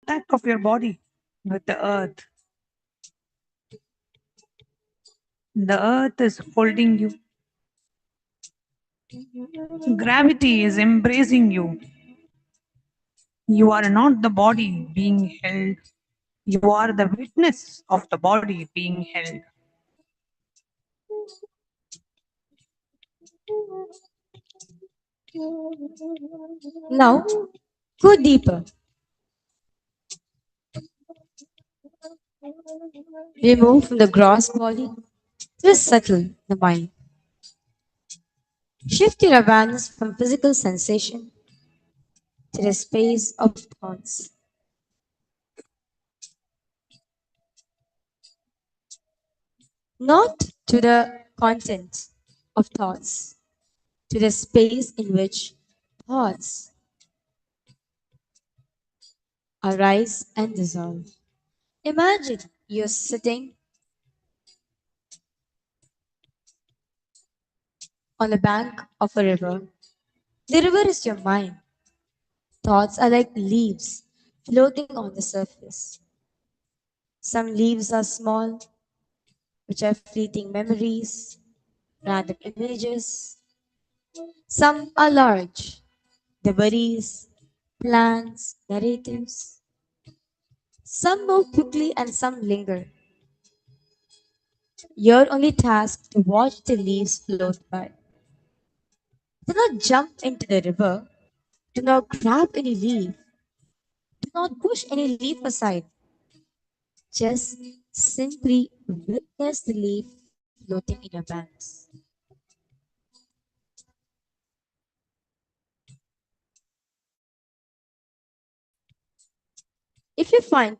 contact of your body with the earth. The earth is holding you. Gravity is embracing you. You are not the body being held. You are the witness of the body being held. Now, go deeper. We move from the gross body to the subtle, the mind. Shift your awareness from physical sensation to the space of thoughts. Not to the content of thoughts, to the space in which thoughts arise and dissolve. Imagine you're sitting on the bank of a river. The river is your mind. Thoughts are like leaves floating on the surface. Some leaves are small, which are fleeting memories, random images. Some are large, the worries, plans, narratives. Some move quickly and some linger. You're only tasked to watch the leaves float by. Do not jump into the river. Do not grab any leaf. Do not push any leaf aside. Just simply witness the leaf floating in your banks. If you find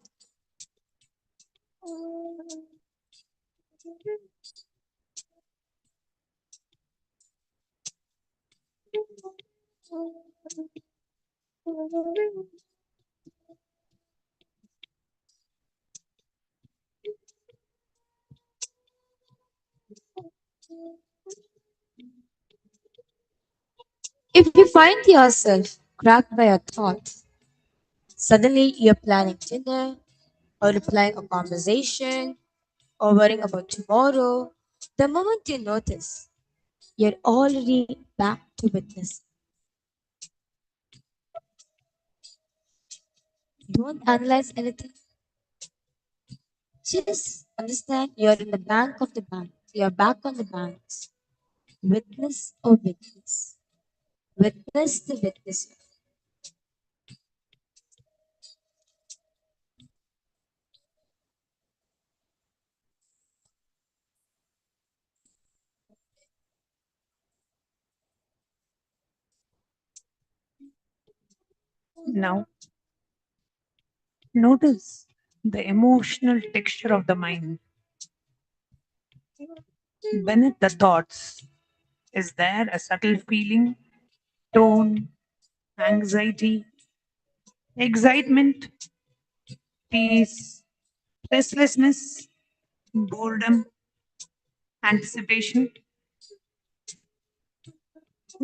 if you find yourself grabbed by a thought, suddenly you're planning dinner or replying a conversation or worrying about tomorrow. The moment you notice, you're already back to witness. Don't analyze anything. Just understand you're in the bank of the bank. You're back on the banks. Witness or witness. Witness the witness. Now, notice the emotional texture of the mind. Beneath the thoughts, is there a subtle feeling, tone, anxiety, excitement, peace, restlessness, boredom, anticipation?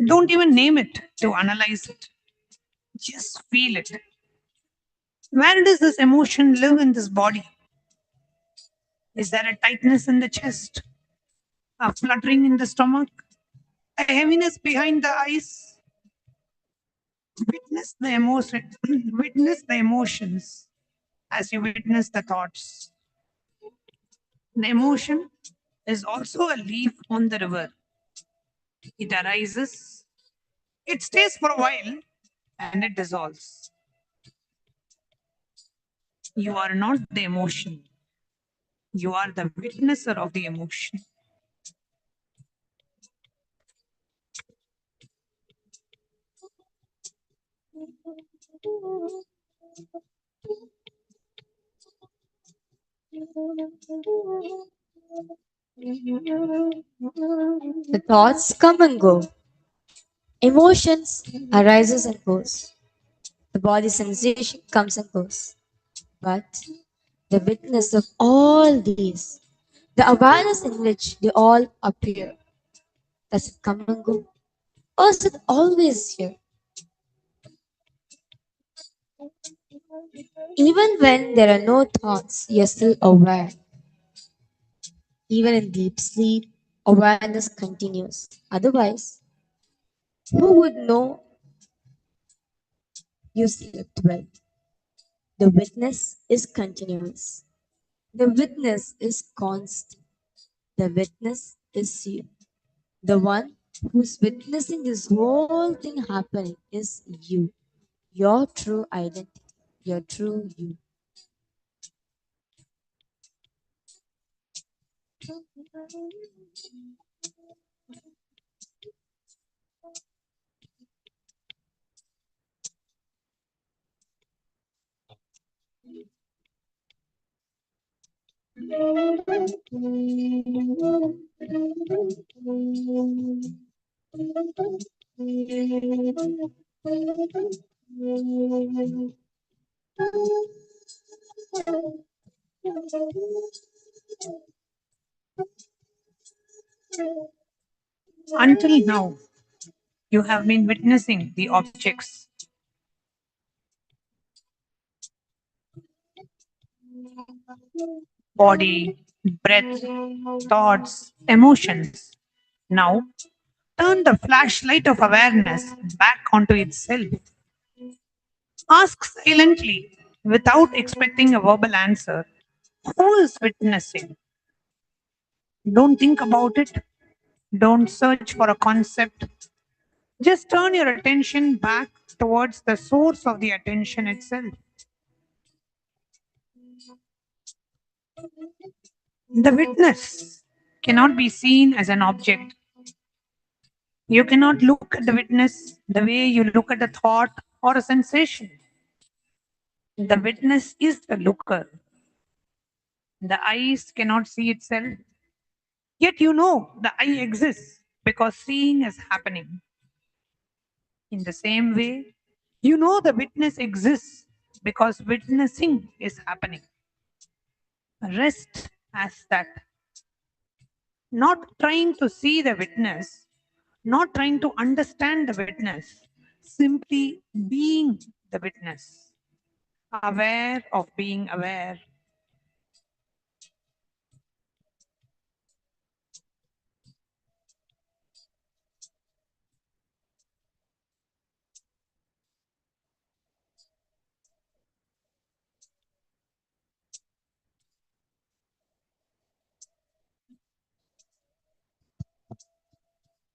Don't even name it to analyze it. Just feel it. Where does this emotion live in this body? Is there a tightness in the chest, a fluttering in the stomach, a heaviness behind the eyes? Witness the emotion. Witness the emotions as you witness the thoughts. The emotion is also a leaf on the river. It arises, it stays for a while, and it dissolves. You are not the emotion. You are the witnesser of the emotion. The thoughts come and go. Emotions arises and goes. The body sensation comes and goes. But the witness of all these, the awareness in which they all appear, does it come and go? Or is it always here? Even when there are no thoughts, you're still aware. Even in deep sleep, awareness continues. Otherwise, who would know you slept well? The witness is continuous. The witness is constant. The witness is you. The one who's witnessing this whole thing happening is you. Your true identity. Your true you. Until now, you have been witnessing the objects, body, breath, thoughts, emotions. Now, turn the flashlight of awareness back onto itself. Ask silently, without expecting a verbal answer, who is witnessing? Don't think about it. Don't search for a concept. Just turn your attention back towards the source of the attention itself. The witness cannot be seen as an object. You cannot look at the witness the way you look at a thought or a sensation. The witness is the looker. The eyes cannot see itself, yet you know the eye exists because seeing is happening. In the same way, you know the witness exists because witnessing is happening. Rest as that, not trying to see the witness, not trying to understand the witness, simply being the witness, aware of being aware.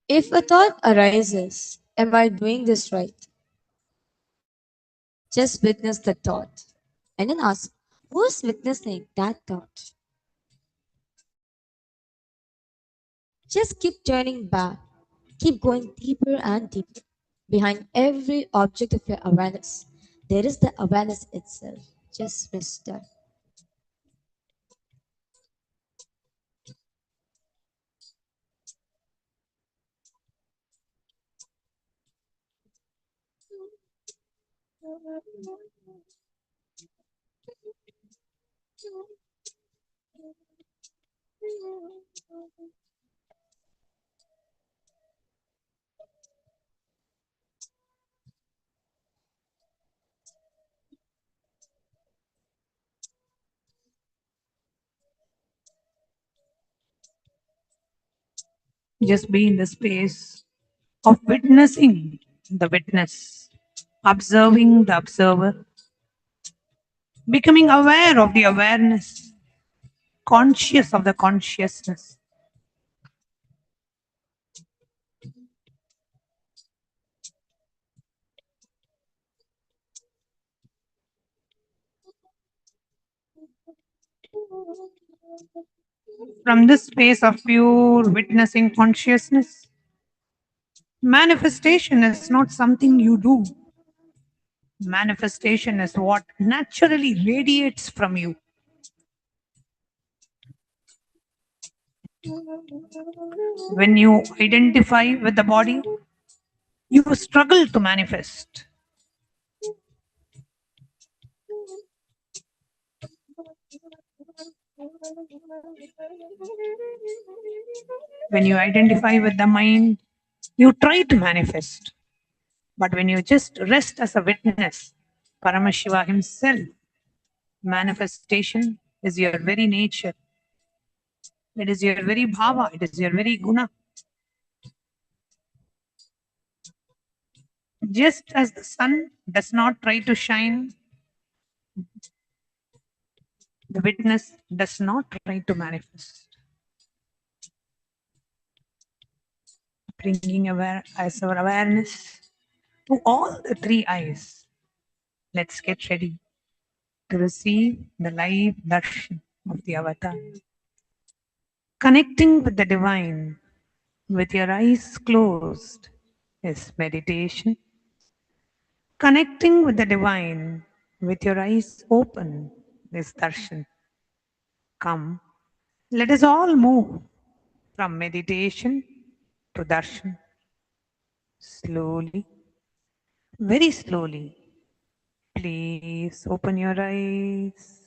If a thought arises, am I doing this right? Just witness the thought and then ask, who's witnessing that thought? Just keep turning back, keep going deeper and deeper. Behind every object of your awareness, there is the awareness itself. Just rest there. Just be in the space of witnessing the witness, observing the observer, becoming aware of the awareness, conscious of the consciousness. From this space of pure witnessing consciousness, manifestation is not something you do. Manifestation is what naturally radiates from you. When you identify with the body, you struggle to manifest. When you identify with the mind, you try to manifest. But when you just rest as a witness, Paramashiva himself. Manifestation is your very nature. It is your very bhava. It is your very guna. Just as the sun does not try to shine, the witness does not try to manifest. Bringing as our awareness to all the three eyes. Let's get ready to receive the live darshan of the avatar. Connecting with the divine with your eyes closed is meditation. Connecting with the divine with your eyes open is darshan. Come, let us all move from meditation to darshan. Slowly, very slowly. Please open your eyes.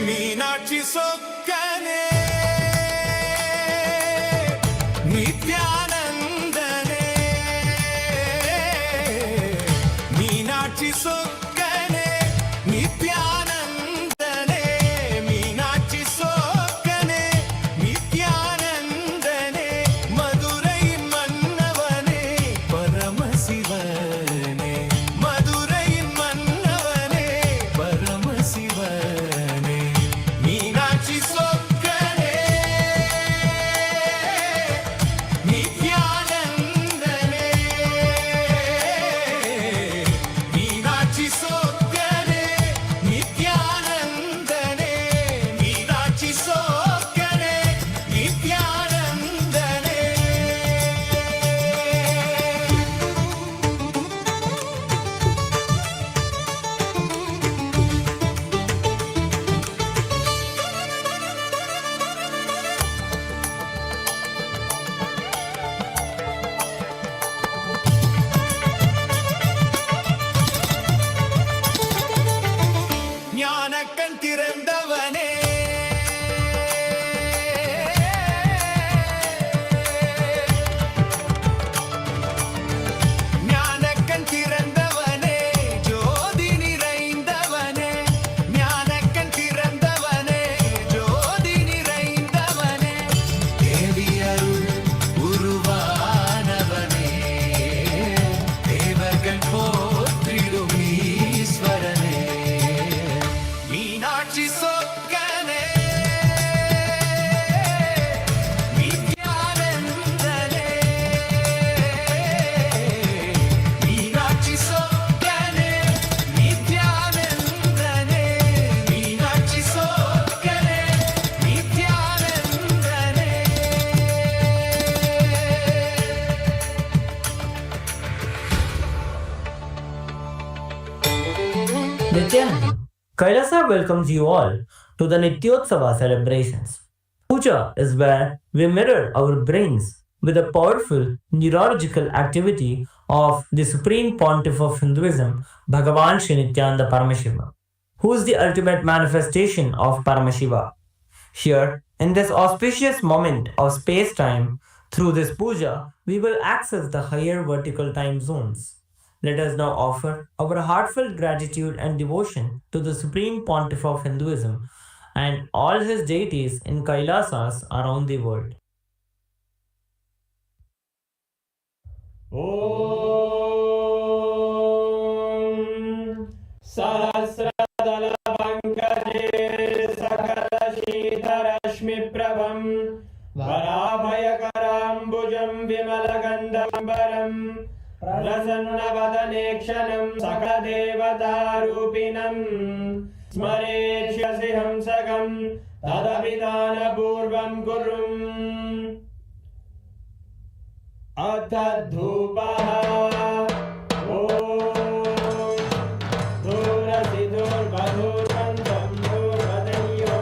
Meenakshi சொக்கனே நித்யானந்தனே Meenakshi சொக்கனே நித்யானந்தனே Meenakshi சொக்கனே நித்யானந்தனே மதுரையின் மன்னவனே பரமசிவனே மதுரையின் மன்னவனே பரமசிவனே மீனாட்சி சொக்கனே நித்யானந்தனே மீனாட்சி சொக்கனே நித்யானந்தனே மீனாட்சி சொக்கனே நித்யானந்தனே ஞானக்கண் திறந்தவனே ஞானக்கண் திறந்தவனே ஜோதி நிறைந்தவனே ஞானக்கண் திறந்தவனே ஜோதி நிறைந்தவனே தேவி அருள் உருவானவனே தேவர்கள் போற்றிடும் ஈஸ்வரனே Meenakshi சொக்கனே Kailasa welcomes you all to the Nityotsava celebrations. Puja is where we mirror our brains with the powerful neurological activity of the Supreme Pontiff of Hinduism, Bhagavan Sri Nithyananda Paramashivam, who is the ultimate manifestation of Paramashiva. Here, in this auspicious moment of space time, through this puja, we will access the higher vertical time zones. Let us now offer our heartfelt gratitude and devotion to the Supreme Pontiff of Hinduism and all his deities in Kailasas around the world. ॐ सहस्रदलपङ्कजे सकलशीतरश्मिप्रभं वराभयकराम्बुजं विमलगन्धम्बरं प्रसन्नवदने क्षणं सकलदेवतारूपिणं स्मरेष्यसि हंसकं तदभिधानपूर्वं कुर्वम् अथ धूपः ॐ दूरसि दूर्वधूर्वन्तं दूर्वदयो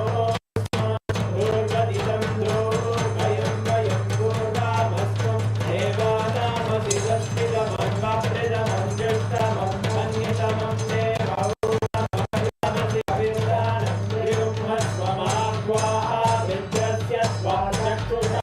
दूर्वदितं दूर्वयं वयं दूर्वामस्त्वं देवानामसि सस्मितमन्वप्रदमं ज्येष्ठमं मन्यतमं देवहूतमसि कविर्दानं त्रिगुम्हस्वमाह्वाः विद्यस्य स्वाचक्षुषा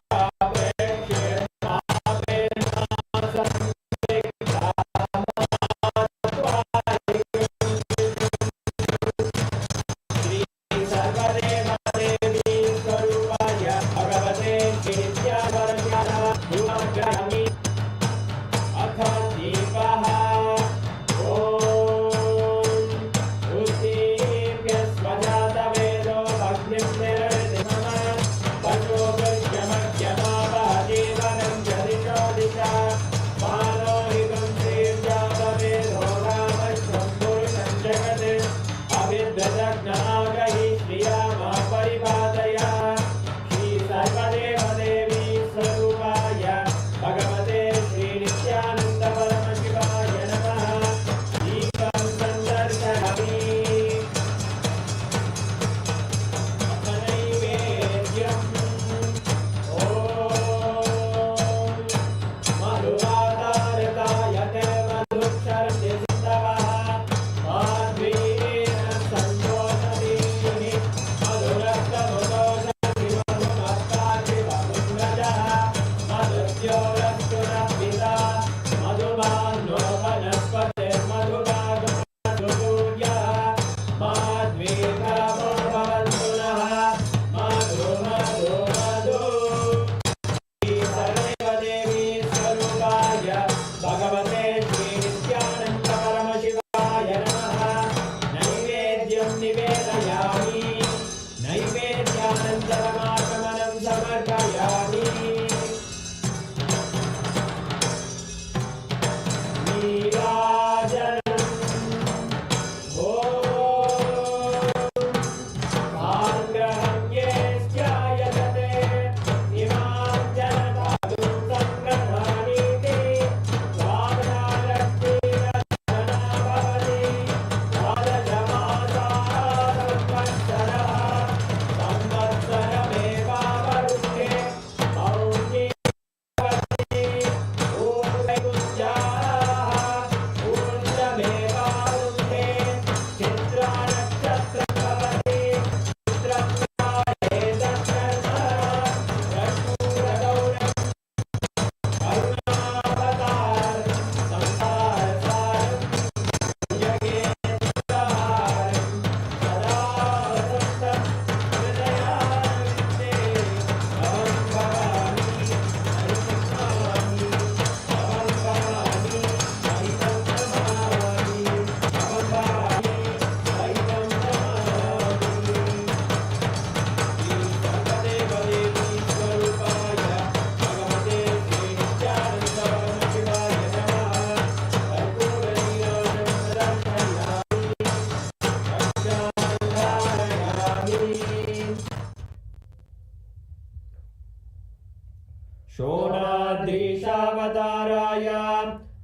शोणाद्रीशावताराय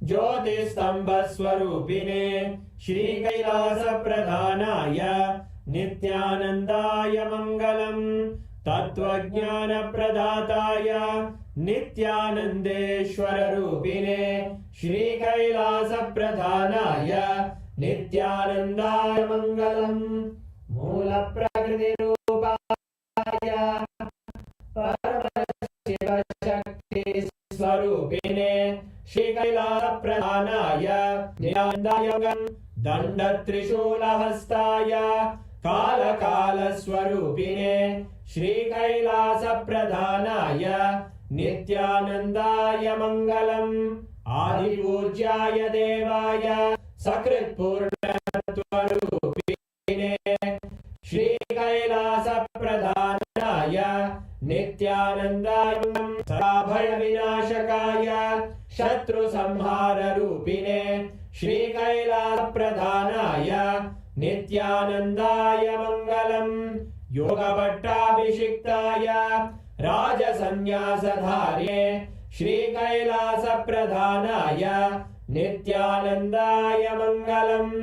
ज्योतिस्तम्भस्वरूपिणे श्रीकैलासप्रधानाय नित्यानन्दाय मङ्गलम् तत्त्वज्ञानप्रदाताय नित्यानन्देश्वररूपिणे श्रीकैलासप्रधानाय नित्यानन्दाय मङ्गलम् मूलप्रकृतिरूपाय परमशिवशक्तिस्वरूपिणे श्रीकैलासप्रधानाय नित्यानन्दाय दण्डत्रिशूलहस्ताय कालकालस्वरूपिणे श्रीकैलासप्रधानाय नित्यानन्दाय मङ्गलम् आदिपूज्याय देवाय सकृत्पूर्णत्वरूपिणे श्रीकैलासप्रधानाय नित्यानन्दाय भयविनाशकाय शत्रुसंहाररूपिणे श्रीकैलासप्रधानाय नित्यानन्दाय मङ्गलम् योगपट्टाभिषिक्ताय राजसन्न्यासधार्ये श्रीकैलासप्रधानाय नित्यानन्दाय मङ्गलम्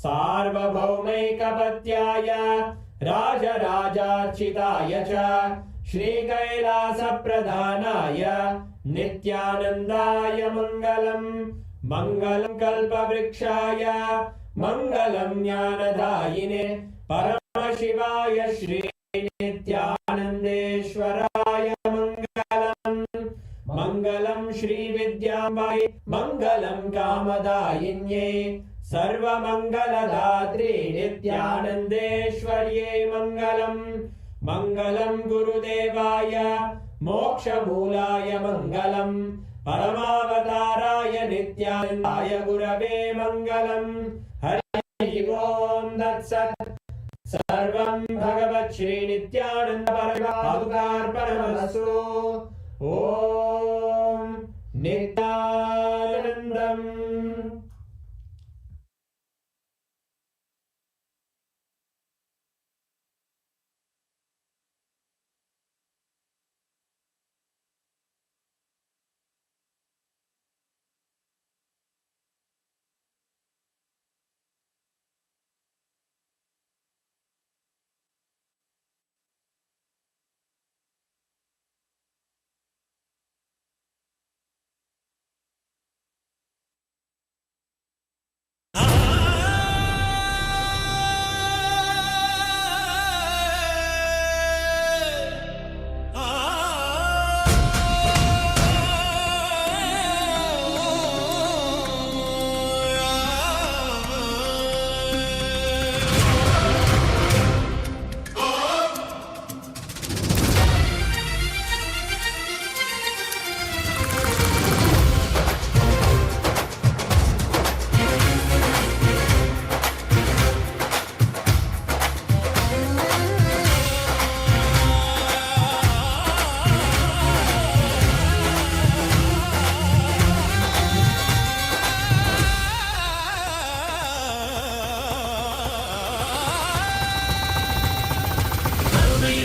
सार्वभौमैकपत्याय राजराजार्चिताय च श्रीकैलासप्रधानाय नित्यानन्दाय मङ्गलम् मङ्गलं कल्पवृक्षाय मङ्गलं ज्ञानदायिने परमशिवाय श्री नित्यानन्देश्वराय मङ्गलम् मङ्गलं श्रीविद्याम्बायै मङ्गलं कामदायिन्यै सर्वमङ्गलदात्रे नित्यानन्देश्वर्यै मङ्गलम् मङ्गलं गुरुदेवाय मोक्षमूलाय मङ्गलम् परमावताराय नित्यानन्दाय गुरवे मङ्गलम् हरिः ओम् तत्सत् सर्वं भगवत् श्री नित्यानन्द पादुकार्पणमस्तु ॐ नित्यानन्दम्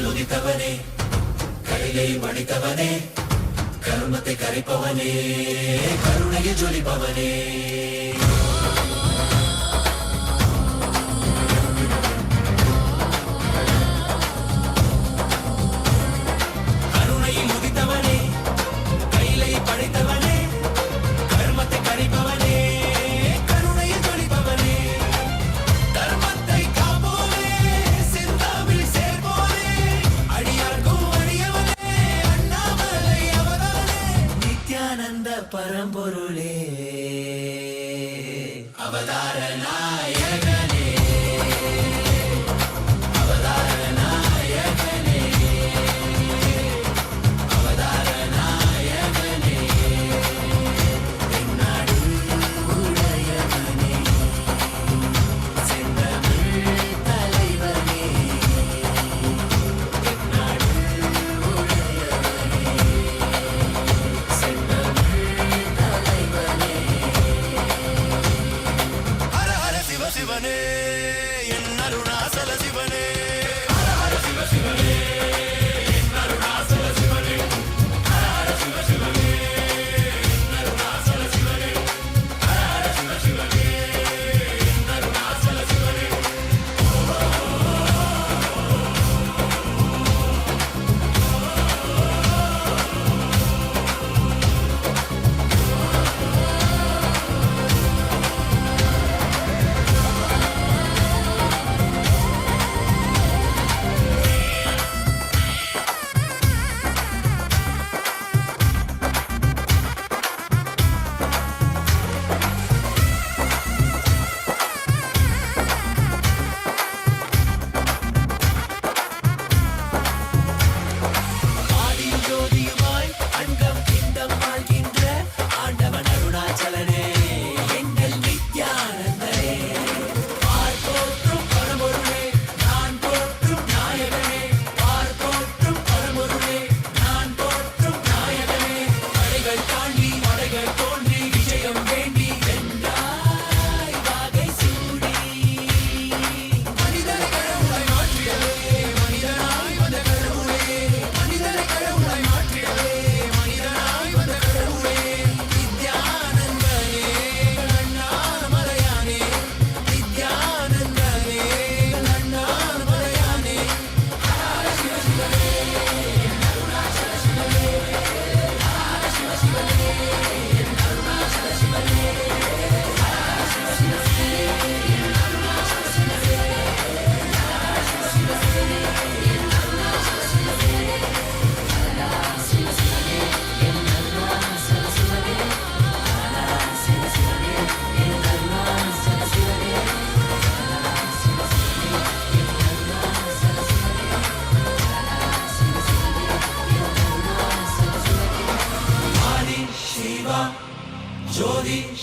உதித்தவனே கைலை மடித்தவனே கருமத்தை கரைப்பவனே கருணையை ஜொலிப்பவனே கருணையில் உதித்தவனே கைலை படைத்தவனே கருமத்தை கரைப்பவனே கருணையை ஜொலிப்பவனே தர்மத்தை காப்போனே சிந்தாவில் சேர்ப்போனே அடியார்க்கும் அடியவனே அண்ணாமலை அவதாரனே நித்யானந்த பரம்பொருளே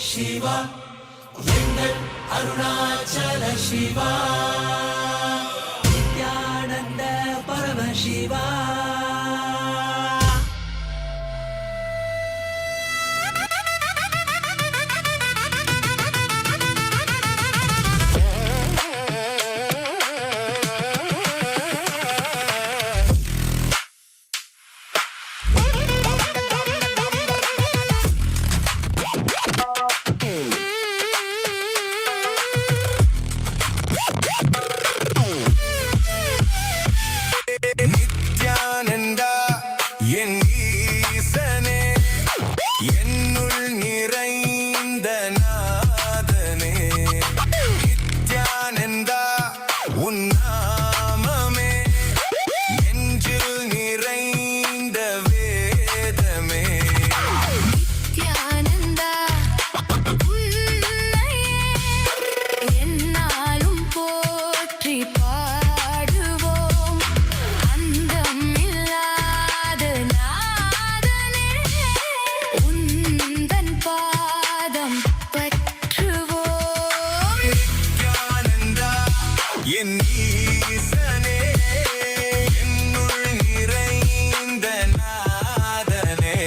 சிவா எங்கள் அருணாச்சல சிவா நித்யானந்த பரமசிவா நித்யானந்தா என் ஈசனே என்னுள் நிறைந்த நாதனே நித்யானந்தா உன் நாமமே நெஞ்சில் நிறைந்த வேதமே நித்யானந்தா உன்னையே எந்நாளும் போற்றி பாடுவோம் அந்தம் இல்லாத நாதனே உந்தன் பாதம் பற்றுவோம் நித்யானந்தா என் ஈசனே என்னுள் நிறைந்த நாதனே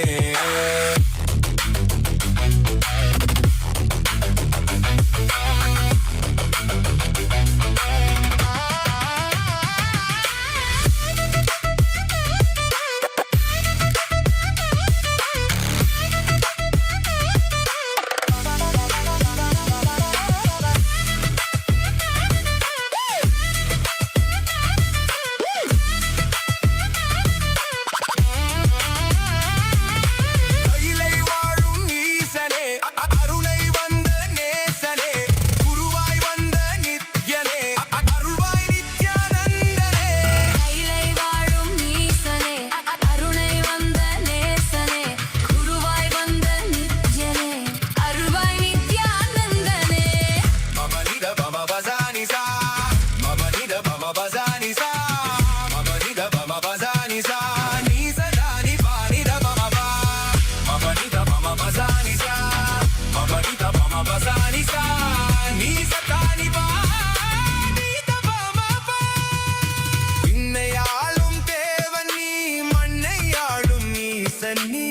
கைலை வாழும் ஈசனே அருளை வந்த நேசனே குருவாய் வந்த நித்யனே அருள்வாய் நித்யானந்தனே கைலை வாழும் ஈசனே அருணை வந்த நேசனே குருவாய் வந்த நித்யனே அருள்வாய் நித்யானந்தனே மமனித பம பசானிசா மமனித பம பசானிசா மமனித பம பசானிசா நீசதானி பானித பமபா மமனித பம பசானிசா மமனித பம பசானிசா நீசதானி பானித பமபா விண்ணையாளும் தேவன் நீ மண்ணையாளும் ஈசன் நீ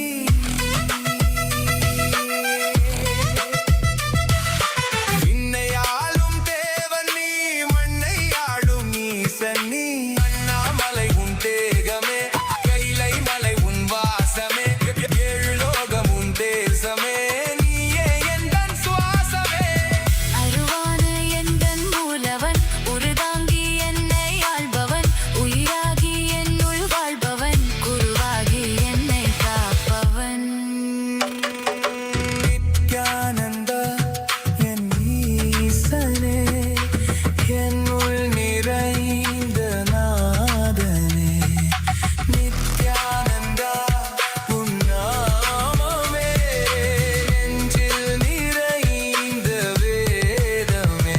விண்ணையாளும் தேவன் நீ மண்ணையாளும் ஈசன் நீ அண்ணாமலை உன் தேகமே கைலை மலை உன் வாசமே ஏழு லோகம் உன் தேசமே நீயே எந்தன் சுவாசமே அருவான எந்தன் மூலவன் உருதாங்கி என்னை ஆள்பவன் உயிராகி என்னுள் வாழ்பவன் குருவாகி என்னை காப்பவன் நித்யானந்தா என் ஈசனே என்னுள் நிறைந்த நாதனே நித்யானந்தா உன் நாமமே நெஞ்சில் நிறைந்த வேதமே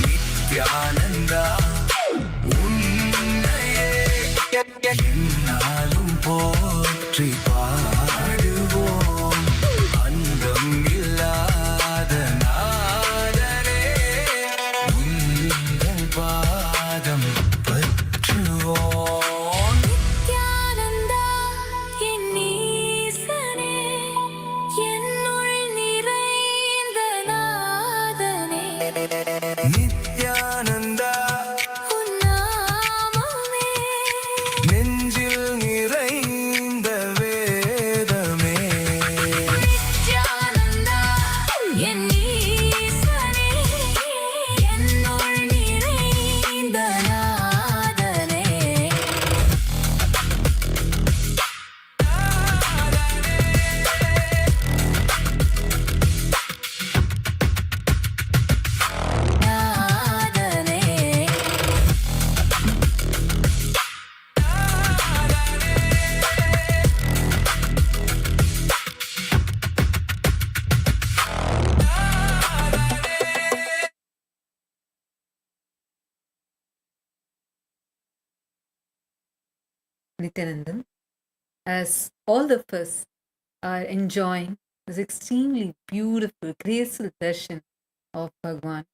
நித்யானந்தா உன்னையே எந்நாளும் போற்றி பாடுவோம் அந்தம் இல்லாத நாதனே உந்தன் பாதம் பற்றுவோம் நித்யானந்தா என் ஈசனே என்னுள் நிறைந்த நாதனே நித்யானந்தா உன் நாமமே நெஞ்சில் நிறைந்த வேதமே நித்யானந்தா என் ஈசனே என்னுள் நிறைந்த நாதனே நாதனே Nithyananda, as all of us are enjoying this extremely beautiful, graceful darshan of Bhagavan.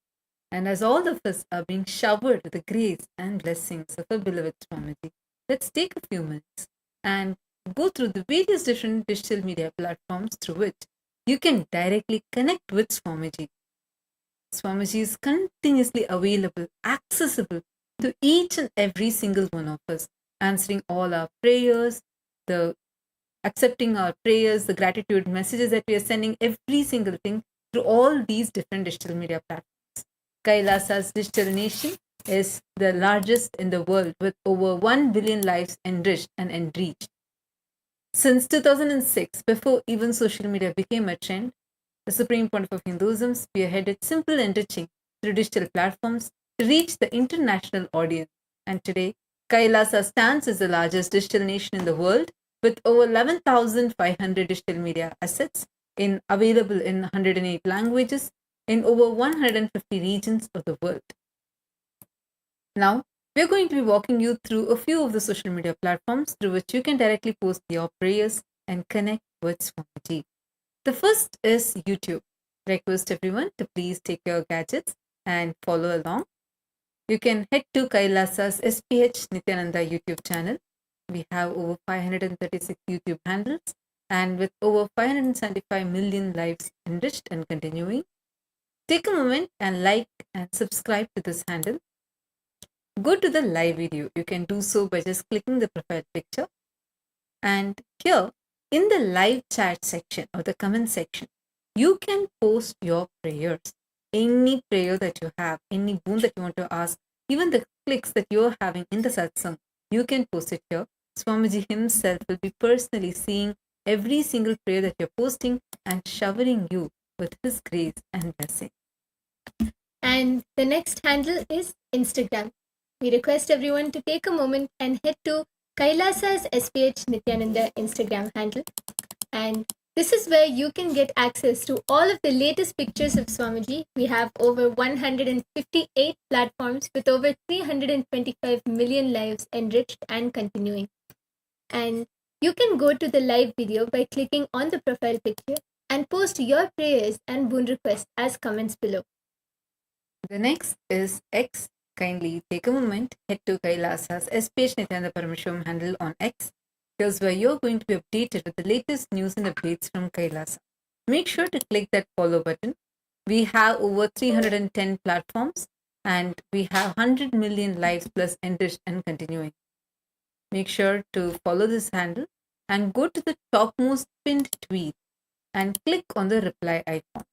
And as all of us are being showered with the grace and blessings of our beloved Swamiji, let's take a few minutes and go through the various different digital media platforms through which you can directly connect with Swamiji. Swamiji is continuously available, accessible to each and every single one of us, answering all our prayers, the accepting our prayers, the gratitude messages that we are sending, every single thing through all these different digital media platforms. Kailasa's digital nation is the largest in the world with over 1 billion lives enriched and enriched. Since 2006, before even social media became a trend, the Supreme Pontiff of Hinduism spearheaded simple enriching through digital platforms to reach the international audience. And today, Kailasa stands as the largest digital nation in the world with over 11,500 digital media assets available in 108 languages in over 150 regions of the world. Now, we're going to be walking you through a few of the social media platforms through which you can directly post your prayers and connect with Swamiji. The first is YouTube. Request everyone to please take your gadgets and follow along. You can head to Kailasa's SPH Nithyananda YouTube channel. We have over 536 YouTube handles and with over 575 million lives enriched and continuing. Take a moment and like and subscribe to this handle. Go to the live video. You can do so by just clicking the profile picture. And here in the live chat section or the comment section, you can post your prayers. Any prayer that you have, any boon that you want to ask, even the clicks that you're having in the satsang, you can post it here. Swamiji himself will be personally seeing every single prayer that you're posting and showering you with his grace and blessing. And the next handle is Instagram. We request everyone to take a moment and head to Kailasa's SPH Nithyananda Instagram handle. And this is where you can get access to all of the latest pictures of Swamiji. We have over 158 platforms with over 325 million lives enriched and continuing. And you can go to the live video by clicking on the profile picture and post your prayers and boon requests as comments below. The next is X. Kindly take a moment, head to Kailasa's SPH Nithyananda Paramashivam handle on X. Here's where you're going to be updated with the latest news and updates from Kailasa. Make sure to click that follow button. We have over 310 platforms and we have 100 million lives plus enriched and continuing. Make sure to follow this handle and go to the topmost pinned tweet and click on the reply icon.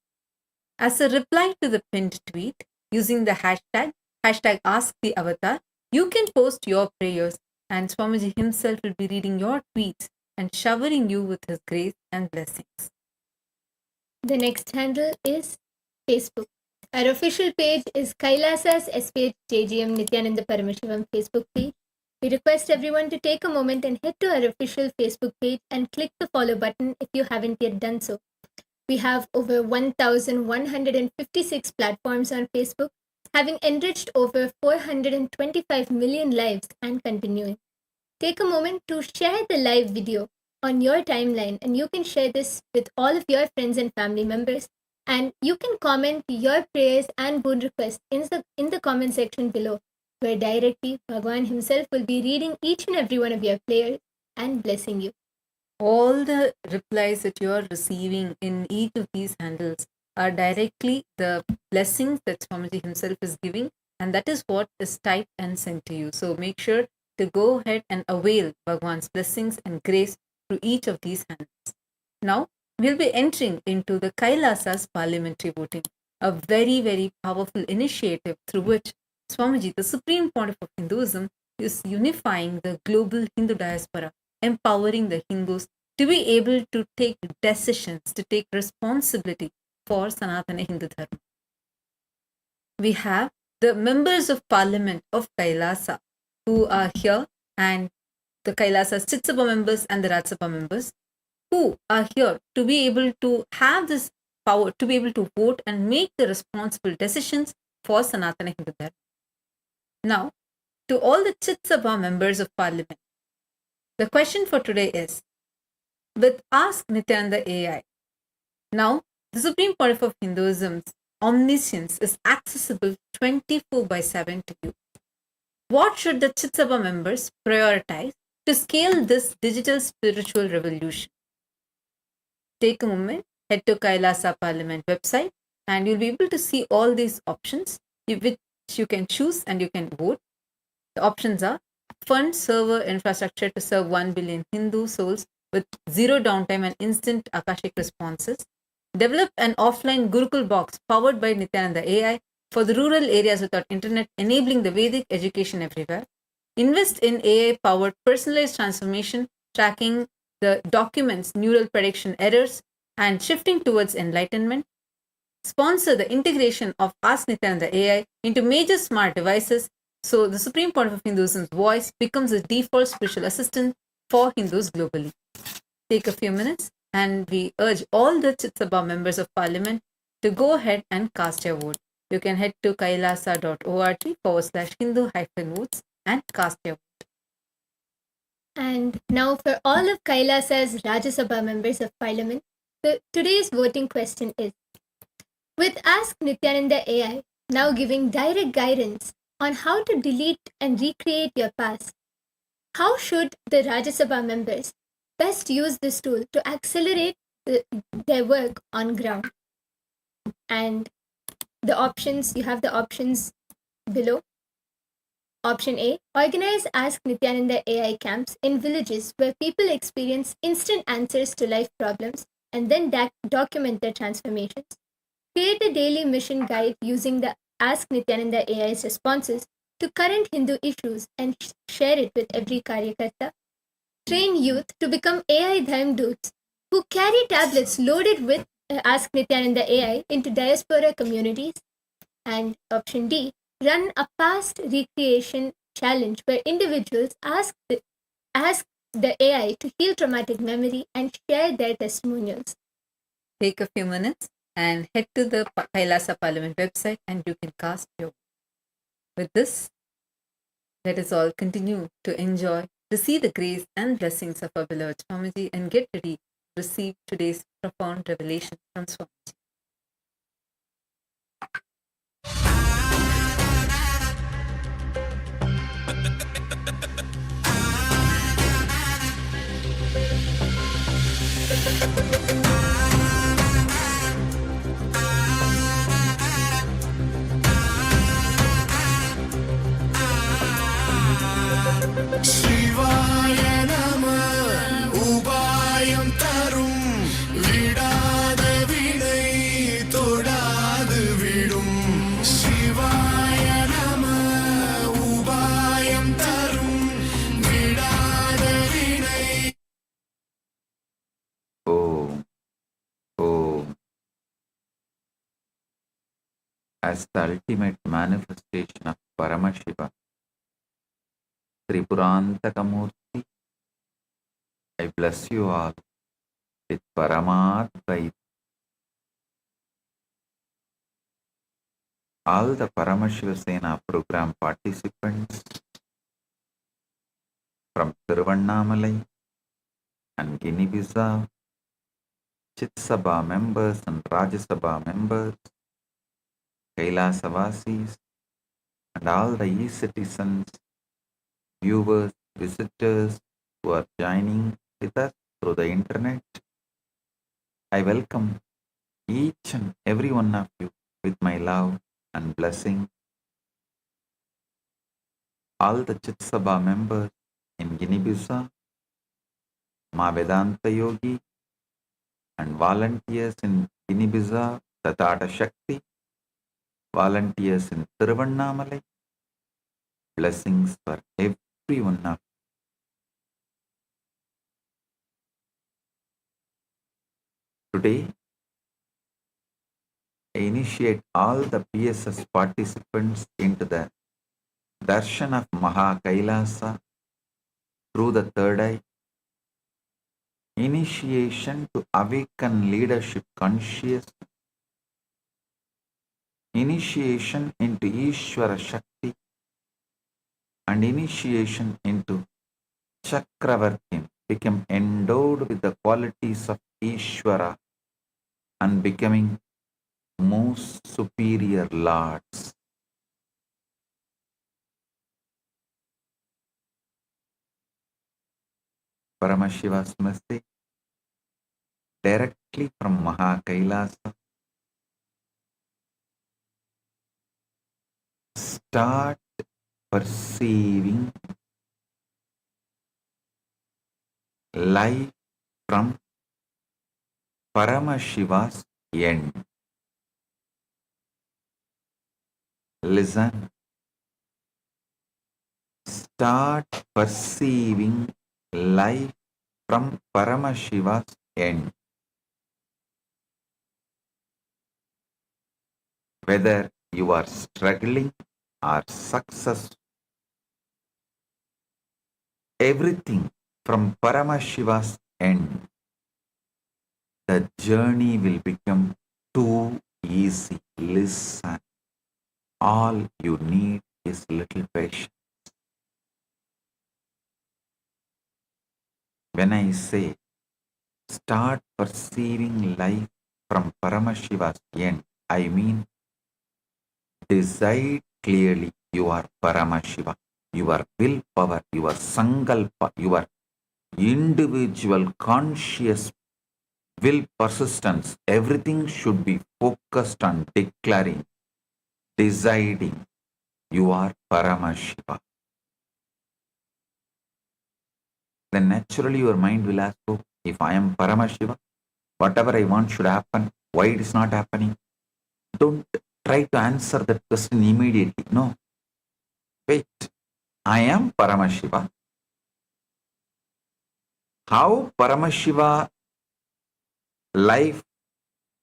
As a reply to the pinned tweet, using the hashtag #AskTheAvatar, you can post your prayers and Swamiji himself will be reading your tweets and showering you with his grace and blessings. The next handle is Facebook. Our official page is Kailasa's SPH JGM Nithyananda Paramashivam Facebook page. We request everyone to take a moment and head to our official Facebook page and click the follow button if you haven't yet done so. We have over 1,156 platforms on Facebook, having enriched over 425 million lives and continuing. Take a moment to share the live video on your timeline, and you can share this with all of your friends and family members. And you can comment your prayers and boon requests in the comment section below, where directly Bhagavan himself will be reading each and every one of your prayers and blessing you. All the replies that you are receiving in each of these handles are directly the blessings that Swamiji himself is giving, and that is what is typed and sent to you. So make sure to go ahead and avail Bhagwan's blessings and grace through each of these handles. Now, we'll be entering into the Kailasa's parliamentary voting, a very, very powerful initiative through which Swamiji, the Supreme Pontiff of Hinduism, is unifying the global Hindu diaspora, empowering the Hindus to be able to take decisions, to take responsibility for Sanatana Hindu Dharma. We have the members of parliament of Kailasa who are here, and the Kailasa's Chitsabha members and the Rajasabha members who are here to be able to have this power, to be able to vote and make the responsible decisions for Sanatana Hindu Dharma. Now, to all the Chitsabha members of parliament, the question for today is, with Ask Nithyananda AI, Now, the Supreme Pontiff of Hinduism's omniscience is accessible 24/7 to you. What should the Chitsabha members prioritize to scale this digital spiritual revolution? Take a moment, head to Kailasa Parliament website, and you'll be able to see all these options which you can choose and you can vote. The options are: fund server infrastructure to serve 1 billion Hindu souls with zero downtime and instant Akashic responses. Develop an offline Gurukul box powered by Nithyananda AI for the rural areas without internet, enabling the Vedic education everywhere. Invest in AI powered personalized transformation, tracking the documents' neural prediction errors, and shifting towards enlightenment. Sponsor the integration of Ask Nithyananda AI into major smart devices so the Supreme Pontiff of Hinduism's voice becomes the default spiritual assistant for Hindus globally. Take a few minutes and we urge all the Chitsabha members of parliament to go ahead and cast your vote. You can head to kailasa.org/Hindu-votes and cast your vote. And now for all of Kailasa's Rajya Sabha members of parliament, today's voting question is: with Ask Nithyananda AI now giving direct guidance on how to delete and recreate your past, how should the Rajya Sabha members best use this tool to accelerate their work on ground? And you have the options below. Option A: organize Ask Nithyananda AI camps in villages where people experience instant answers to life problems and then document their transformations. Create a daily mission guide using the Ask Nithyananda AI's responses to current Hindu issues and share it with every Karyakarta. Train youth to become AI Dharmduts who carry tablets loaded with Ask Nithyananda AI into diaspora communities. And option D: run a past recreation challenge where individuals ask the AI to heal traumatic memory and share their testimonials. Take a few minutes and head to the Kailasa Parliament website and you can cast your vote. With this, let us all continue to enjoy, receive the grace and blessings of our beloved Swamiji and get ready to receive today's profound revelation from Swamiji. சிவாய நம உபாயம் தரும் விடாத வினை தொடாது விடும் சிவாய நம உபாயம் தரும் விடாத வினை Om, Om. As the ultimate manifestation of Paramashivam, Tripurantakamurti, I bless you all with Paramadvaita. All the Paramashiva Sena program participants from Tiruvannamalai and Guinea-Bissau, Chitsabha members and Rajya Sabha members, Kailasa-vasis, and all the e-citizens, viewers, visitors who are joining with us through the internet. I welcome each and every one of you with my love and blessing. All the Chitsabha members in Guinea-Bissau, Ma Vedanta Yogi, and volunteers in Guinea-Bissau, Tatata Shakti, volunteers in Tiruvannamalai, blessings for every one of you. Today, I initiate all the PSS participants into the darshan of Maha Kailasa through the third eye, initiation to awaken leadership consciousness, initiation into Ishvara Shakti, and initiation into Chakravartin, become endowed with the qualities of Ishvara and becoming most superior lords. Paramashiva's message directly from Kailasa. Start perceiving life from Paramashiva's end. Listen. Start perceiving life from Paramashiva's end. Whether you are struggling or successful, everything from Paramashiva's end, the journey will become too easy. Listen, all you need is little patience. When I say start perceiving life from Paramashiva's end, I mean decide clearly you are Paramashiva. Your willpower, your sankalpa, your individual conscious will persistence, everything should be focused on declaring, deciding you are Paramashiva. Then naturally your mind will ask, oh, if I am Paramashiva, whatever I want should happen. Why it is not happening? Don't try to answer that question immediately. No. Wait. I am Paramashiva. How Paramashiva life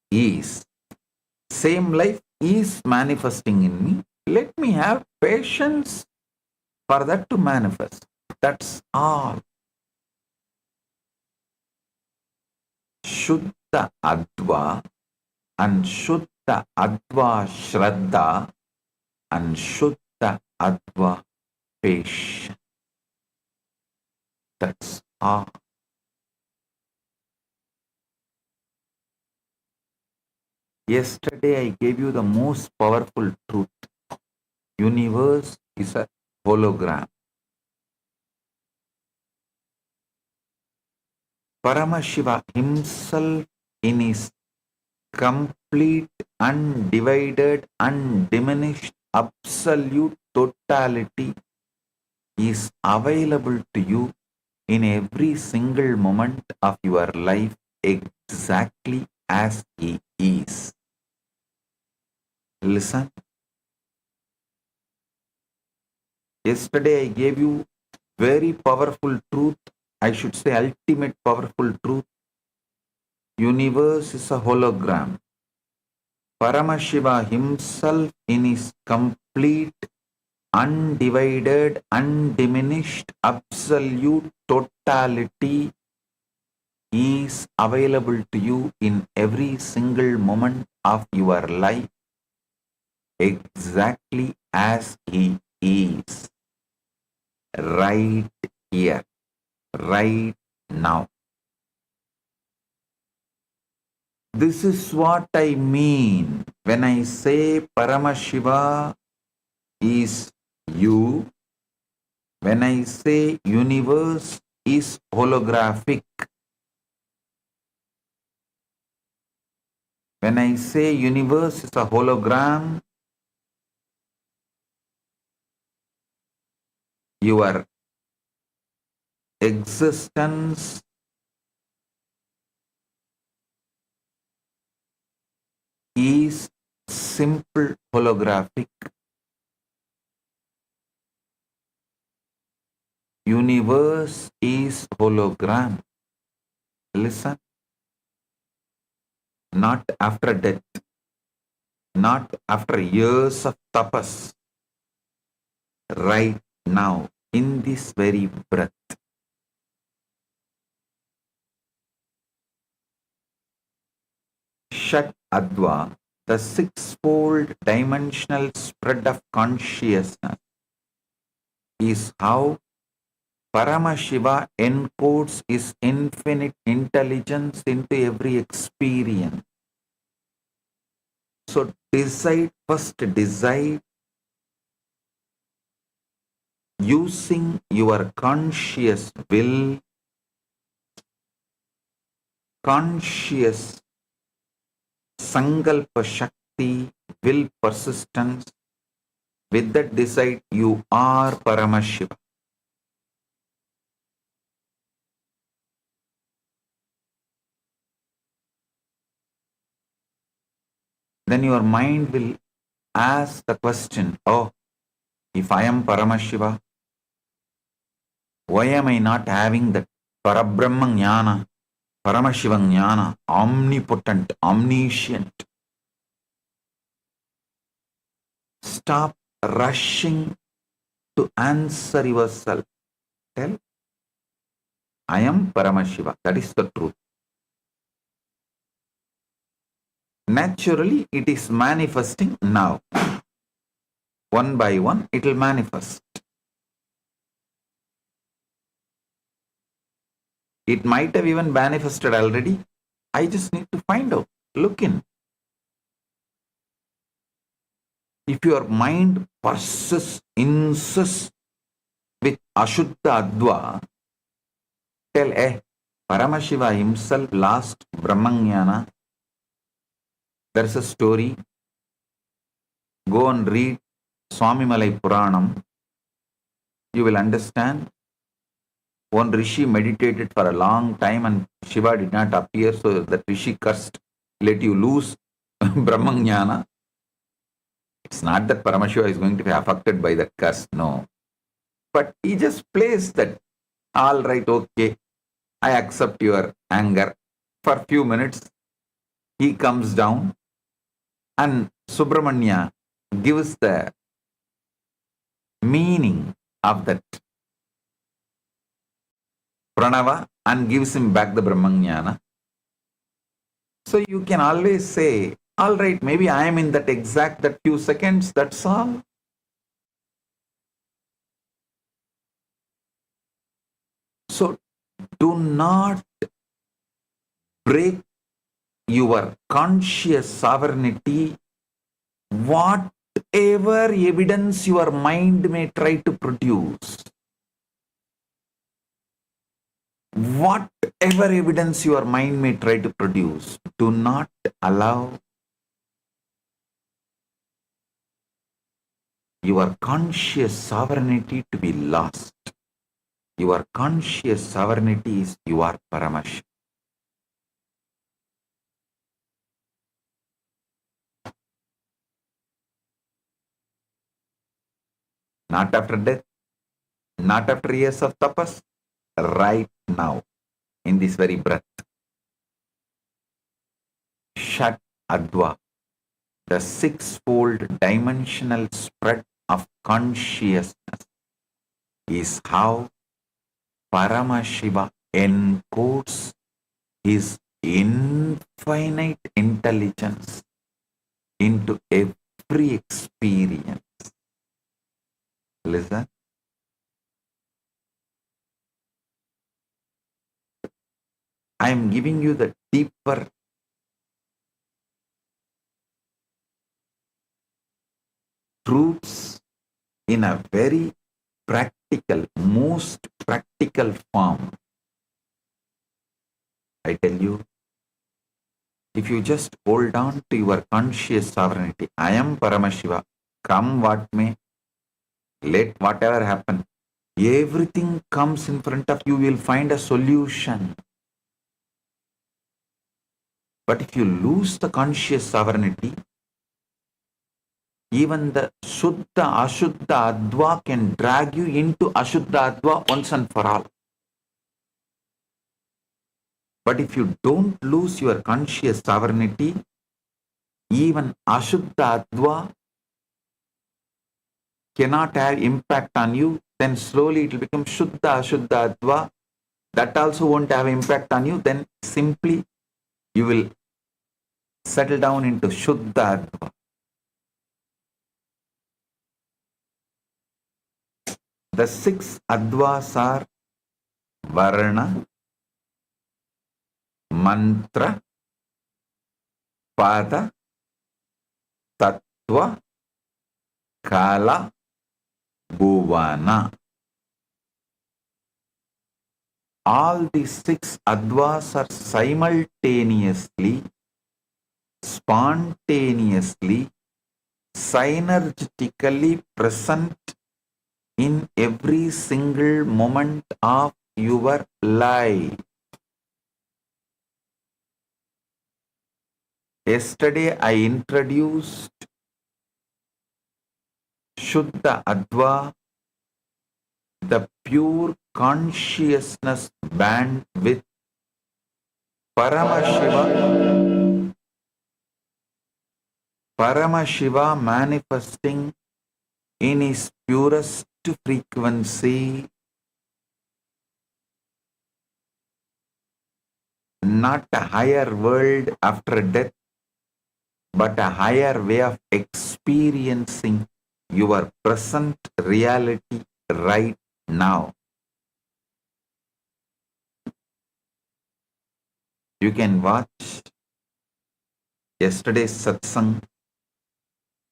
is, same life is manifesting in me. Let me have patience for that to manifest. That's all. Shuddha Adva and Shuddha Adva Shraddha and Shuddha Adva Patience. That's all. Yesterday I gave you the most powerful truth. Universe is a hologram. Paramashiva himself in his complete, undivided, undiminished, absolute totality is available to you in every single moment of your life exactly as he is. Listen. Yesterday I gave you very powerful truth. I should say ultimate powerful truth. Universe is a hologram. Paramashiva himself in his complete, undivided, undiminished, absolute totality is available to you in every single moment of your life exactly as he is. Right here, right now. This is what I mean when I say Paramashiva is you, when I say universe is holographic, when I say universe is a hologram, your existence is simple holographic. Universe is hologram. Listen. Not after death. Not after years of tapas. Right now, in this very breath. Shat Adva, the sixfold dimensional spread of consciousness, is how Paramashiva encodes his infinite intelligence into every experience. So decide using your conscious will, conscious sankalpa shakti, will persistence. With that decide you are Paramashiva. Then your mind will ask the question, oh, if I am Paramashiva, why am I not having that Parabrahma Jnana, Paramashiva Jnana, omnipotent, omniscient? Stop rushing to answer yourself. Tell, I am Paramashiva. That is the truth. Naturally, it is manifesting now. One by one, it will manifest. It might have even manifested already. I just need to find out. Look in. If your mind insists with Ashuddha Adva, tell, Paramashiva himself lost Brahmajnana. There's a story. Go and read Swami Malai Puranam. You will understand. One Rishi meditated for a long time and Shiva did not appear, so that Rishi cursed, let you lose Brahmajnana. It's not that Paramashiva is going to be affected by that curse, no. But he just plays that, all right, okay, I accept your anger. For a few minutes, he comes down and Subramanya gives the meaning of that Pranava and gives him back the Brahmajnana. So you can always say, all right, maybe I am in that few seconds, that's all. So do not break your conscious sovereignty, whatever evidence your mind may try to produce. Whatever evidence your mind may try to produce, do not allow your conscious sovereignty to be lost. Your conscious sovereignty is you are Paramashiva. Not after death, not after years of tapas, right now, in this very breath. Shat Adva, the sixfold dimensional spread of consciousness, is how Paramashiva encodes his infinite intelligence into every experience. Listen. I am giving you the deeper truths in a very practical, most practical form. I tell you, if you just hold on to your conscious sovereignty, I am Paramashiva, come what may, let whatever happen, everything comes in front of you, you will find a solution. But if you lose the conscious sovereignty, even the Shuddha, Ashuddha, Adva can drag you into Ashuddha, Adva once and for all. But if you don't lose your conscious sovereignty, even Ashuddha, Adva cannot have impact on you, then slowly it will become Shuddha, Ashuddha, Adva. That also won't have impact on you, then simply you will settle down into Shuddha, Adva. The six Advas are Varna, Mantra, Pada, Tva Kala Bhuvana. All the six advas are simultaneously, spontaneously, synergetically present in every single moment of your life. Yesterday I introduced Shuddha Adva, the pure consciousness band with Paramashiva manifesting in his purest frequency, not a higher world after death, but a higher way of experiencing your present reality right now. You can watch yesterday's satsang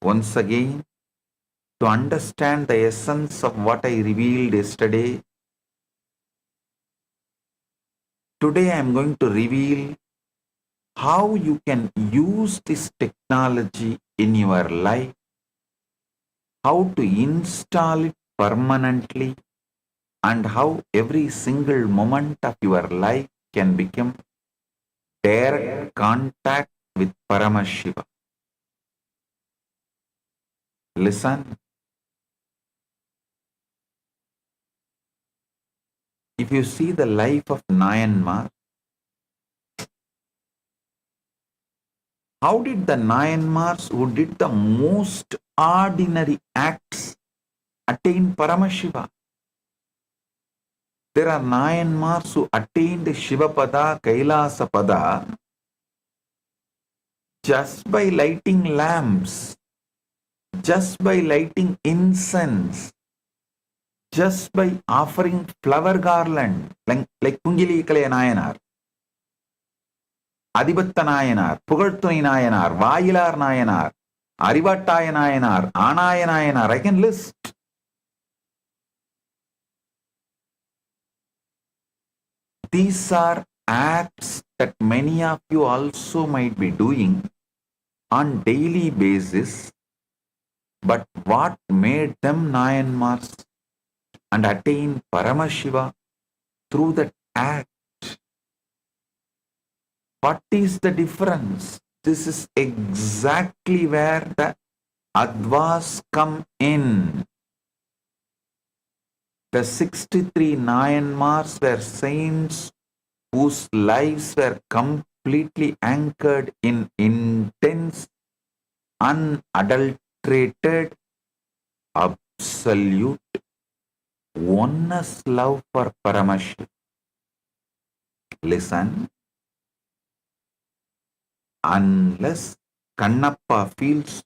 once again to understand the essence of what I revealed yesterday. Today I am going to reveal how you can use this technology in your life, how to install it permanently, and how every single moment of your life can become direct contact with Paramashiva. Listen. If you see the life of Nayanmar, how did the Nayanmars who did the most ordinary acts attain Paramashiva? There are Nayanmars who attained Shivapada, Kailasa Pada just by lighting lamps, just by lighting incense, just by offering flower garland, like Pungili Kalaya Nayanar, Adibatta Nayanar, Pugartuni Nayanar, Vayilar Nayanar, Arivattaya Nayanar, Anaya Nayanar. I can list. These are acts that many of you also might be doing on daily basis, but what made them Nayanmars and attain Paramashiva through that act? What is the difference? This is exactly where the Advas come in. The 63 Nayanmars were saints whose lives were completely anchored in intense, unadulterated, absolute oneness love for Paramashiva. Listen. Unless Kannappa feels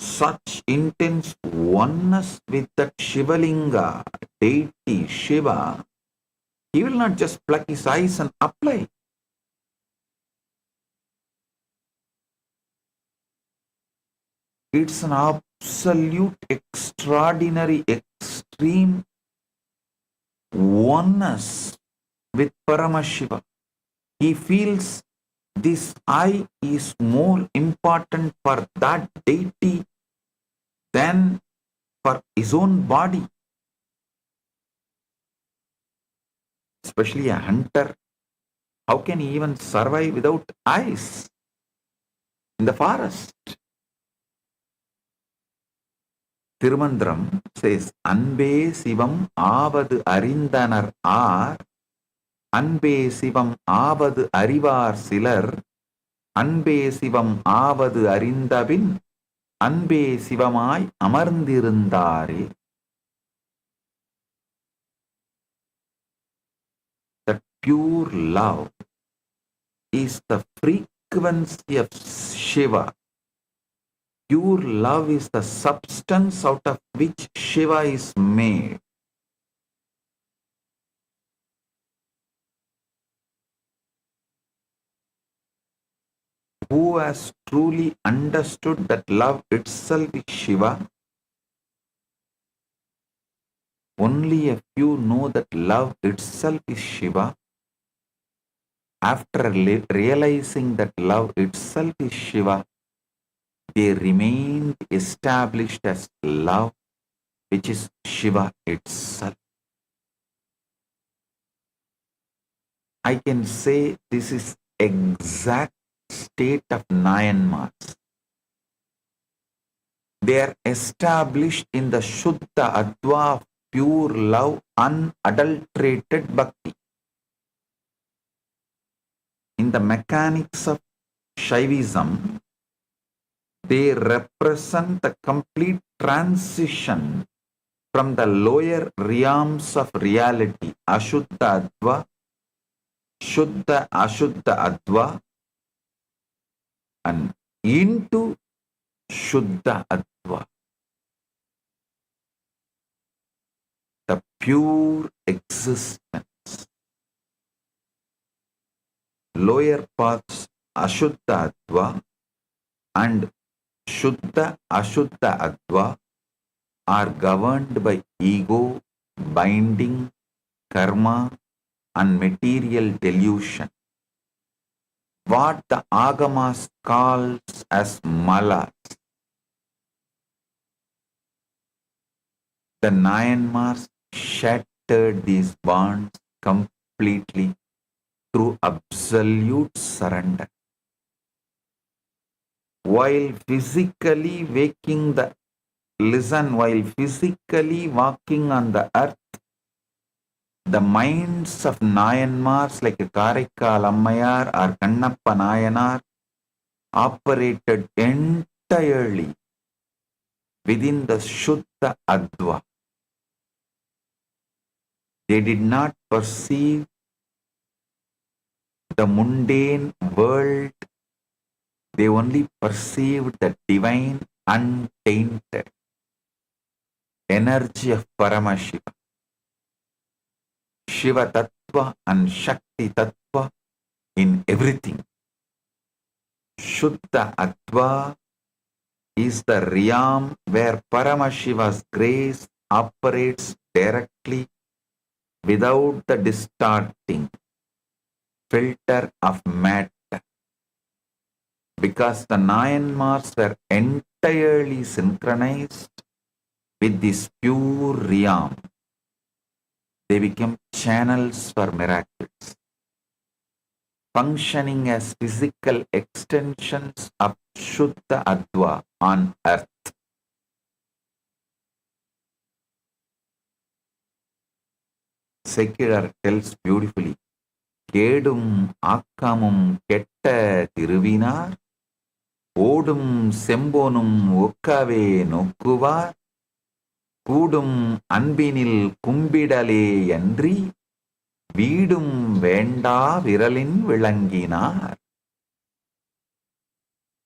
such intense oneness with that Shivalinga, deity Shiva, he will not just pluck his eyes and apply. It's an absolute, extraordinary, extreme oneness with Paramashiva. He feels this I is more important for that deity than for his own body. Especially a hunter, how can he even survive without eyes in the forest? Tirumandram says, Anbe Sivam Avadu Arindanar Ar, Anbe Sivam Avadu Arivar Silar, Anbe Sivam Avadu Arindabin, Anbe Sivamai Amarndirundare. That pure love is the frequency of Shiva. Pure love is the substance out of which Shiva is made. who has truly understood that love itself is Shiva, only a few know that love itself is Shiva. After realizing that love itself is Shiva, they remained established as love, which is Shiva itself. I can say this is exact state of Myanmar. They are established in the Shuddha Adva of pure love, unadulterated bhakti. In the mechanics of Shaivism, they represent the complete transition from the lower realms of reality, Ashuddha Adva, Shuddha Ashuddha Adva, and into Shuddha Adva, the pure existence. Lower paths Ashuddha Adva and Shuddha Ashuddha Adva are governed by ego, binding, karma, and material delusion. What the Agamas calls as malas. The Nayanmars shattered these bonds completely through absolute surrender. While physically while physically walking on the earth, the minds of Nayanmars like Karaikal Ammayar or Kannappa Nayanar operated entirely within the Shuddha Adva. They did not perceive the mundane world, they only perceived the divine, untainted energy of Paramashivam. Shiva Tattva and Shakti Tattva in everything. Shuddha Adva is the realm where Paramashiva's grace operates directly without the distorting filter of matter. Because the Nayanmars were entirely synchronized with this pure realm, they became channels for miracles, functioning as physical extensions of Shuddha Adva on earth. Secular tells beautifully, Kedum Akkamum Ketta Tiruvinar, Odum Sembonum Okkave Nokkuvar, Kudum Anbinil Kumbidale Yandri, Vidum Venda Viralin Vilanginar.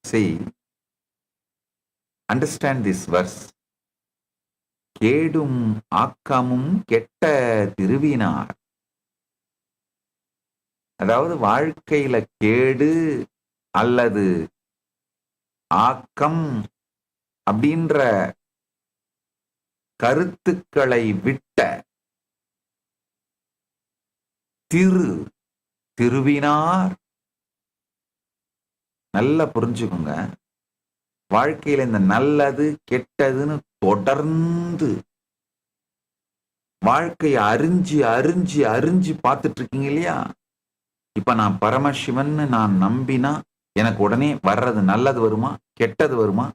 See, understand this verse. Kedum Akkamum Ketta Tiruvinar. அதாவது வாழ்க்கையில கேடு அல்லது ஆக்கம் அப்படின்ற கருத்துக்களை விட்ட திருவினார். நல்லா புரிஞ்சுக்கோங்க, வாழ்க்கையில இந்த நல்லது கெட்டதுன்னு தொடர்ந்து வாழ்க்கையை அறிஞ்சு அறிஞ்சு அறிஞ்சு பார்த்துட்டு இருக்கீங்க இல்லையா? இப்ப நான் பரமசிவன் நான் நம்பினா எனக்கு உடனே வர்றது நல்லது வருமா கெட்டது வருமா?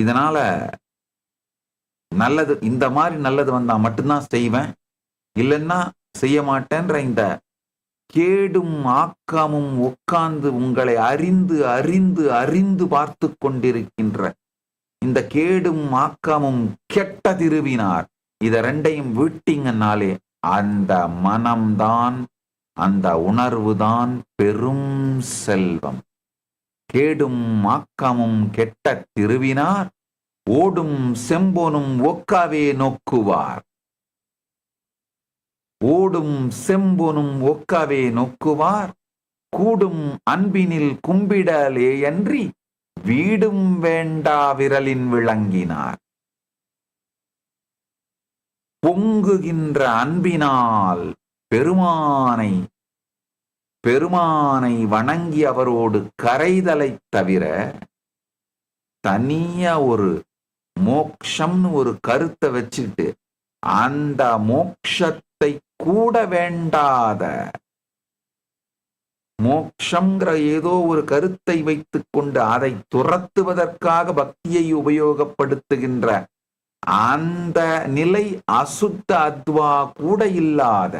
இதனால நல்லது, இந்த மாதிரி நல்லது வந்தா மட்டும்தான் செய்வேன், இல்லைன்னா செய்ய மாட்டேன்ற இந்த கேடும் ஆக்காமும் உட்கார்ந்து உங்களை அறிந்து அறிந்து அறிந்து பார்த்து கொண்டிருக்கின்ற இந்த கேடும் ஆக்காமும் கெட்ட திருவினார், இத ரெண்டையும் விட்டீங்கன்னாலே அந்த மனம்தான், அந்த உணர்வுதான் பெரும் செல்வம். கேடும் ஆக்கமும் கெட்ட திருவினார், ஓடும் செம்போனும் ஒக்காவே நோக்குவார். ஓடும் செம்போனும் ஒக்காவே நோக்குவார், கூடும் அன்பினில் கும்பிடலேயன்றி வீடும் வேண்டா விரலின் விளங்கினார். பொங்குகின்ற அன்பினால் பெருமானை வணங்கி அவரோடு கரைதலை தவிர தனியா ஒரு மோக்ஷம்னு ஒரு கருத்தை வச்சுட்டு அந்த மோக்ஷத்தை கூட வேண்டாத, மோக்ஷங்கிற ஏதோ ஒரு கருத்தை வைத்துக் கொண்டு அதை துரத்துவதற்காக பக்தியை உபயோகப்படுத்துகின்ற அந்த நிலை அசுத்த அத்வா கூட இல்லாத,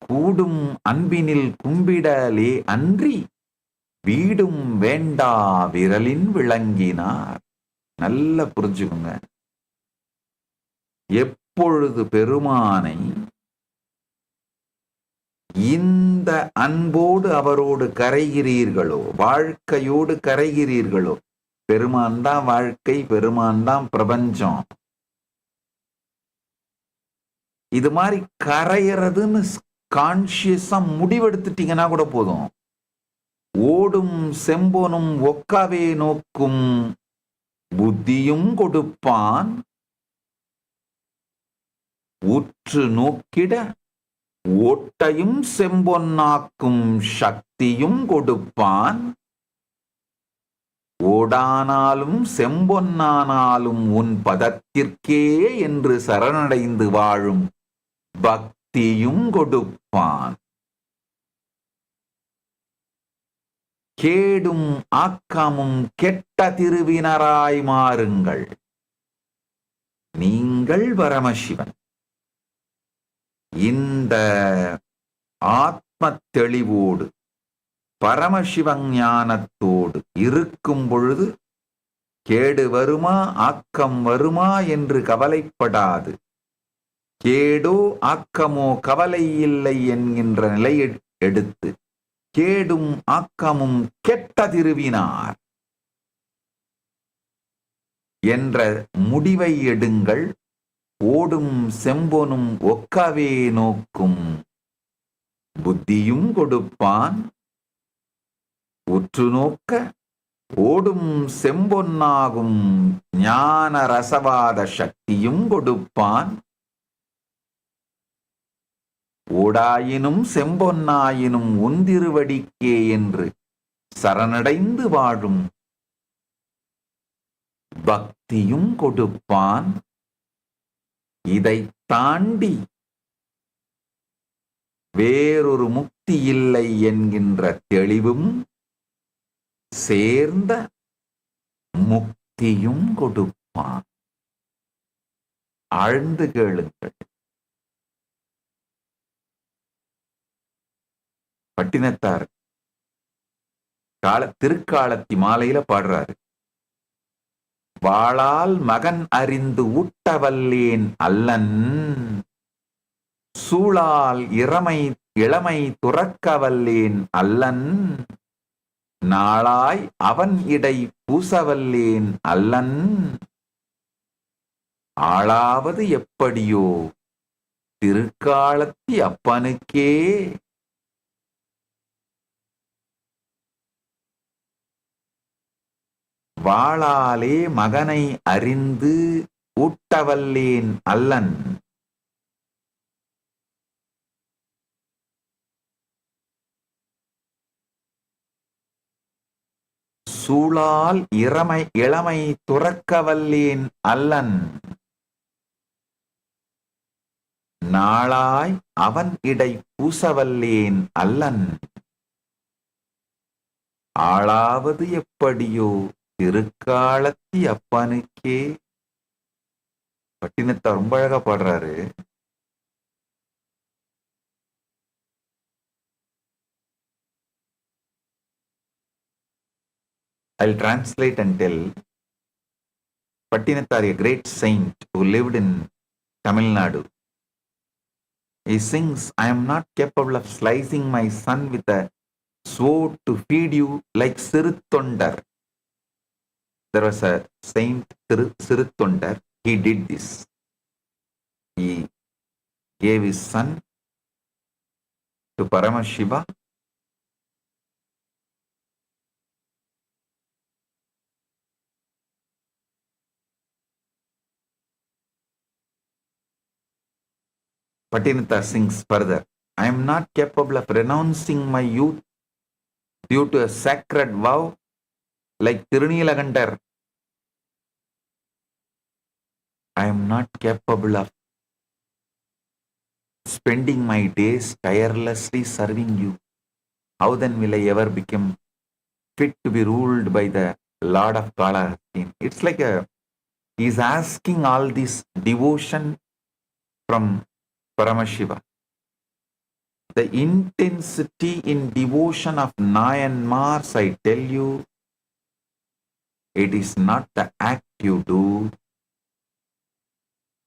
கூடும் அன்பினில் கும்பிடலே அன்றி வீடும் வேண்டா விரலின் விளங்கினார். நல்ல புரிஞ்சுக்குங்க. எப்பொழுது பெருமானை இந்த அன்போடு அவரோடு கரைகிறீர்களோ, வாழ்க்கையோடு கரைகிறீர்களோ, பெருமான் தான் வாழ்க்கை, பெருமான் தான் பிரபஞ்சம், இது மாதிரி கரையிறதுன்னு கான்சியஸா முடிவெடுத்துட்டீங்கன்னா கூட போதும். ஓடும் செம்பொனும் ஒக்காவே நோக்கும் புத்தியும் கொடுப்பான், உற்று நோக்கிட ஓட்டையும் செம்பொன்னாக்கும் சக்தியும் கொடுப்பான், ஓடானாலும் செம்பொன்னானாலும் உன் பதத்திற்கே என்று சரணடைந்து வாழும் பக்தியும் கொடுப்பான். கேடும் ஆக்கமும் கெட்ட திருவினராய் மாறுங்கள், நீங்கள் பரமசிவன். இந்த ஆத்ம தெளிவோடு பரமசிவஞானத்தோடு இருக்கும் பொழுது கேடு வருமா ஆக்கம் வருமா என்று கவலைப்படாது, கேடோ ஆக்கமோ கவலை இல்லை என்கின்ற நிலை எடுத்து கேடும் ஆக்கமும் கெட்ட திருவினார் என்ற முடிவை எடுங்கள். ஓடும் செம்பொனும் ஒக்கவே நோக்கும் புத்தியும் கொடுப்பான், உற்று நோக்க ஓடும் செம்பொன்னாகும் ஞான ரசவாத சக்தியும் கொடுப்பான், ஓடாயினும் செம்பொன்னாயினும் உந்திருவடிக்கே என்று சரணடைந்து வாழும் பக்தியும் கொடுப்பான். இதை தாண்டி வேறொரு முக்தி இல்லை என்கின்ற தெளிவும் சேர்ந்த முக்தியும் கொடுப்பான். ஆழ்ந்து கேளுங்கள். பட்டினத்தார் திருக்காலத்தி மாலையில பாடுறாரு. வாளால் மகன் அறிந்து ஊட்டவல்லேன் அல்லன், சூளால் இளமை துறக்கவல்லேன் அல்லன், நாளாய் அவன் இடை பூசவல்லேன் அல்லன், ஆளாவது எப்படியோ திருக்காலத்தி அப்பனுக்கே. வாளாலே மகனை அறிந்து ஊட்டவல்லேன் அல்லன், சூளால் இளமை துறக்கவல்லேன் அல்லன், நாளாய் அவன் இடை பூசவல்லேன் அல்லன், ஆளாவது எப்படியோ திருக்காலத்தி அப்பனுக்கே. பட்டினத்தார் ரொம்ப அழகா பாடுறாரு. I'll translate and tell. Pattinatthar, a great saint who lived in Tamil Nadu, he sings, I am not capable of slicing my son with a sword to feed you like Siruttondar. There was a saint, Siruttondar. He did this. He gave his son to Paramashiva? Patinata sings further, I am not capable of renouncing my youth due to a sacred vow like Tirunilagandar. I am not capable of spending my days tirelessly serving you. How then will I ever become fit to be ruled by the Lord of Kala? It's like he's asking all this devotion from Paramashiva. The intensity in devotion of Myanmars, I tell you, it is not the act you do,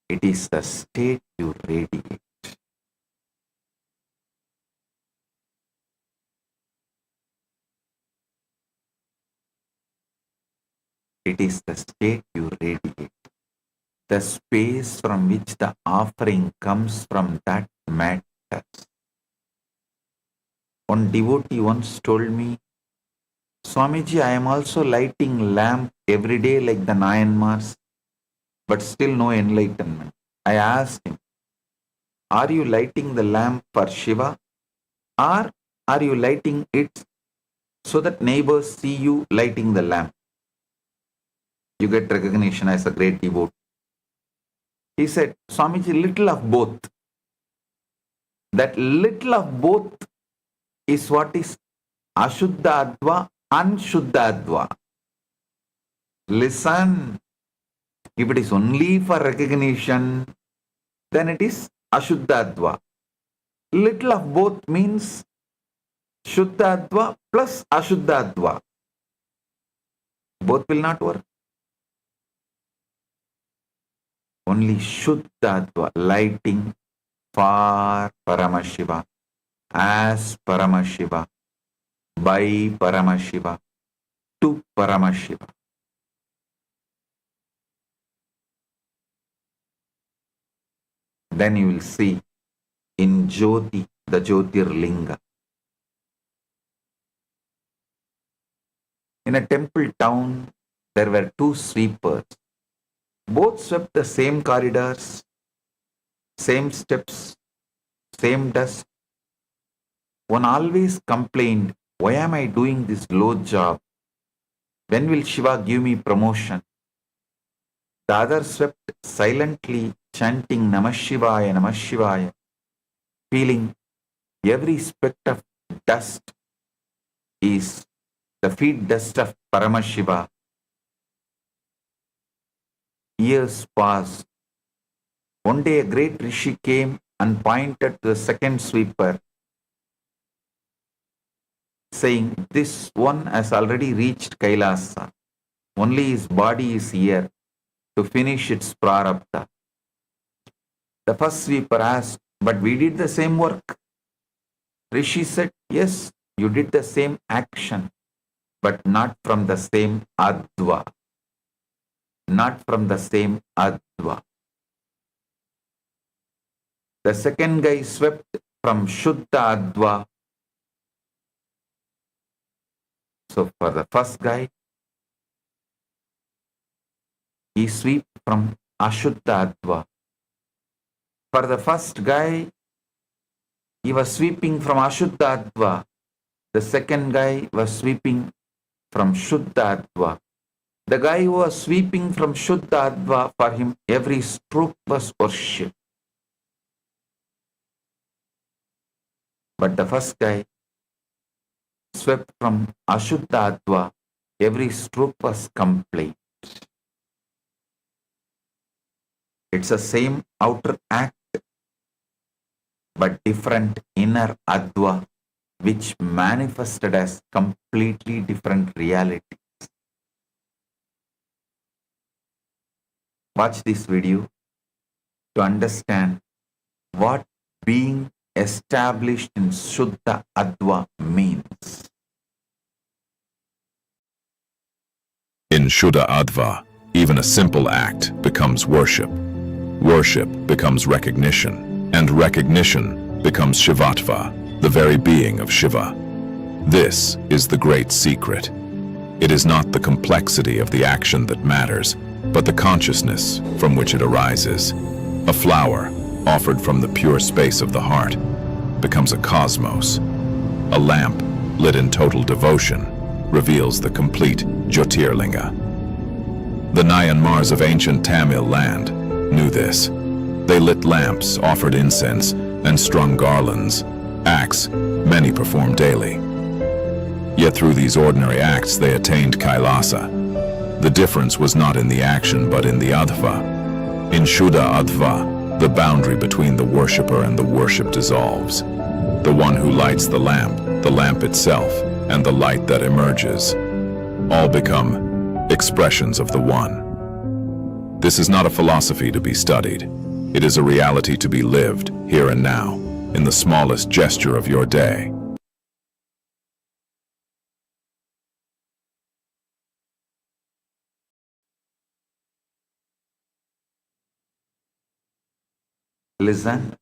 it is the state you radiate. It is the state you radiate. The space from which the offering comes from, that matters. One devotee once told me, Swamiji, I am also lighting lamp every day like the Myanmars, but still no enlightenment. I asked him, are you lighting the lamp for Shiva, or are you lighting it so that neighbors see you lighting the lamp? You get recognition as a great devotee. He said, Swamiji, little of both. That little of both is what is Ashuddha Adva, Anshuddha Adva. Listen, if it is only for recognition, then it is Ashuddha Adva. Little of both means Shuddha Adva plus Ashuddha Adva. Both will not work. Only Shuddha Adva, lighting for Paramashiva, as Paramashiva, by Paramashiva, to Paramashiva. Then you will see in Jyoti, the Jyotirlinga. In a temple town, there were two sweepers. Both swept the same corridors, same steps, same dust. One always complained, why am I doing this low job? When will Shiva give me promotion? The other swept silently, chanting Namah Shivaya, Namah Shivaya, feeling every speck of dust is the feet dust of Paramashiva. Years passed. One day a great rishi came and pointed to the second sweeper, saying, this one has already reached Kailasa. Only his body is here to finish its prarabdha. The first sweeper asked, but we did the same work. Rishi said, yes, you did the same action, but not from the same adva. Not from the same adva. The second guy swept from Shuddha Adva. So for the first guy, he swept from Ashuddha Adva. For the first guy, he was sweeping from Ashuddha Adva. The second guy was sweeping from Shuddha Adva. The guy who was sweeping from Shuddha Adva, for him every stroke was worship. But the first guy swept from Ashuddha Adva, every stroke was complaint. It's the same outer act, but different inner Adva, which manifested as completely different reality. Watch this video to understand what being established in Shuddha Adva means. In Shuddha Adva, even a simple act becomes worship. Worship becomes recognition, and recognition becomes Shivatva. the very being of Shiva. This is the great secret. It is not the complexity of the action that matters, but the consciousness from which it arises. A flower, offered from the pure space of the heart, becomes a cosmos. A lamp, lit in total devotion, reveals the complete Jyotirlinga. The Nayanmars of ancient Tamil land knew this. They lit lamps, offered incense, and strung garlands, acts many perform daily. Yet through these ordinary acts they attained Kailasa. The difference was not in the action but in the adva. In Shuddha Adva, the boundary between the worshipper and the worship dissolves. The one who lights the lamp itself, and the light that emerges, all become expressions of the One. This is not a philosophy to be studied. It is a reality to be lived here and now, in the smallest gesture of your day. Listen.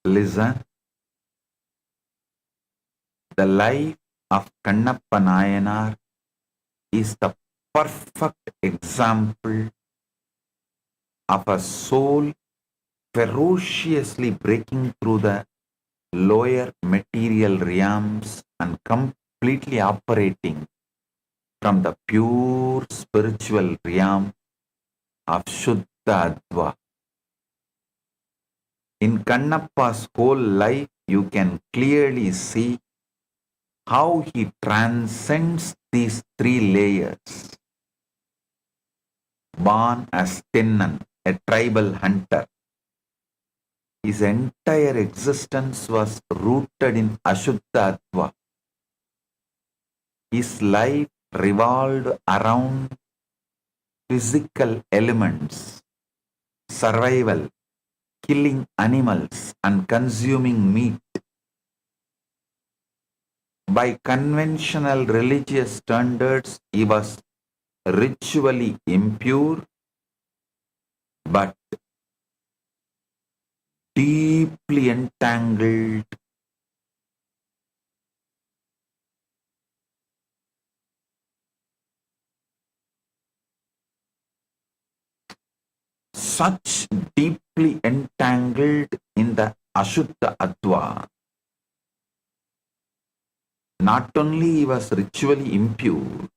Listen. The life of Kannappa Nayanar is the perfect example of a soul ferociously breaking through the lower material realms and completely operating from the pure spiritual realm of Shuddha Adva. In Kannappa's whole life, you can clearly see how he transcends these three layers. Born as Tinnan, a tribal hunter, his entire existence was rooted in Ashuddha Adva. His life revolved around physical elements, survival, killing animals and consuming meat. By conventional religious standards, he was ritually impure, but deeply entangled such deeply entangled in the Ashuddha Adva. Not only he was ritually impure,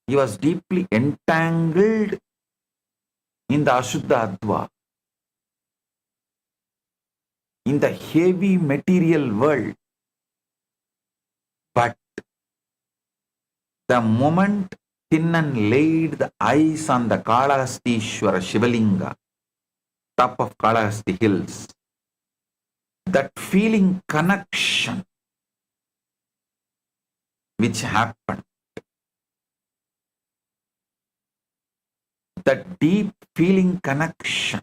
he was deeply entangled in the Ashuddha Adva, in the heavy material world. But the moment Tinnan laid the eyes on the Kalahastishwara Shivalinga, top of Kalahasti hills, that feeling connection which happened, that deep feeling connection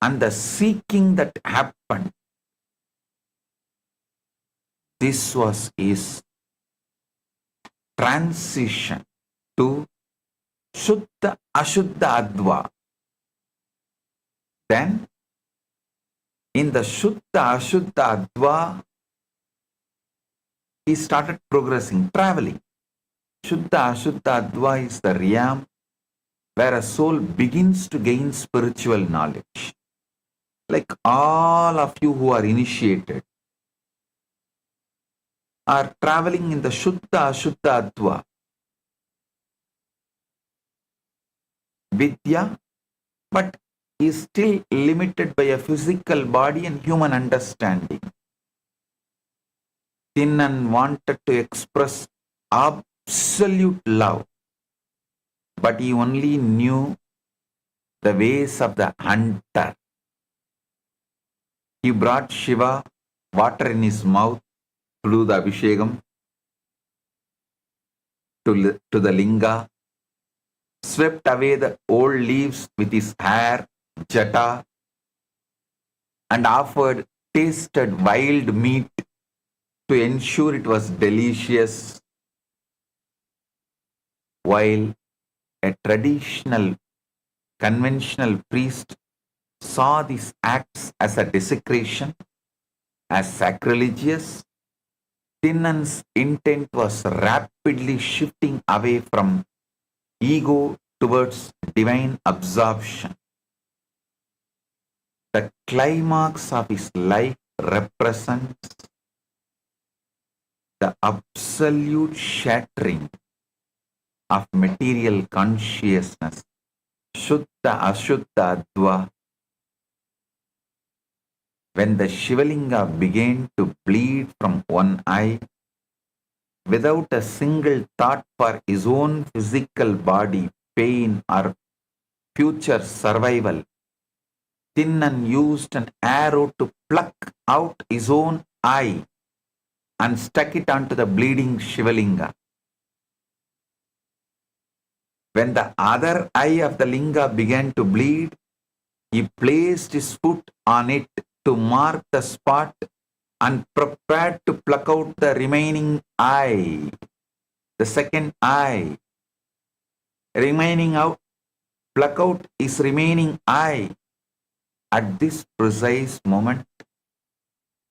and the seeking that happened, this was his transition to Shuddha Ashuddha Adva. Then, in the Shuddha Ashuddha Adva, he started progressing, traveling. Shuddha Ashuddha Adva is the realm where a soul begins to gain spiritual knowledge. Like all of you who are initiated are traveling in the Shuddha Ashuddha Adva. Vidya, but is still limited by a physical body and human understanding. Tinnan wanted to express absolute love, but he only knew the ways of the hunter. He brought Shiva water in his mouth to do the Abhishekam to the linga, swept away the old leaves with his hair, jata, and offered tasted wild meat to ensure it was delicious, while a traditional, conventional priest saw these acts as a desecration, as sacrilegious. Tinnan's intent was rapidly shifting away from ego towards divine absorption. The climax of his life represents the absolute shattering of material consciousness, Shuddha Ashuddha Adva, when the Shivalinga began to bleed from one eye without a single thought for his own physical body, pain, or future survival, Tinnan used an arrow to pluck out his own eye and stuck it onto the bleeding Shivalinga. When the other eye of the linga began to bleed, he placed his foot on it to mark the spot and prepared to pluck out the remaining eye, the second eye. Pluck out his remaining eye. At this precise moment,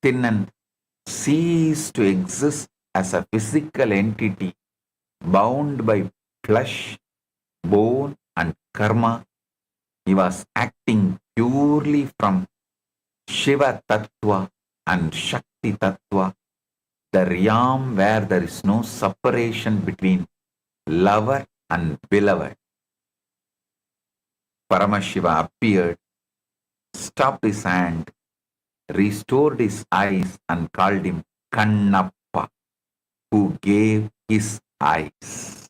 Tinnan ceased to exist as a physical entity bound by flesh, bone, and karma. He was acting purely from Shiva Tattva and Shakti Tattva, the realm where there is no separation between lover and beloved. Paramashiva appeared, stopped his hand, restored his eyes, and called him Kannappa, who gave his eyes.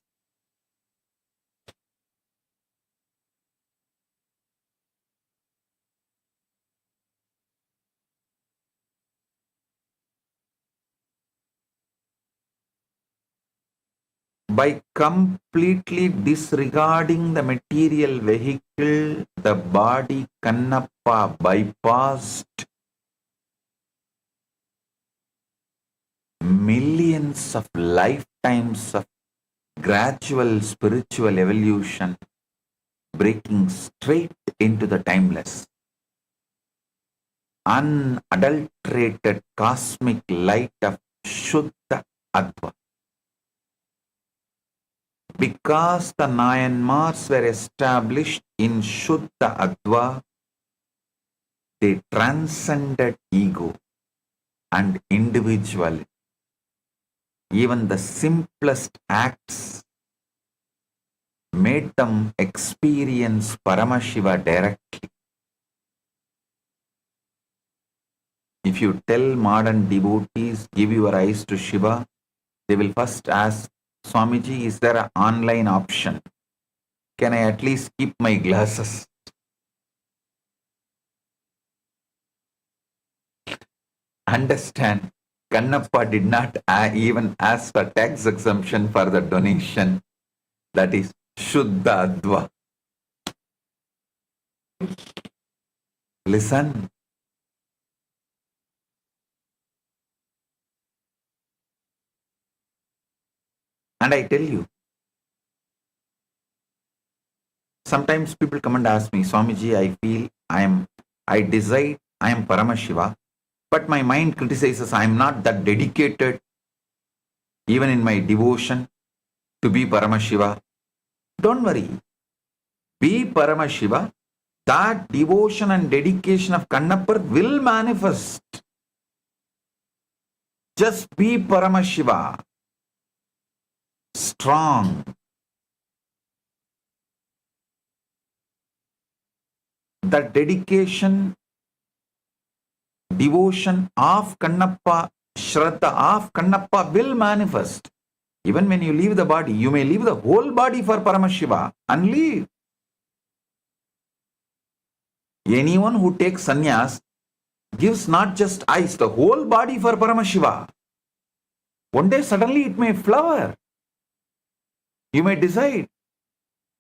By completely disregarding the material vehicle, the body, Kannappa bypassed millions of lifetimes of gradual spiritual evolution, breaking straight into the timeless, unadulterated cosmic light of Shuddha Adva. Because the Nayanmars were established in Shuddha Adva, they transcended ego and individuality. Even the simplest acts made them experience Paramashiva directly. If you tell modern devotees, give your eyes to Shiva, they will first ask, Swamiji, is there an online option? Can I at least keep my glasses? Understand, Kannappa did not even ask for tax exemption for the donation. That is Shuddha Adva. Listen. And I tell you, sometimes people come and ask me, Swamiji, I feel I decide I am Paramashiva, but my mind criticizes I am not that dedicated, even in my devotion, to be Paramashiva. Don't worry. Be Paramashiva. That devotion and dedication of Kannappa will manifest. Just be Paramashiva. Strong. The dedication, devotion of Kannappa, Shraddha of Kannappa will manifest. Even when you leave the body, you may leave the whole body for Paramashiva and leave. Anyone who takes sannyas gives not just eyes, the whole body for Paramashiva. One day suddenly it may flower. You may decide,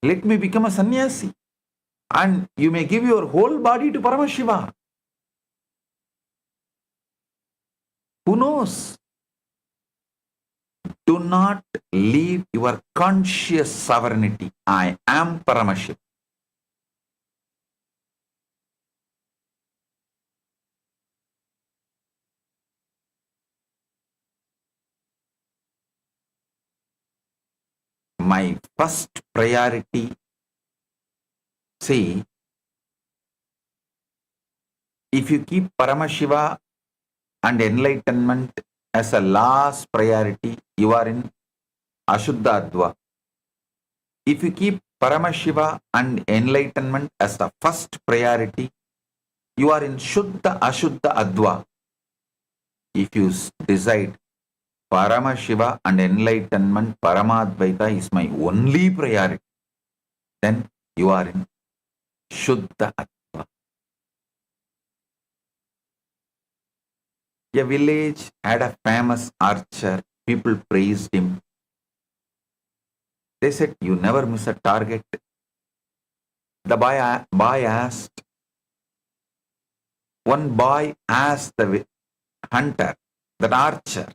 let me become a sannyasi. And you may give your whole body to Paramashiva. Who knows? Do not leave your conscious sovereignty. I am Paramashiva. My first priority, see, if you keep Paramashiva and enlightenment as a last priority, you are in Ashuddha Adva. If you keep Paramashiva and enlightenment as the first priority, you are in Shuddha Ashuddha Adva. If you decide Paramashiva and enlightenment, Paramadvaita is my only priority, then you are in Shuddha Adva. A village had a famous archer. People praised him. They said, you never miss a target. The boy asked, one boy asked the hunter, that archer,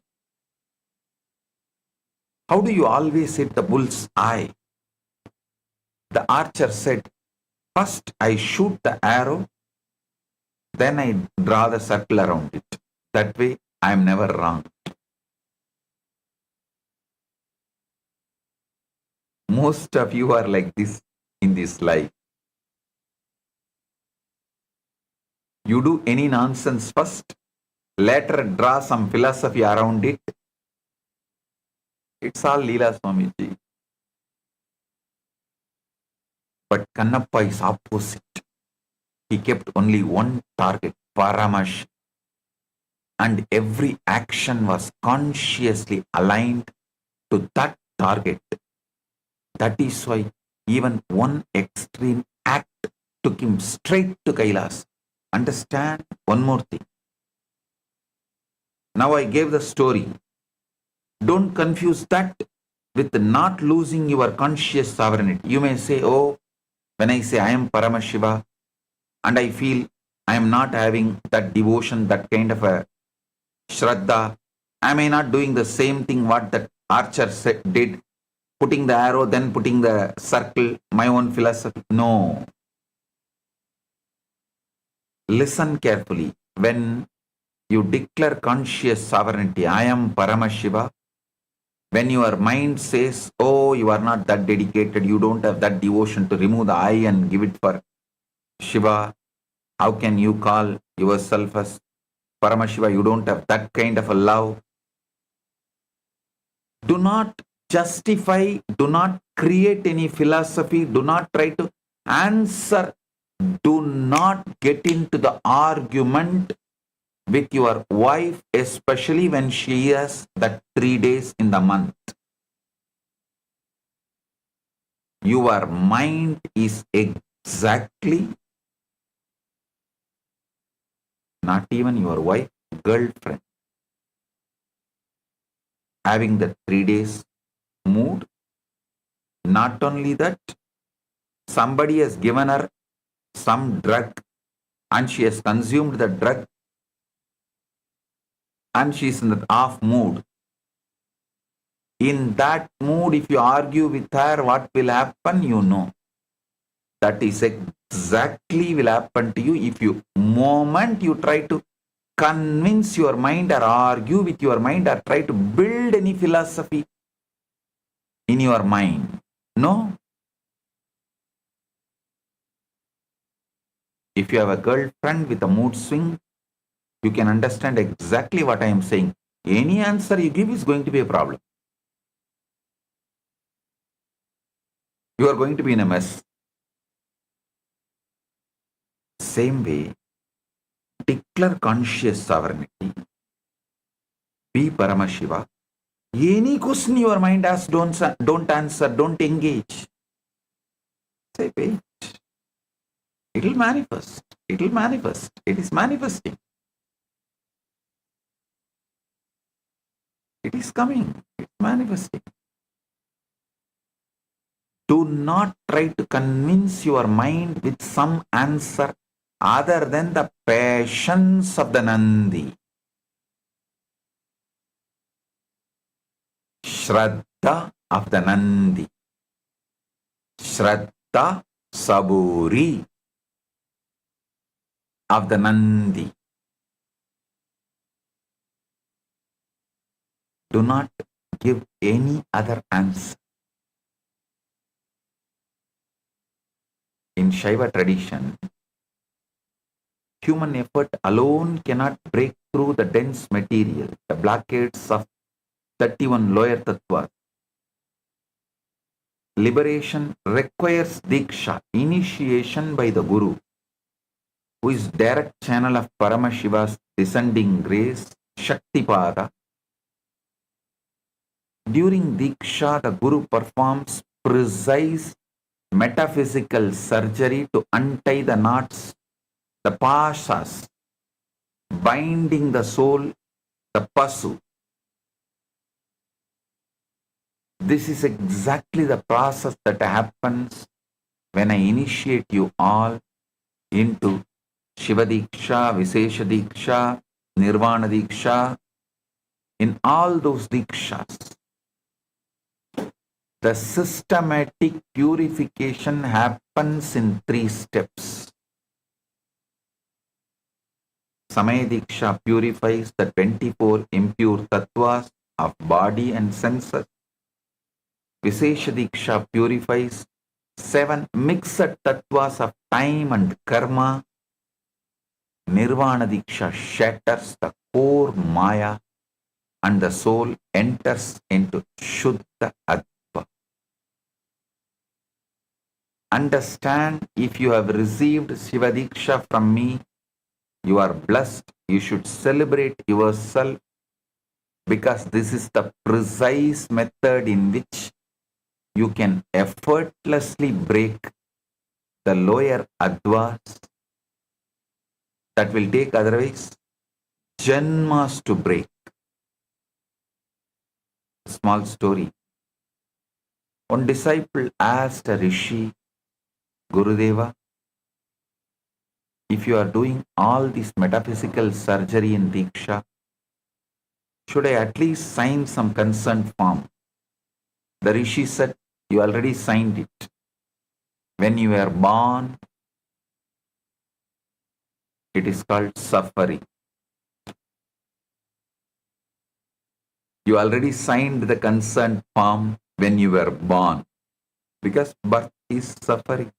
how do you always hit the bull's eye? The archer said, first I shoot the arrow, then I draw the circle around it. That way I am never wrong. Most of you are like this in this life. You do any nonsense first, later draw some philosophy around it. It's all Leela Swamiji. But Kannappa is opposite. He kept only one target, Paramash. And every action was consciously aligned to that target. That is why even one extreme act took him straight to Kailasa. Understand one more thing. Now I gave the story. Don't confuse that with not losing your conscious sovereignty. You may say, oh, when I say I am Paramashiva and I feel I am not having that devotion, that kind of a Shraddha, am I not doing the same thing what that archer did? Putting the arrow, then putting the circle, my own philosophy. No. Listen carefully. When you declare conscious sovereignty, I am Paramashiva, when your mind says, oh, you are not that dedicated, you don't have that devotion to remove the I and give it for Shiva, how can you call yourself as Paramashiva? You don't have that kind of a love. Do not justify, do not create any philosophy, do not try to answer, do not get into the argument with your wife, especially when she has that 3 days in the month. Your mind is exactly, not even your wife, girlfriend, having the 3 days mood. Not only that, somebody has given her some drug and she has consumed the drug and she is in the off mood. In that mood, if you argue with her, what will happen? You know. That is exactly will happen to you if you, moment you try to convince your mind or argue with your mind or try to build any philosophy in your mind. No. If you have a girlfriend with a mood swing, you can understand exactly what I am saying. Any answer you give is going to be a problem. You are going to be in a mess. Same way, declare conscious sovereignty. Be Paramashiva. Any question your mind asks, don't answer, don't engage. Say, wait. It will manifest. It will manifest. It is manifesting. It is coming. It's manifesting. Do not try to convince your mind with some answer other than the patience of the Nandi. Shraddha of the Nandi. Shraddha Saburi of the Nandi. Do not give any other answer. In Shaiva tradition, human effort alone cannot break through the dense material, the blockades of 31 lower tattvas. Liberation requires diksha, initiation by the Guru, who is direct channel of Paramashiva's descending grace, Shaktipada. During diksha, the Guru performs precise metaphysical surgery to untie the knots, the pashas, binding the soul, the pasu. This is exactly the process that happens when I initiate you all into Shiva Diksha, Visesha Diksha, Nirvana Diksha. In all those Dikshas, the systematic purification happens in 3 steps. Samaya Diksha purifies the 24 impure tattvas of body and senses. Visesha Diksha purifies 7 mixed tattvas of time and karma. Nirvana Diksha shatters the core Maya and the soul enters into Shuddha Adva. Understand, if you have received Shiva Diksha from me, you are blessed. You should celebrate yourself, because this is the precise method in which you can effortlessly break the lower advas that will take otherwise janmas to break. Small story. One disciple asked a rishi, Gurudeva, if you are doing all this metaphysical surgery in Diksha, should I at least sign some consent form? The rishi said, you already signed it. When you were born, it is called suffering. You already signed the consent form when you were born, because birth is suffering.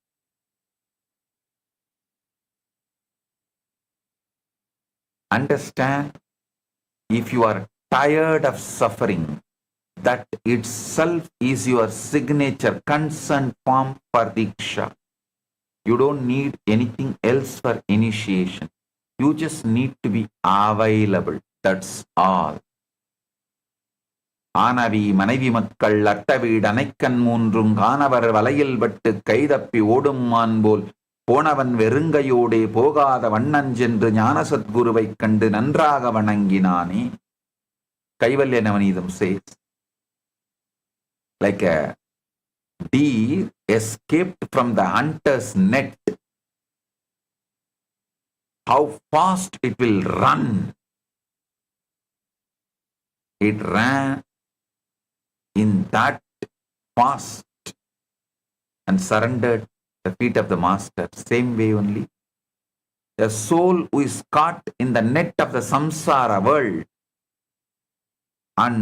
Understand, if you are tired of suffering, that itself is your signature consent form for Diksha. You don't need anything else for initiation. You just need to be available. That's all. ஆனவி மனைவி மக்கள் அட்டவீடு அனைக்கண் மூன்றும் காணவர் வலையில் பட்டு கைதப்பி ஓடும் மான் போல் போனவன் வெறுங்கையோடே போகாத வண்ணஞ்சென்று ஞான சத்குருவைக் கண்டு நன்றாக வணங்கினானே. கைவல்ய Navaneetham says, like a deer escaped from the hunter's net, how fast it will run. It ran in that fast and surrendered the feet of the master. Same way only, the soul who is caught in the net of the samsara world and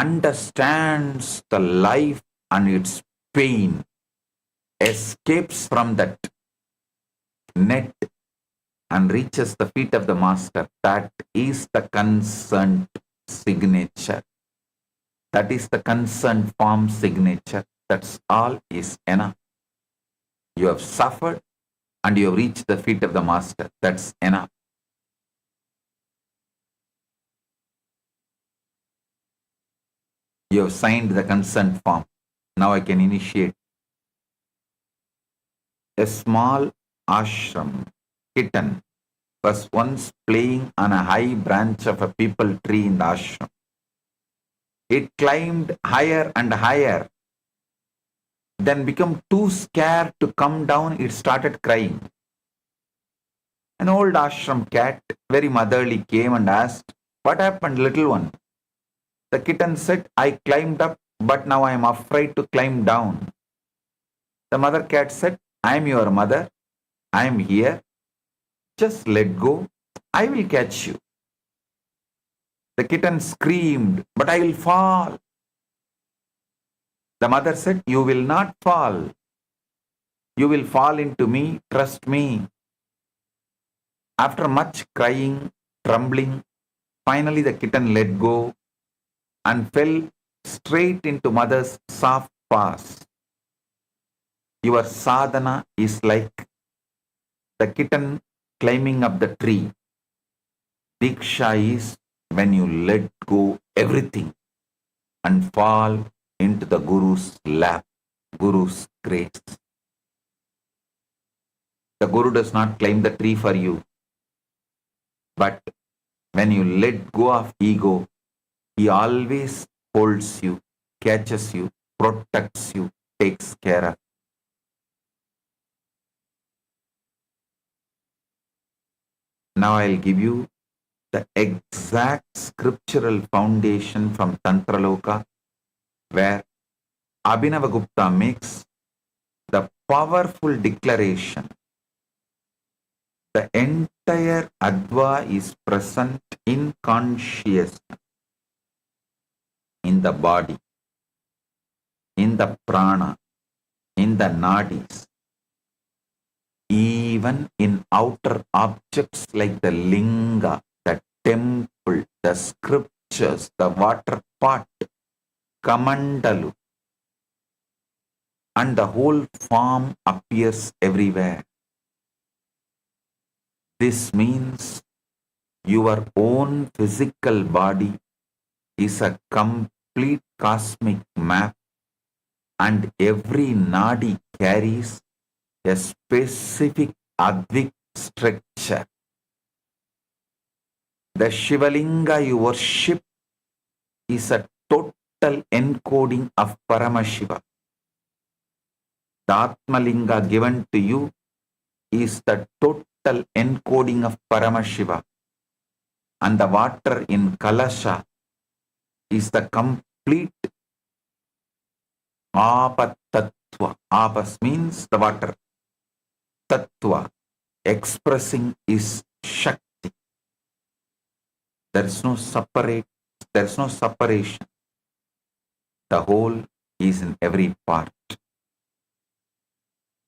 understands the life and its pain, escapes from that net and reaches the feet of the master. That is the consent signature. That is the consent form signature. That's all is enough. You have suffered and you have reached the feet of the master. That's enough. You have signed the consent form. Now I can initiate. A small ashram kitten was once playing on a high branch of a peepal tree in the ashram. It climbed higher and higher. Then become too scared to come down, it started crying. An old ashram cat, very motherly, came and asked, "What happened, little one?" The kitten said, "I climbed up, but now I am afraid to climb down." The mother cat said, "I am your mother. I am here. Just let go. I will catch you." The kitten screamed, "But I will fall." The mother said, "You will not fall. You will fall into me. Trust me." After much crying, trembling, finally the kitten let go and fell straight into mother's soft paws. Your sadhana is like the kitten climbing up the tree. Diksha is when you let go everything and fall into the Guru's lap, Guru's grace. The Guru does not climb the tree for you. But when you let go of ego, he always holds you, catches you, protects you, takes care of. Now I'll give you the exact scriptural foundation from Tantraloka, where Abhinavagupta makes the powerful declaration. The entire Adva is present in consciousness, in the body, in the prana, in the nadis, even in outer objects like the linga, the temple, the scriptures, the water pot, kamandalu, and the whole form appears everywhere. This means your own physical body is a complete cosmic map, and every nadi carries a specific advik structure. The Shivalinga you worship is a total encoding of Paramashiva. The Atmalinga given to you is the total encoding of Paramashiva. And the water in Kailasa is the complete Apatattva. Apas means the water. Tattva expressing is Shakti. There is no separation. The whole is in every part.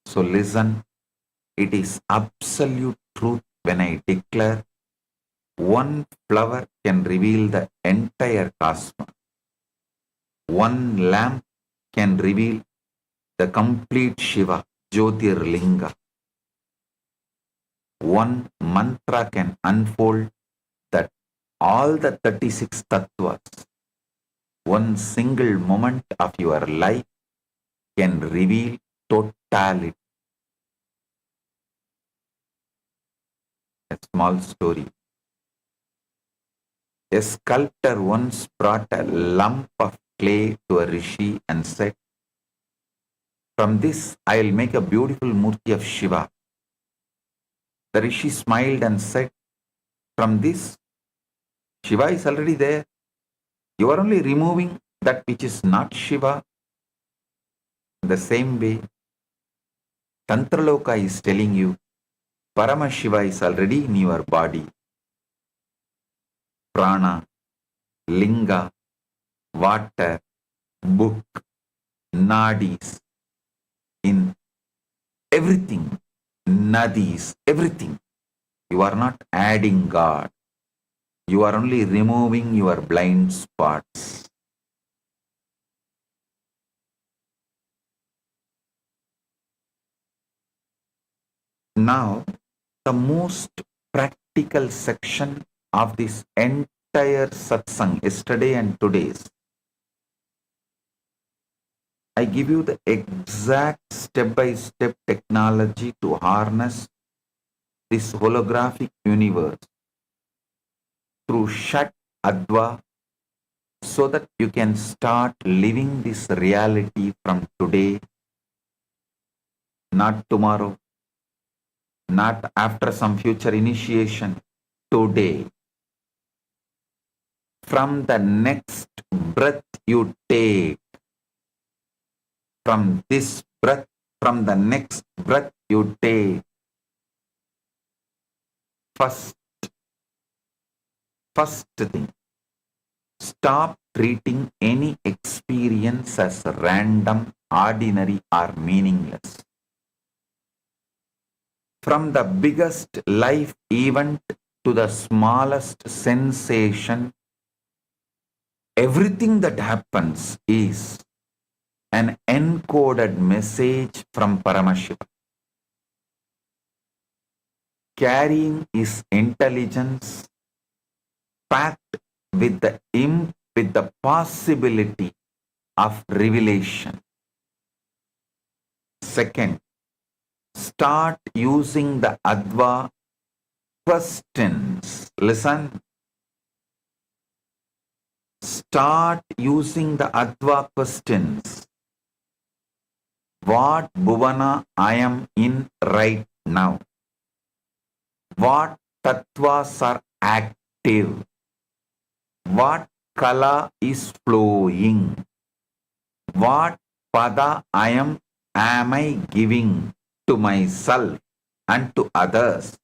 So listen, it is absolute truth when I declare one flower can reveal the entire cosmos. One lamp can reveal the complete Shiva, Jyotirlinga. One mantra can unfold that all the 36 tattvas. One single moment of your life can reveal totality. A small story. A sculptor once brought a lump of clay to a rishi and said, "From this I will make a beautiful murti of Shiva." The rishi smiled and said, "From this, Shiva is already there. You are only removing that which is not Shiva." The same way, Tantraloka is telling you, Paramashiva is already in your body. Prana, linga, water, book, nadis, in everything, nadis, everything. You are not adding God. You are only removing your blind spots. Now, the most practical section of this entire satsang, yesterday and today's. I give you the exact step-by-step technology to harness this holographic universe through Shat Adva so that you can start living this reality from today, not tomorrow, not after some future initiation, today. From the next breath you take, from this breath, from the next breath you take, first thing, stop treating any experience as random, ordinary, or meaningless. From the biggest life event to the smallest sensation, everything that happens is an encoded message from Paramashivam, carrying his intelligence packed with the possibility of revelation. Second, start using the Adva questions. Listen. Start using the Adva questions. What bhuvana I am in right now? What tattvas are active? What kala is flowing? What pada am I giving to myself and to others?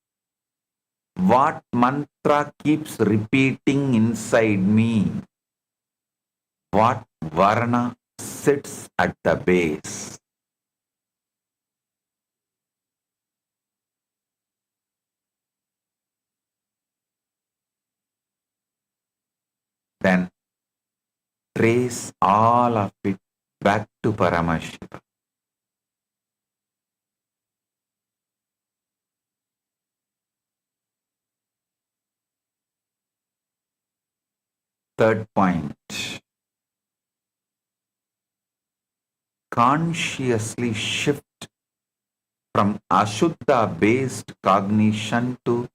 What mantra keeps repeating inside me? What varna sits at the base? Then trace all of it back to Paramashiva. Third point, consciously shift from Ashuddha based cognition to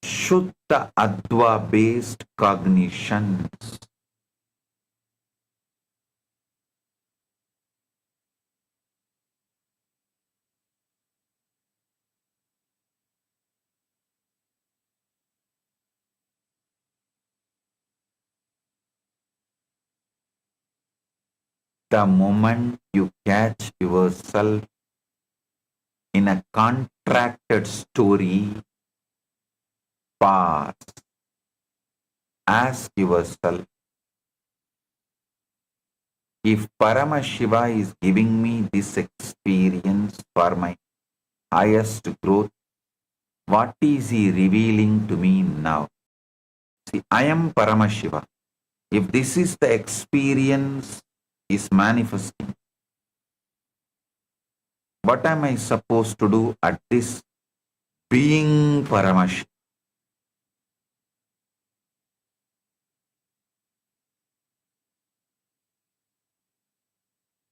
Shuddha Adva based cognitions. The moment you catch yourself in a contracted story, pause. Ask yourself, if Paramashiva is giving me this experience for my highest growth, what is he revealing to me now? See, I am Paramashiva. If this is the experience is manifesting, what am I supposed to do at this being Paramashiva?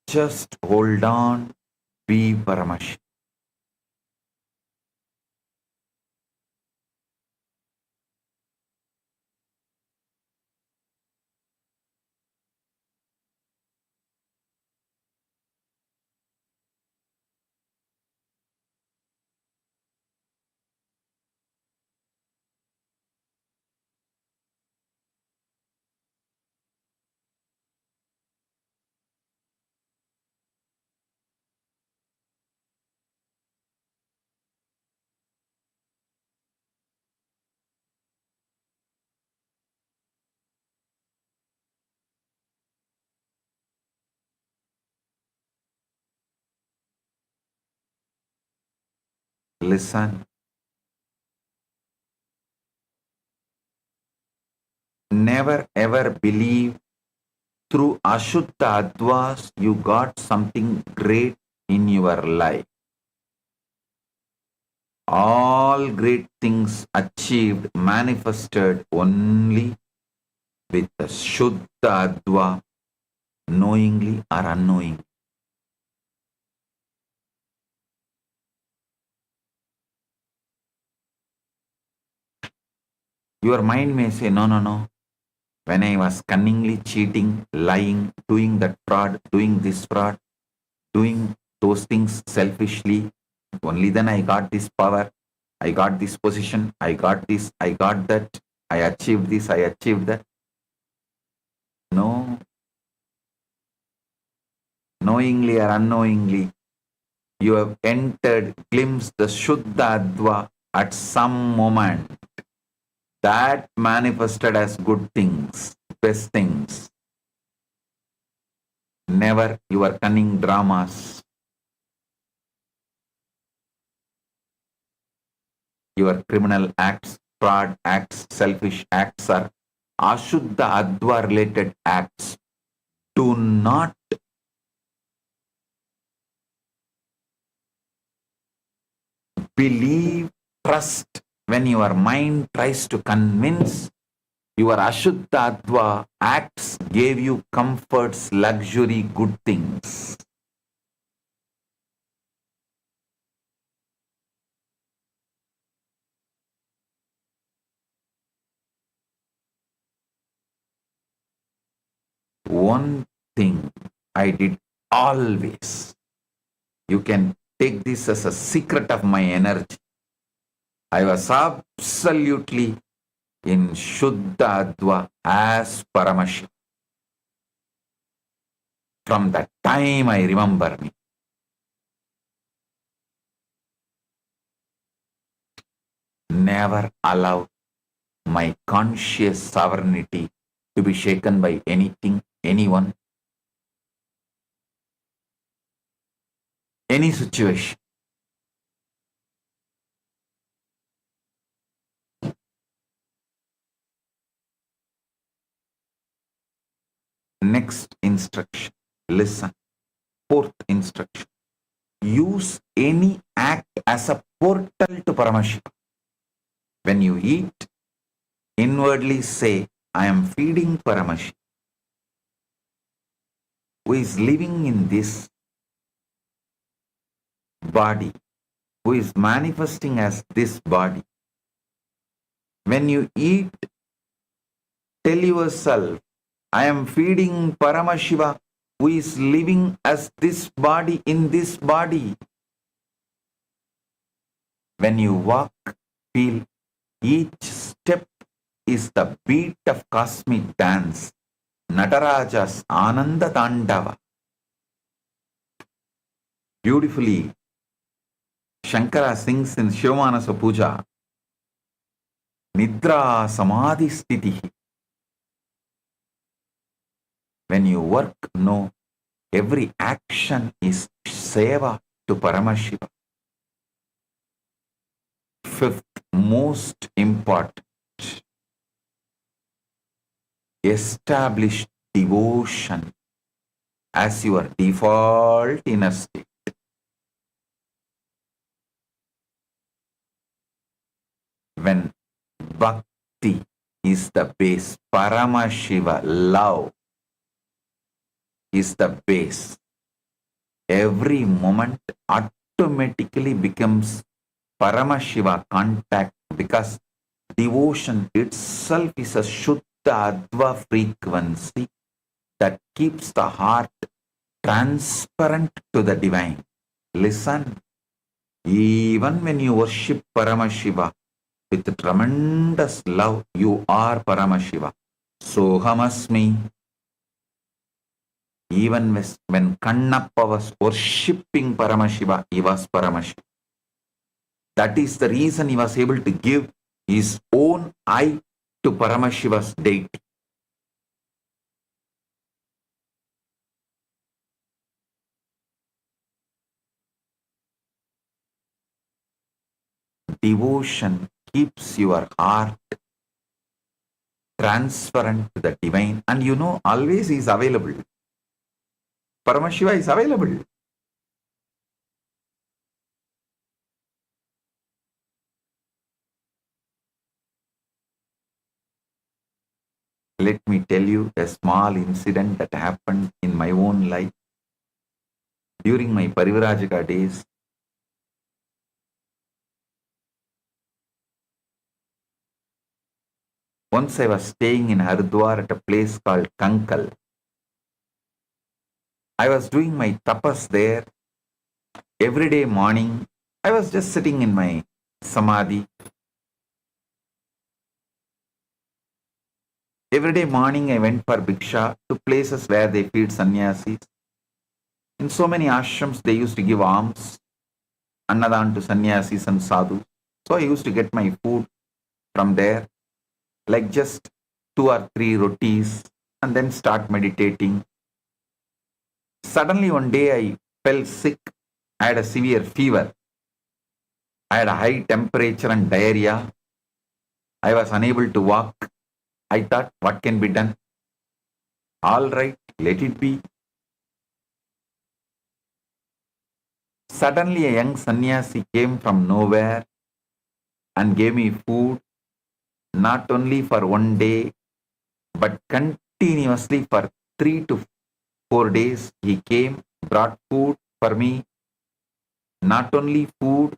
Just hold on, be Paramashiva. Listen. Never ever believe through Ashuddha Advas you got something great in your life. All great things achieved, manifested only with the Shuddha Adva, knowingly or unknowingly. Your mind may say, no, no, no. when I was cunningly cheating, lying, doing that fraud, doing this fraud, doing those things selfishly, only then I got this power, I got this position, I got this, I got that, I achieved this, I achieved that. No. Knowingly or unknowingly, you have entered, glimpsed the Shuddha Adva at some moment. That manifested as good things, best things. Never your cunning dramas, your criminal acts, fraud acts, selfish acts are Ashuddha Adva related acts. Do not believe, trust when your mind tries to convince. Your Ashuddha Adva acts gave you comforts, luxury, good things. One thing I did always, you can take this as a secret of my energy. I was absolutely in Shuddha Adva as Paramashivam. From that time I remember me. Never allow my conscious sovereignty to be shaken by anything, anyone, any situation. Next instruction, listen. Fourth instruction, use any act as a portal to Paramashivam. When you eat, inwardly say, I am feeding Paramashivam, who is living in this body, who is manifesting as this body. When you eat, tell yourself, I am feeding Paramashiva, who is living as this body in this body. When you walk, feel each step is the beat of cosmic dance, Nataraja's Ananda Tandava. Beautifully, Shankara sings in Shivamanasa Puja, Nidra Samadhi Sthiti. When you work, know every action is seva to Paramashiva. Fifth, most important, establish devotion as your default inner state. When bhakti is the base, Paramashiva, love, is the base, every moment automatically becomes Paramashiva contact, because devotion itself is a Shuddha Adva frequency that keeps the heart transparent to the divine. Listen, even when you worship Paramashiva with tremendous love, you are Paramashiva. Sohamasmi. Even when Kannappa was worshipping Paramashiva, he was Paramashiva. That is the reason he was able to give his own eye to Paramashiva's deity. Devotion keeps your heart transparent to the divine, and you know, always he is available. Paramashiva is available. Let me tell you a small incident that happened in my own life during my Parivrajaka days. Once I was staying in Haridwar at a place called Kankal. I was doing my tapas there. Every day morning, I was just sitting in my samadhi. Every day morning, I went for bhiksha to places where they feed sannyasis. In so many ashrams, they used to give alms, annadan to sannyasis and sadhus. So I used to get my food from there, like just 2 or 3 rotis, and then start meditating. Suddenly one day I fell sick. I had a severe fever. I had a high temperature and diarrhea. I was unable to walk. I thought, what can be done? All right, let it be. Suddenly a young sannyasi came from nowhere and gave me food, not only for one day, but continuously for 3 to 4 days. He came, brought food for me. Not only food,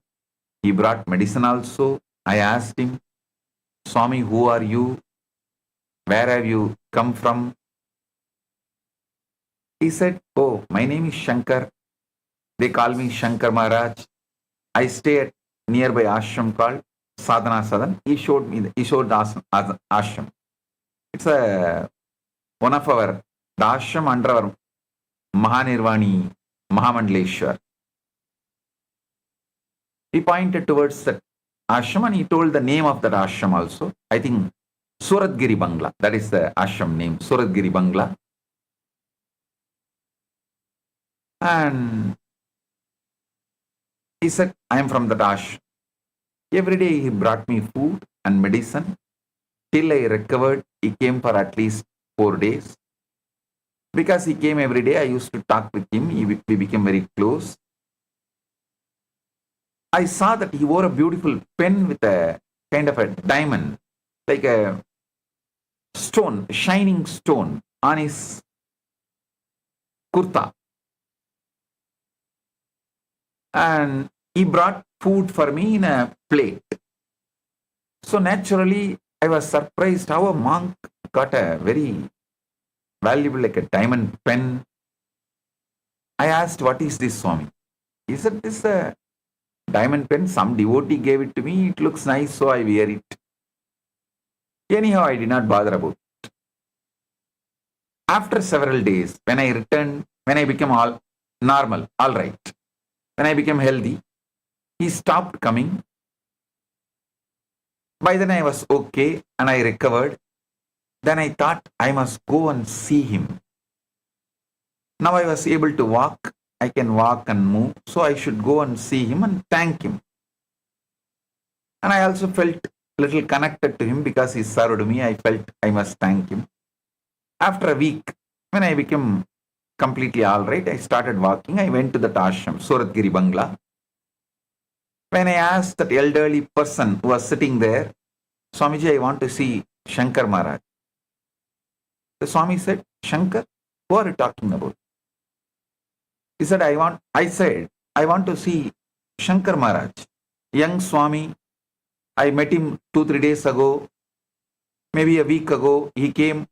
he brought medicine also. I asked him, Swami, who are you? Where have you come from? He said, oh, my name is Shankar. They call me Shankar Maharaj. I stay at nearby ashram called Sadhana Sadan. He showed the ashram. It's one of the ashram under our Mahanirvani Mahamandleshwar. He pointed towards that ashram and he told the name of that ashram also. I think Suratgiri Bangla. That is the ashram name, Suratgiri Bangla. And he said, I am from that ashram. Every day he brought me food and medicine. Till I recovered, he came for at least 4 days. Because he came every day, I used to talk with him. We became very close. I saw that he wore a beautiful pen with a kind of a diamond, like a stone, a shining stone on his kurta. And he brought food for me in a plate. So naturally, I was surprised how a monk got a very valuable, like a diamond pen. I asked, what is this, Swami? He said, this is a diamond pen. Some devotee gave it to me. It looks nice, so I wear it. Anyhow, I did not bother about it. After several days, when I returned, when I became all normal, all right, when I became healthy, he stopped coming. By then I was okay and I recovered. Then I thought I must go and see him. Now I was able to walk. I can walk and move. So I should go and see him and thank him. And I also felt a little connected to him because he served me. I felt I must thank him. After a week, when I became completely all right, I started walking. I went to the ashram, Suratgiri Bangla. When I asked that elderly person who was sitting there, Swamiji, I want to see Shankar Maharaj. The Swami said, Shankar, who are you talking about? He said, I want to see Shankar Maharaj. Young Swami, I met him 2-3 days ago, maybe a week ago. He came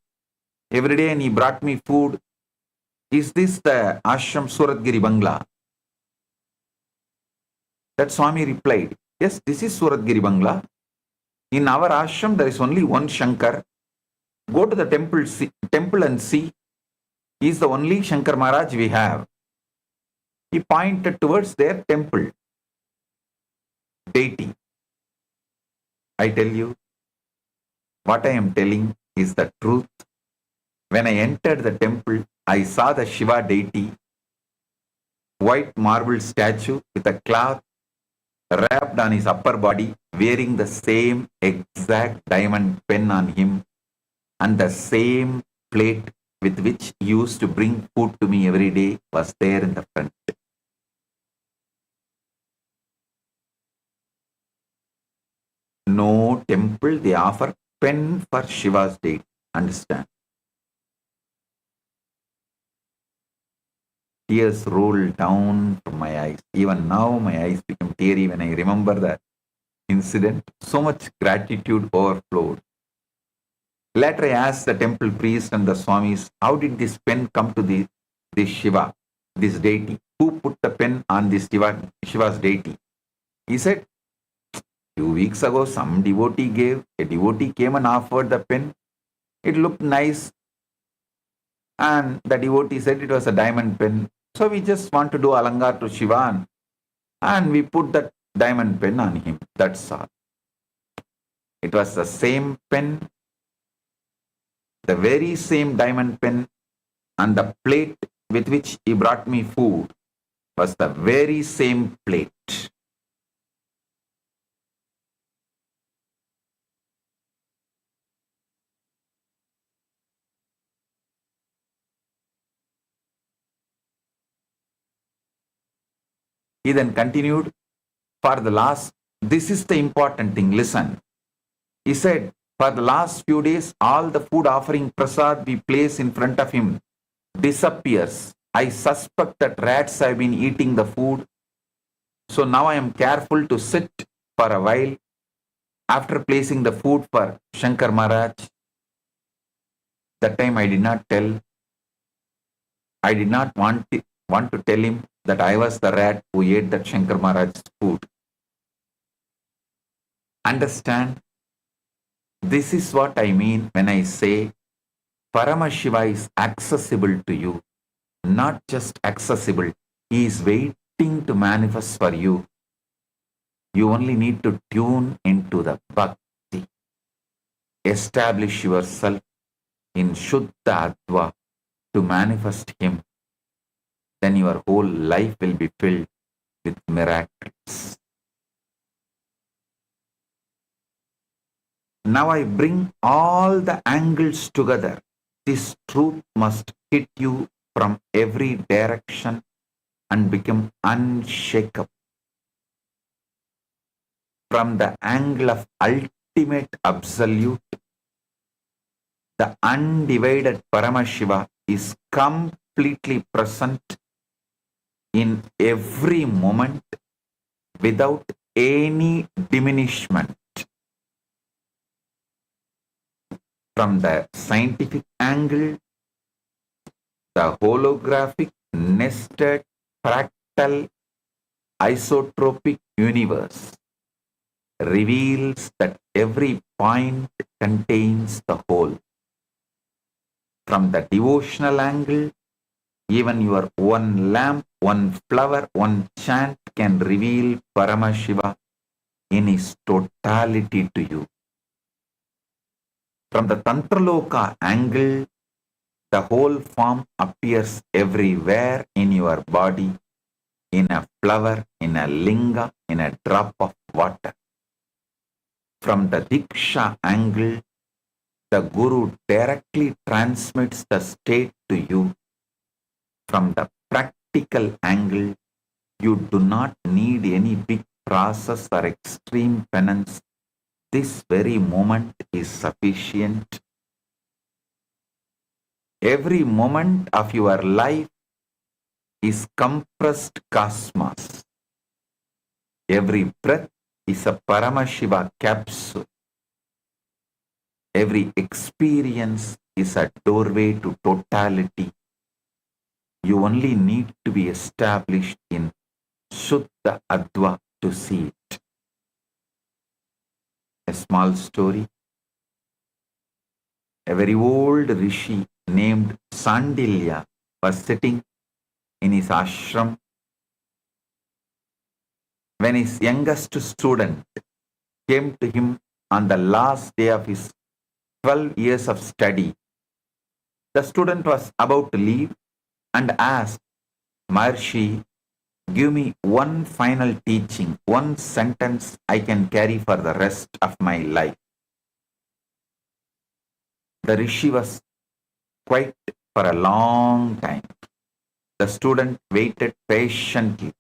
every day and he brought me food. Is this the ashram Suratgiri Bangla? That Swami replied, yes, this is Suratgiri Bangla. In our ashram, there is only one Shankar. Go to the temple and see. He is the only Shankar Maharaj we have. He pointed towards their temple. Deity. I tell you, what I am telling is the truth. When I entered the temple, I saw the Shiva deity, white marble statue with a cloth wrapped on his upper body, wearing the same exact diamond pen on him and the same plate with which he used to bring food to me every day was there in the front. No temple they offer pen for Shiva's deity. Understand? Tears rolled down from my eyes. Even now my eyes become teary when I remember that incident. So much gratitude overflowed. Later I asked the temple priest and the Swamis, how did this pen come to this Shiva, this deity? Who put the pen on this Shiva's deity? He said, few weeks ago some a devotee came and offered the pen. It looked nice. And the devotee said it was a diamond pen. So we just want to do alangar to Shiva and we put that diamond pen on him. That's all. It was the same pen, the very same diamond pen, and the plate with which he brought me food was the very same plate. He then continued, this is the important thing, listen. He said, for the last few days, all the food offering prasad we place in front of him disappears. I suspect that rats have been eating the food. So now I am careful to sit for a while after placing the food for Shankar Maharaj. That time I did not want to tell him that I was the rat who ate that Shankar Maharaj's food. Understand? This is what I mean when I say Paramashiva is accessible to you. Not just accessible, he is waiting to manifest for you. You only need to tune into the bhakti. Establish yourself in Shuddha Adva to manifest him. Then your whole life will be filled with miracles. Now I bring all the angles together. This truth must hit you from every direction and become unshakable. From the angle of ultimate absolute, the undivided Paramashiva is completely present in every moment without any diminishment. From the scientific angle, the holographic, nested, fractal, isotropic universe reveals that every point contains the whole. From the devotional angle, even your one lamp, one flower, one chant can reveal Paramashiva in his totality to you. From the Tantraloka angle, the whole form appears everywhere in your body, in a flower, in a linga, in a drop of water. From the Diksha angle, the Guru directly transmits the state to you. From the practical angle, you do not need any big process or extreme penance. This very moment is sufficient. Every moment of your life is compressed cosmos. Every breath is a Paramashiva capsule. Every experience is a doorway to totality. You only need to be established in Shuddha Adva to see it. A small story. A very old rishi named Sandilya was sitting in his ashram when his youngest student came to him on the last day of his 12 years of study. The student was about to leave and asked, Maharshi, give me one final teaching, one sentence I can carry for the rest of my life. The rishi was quiet for a long time. The student waited patiently.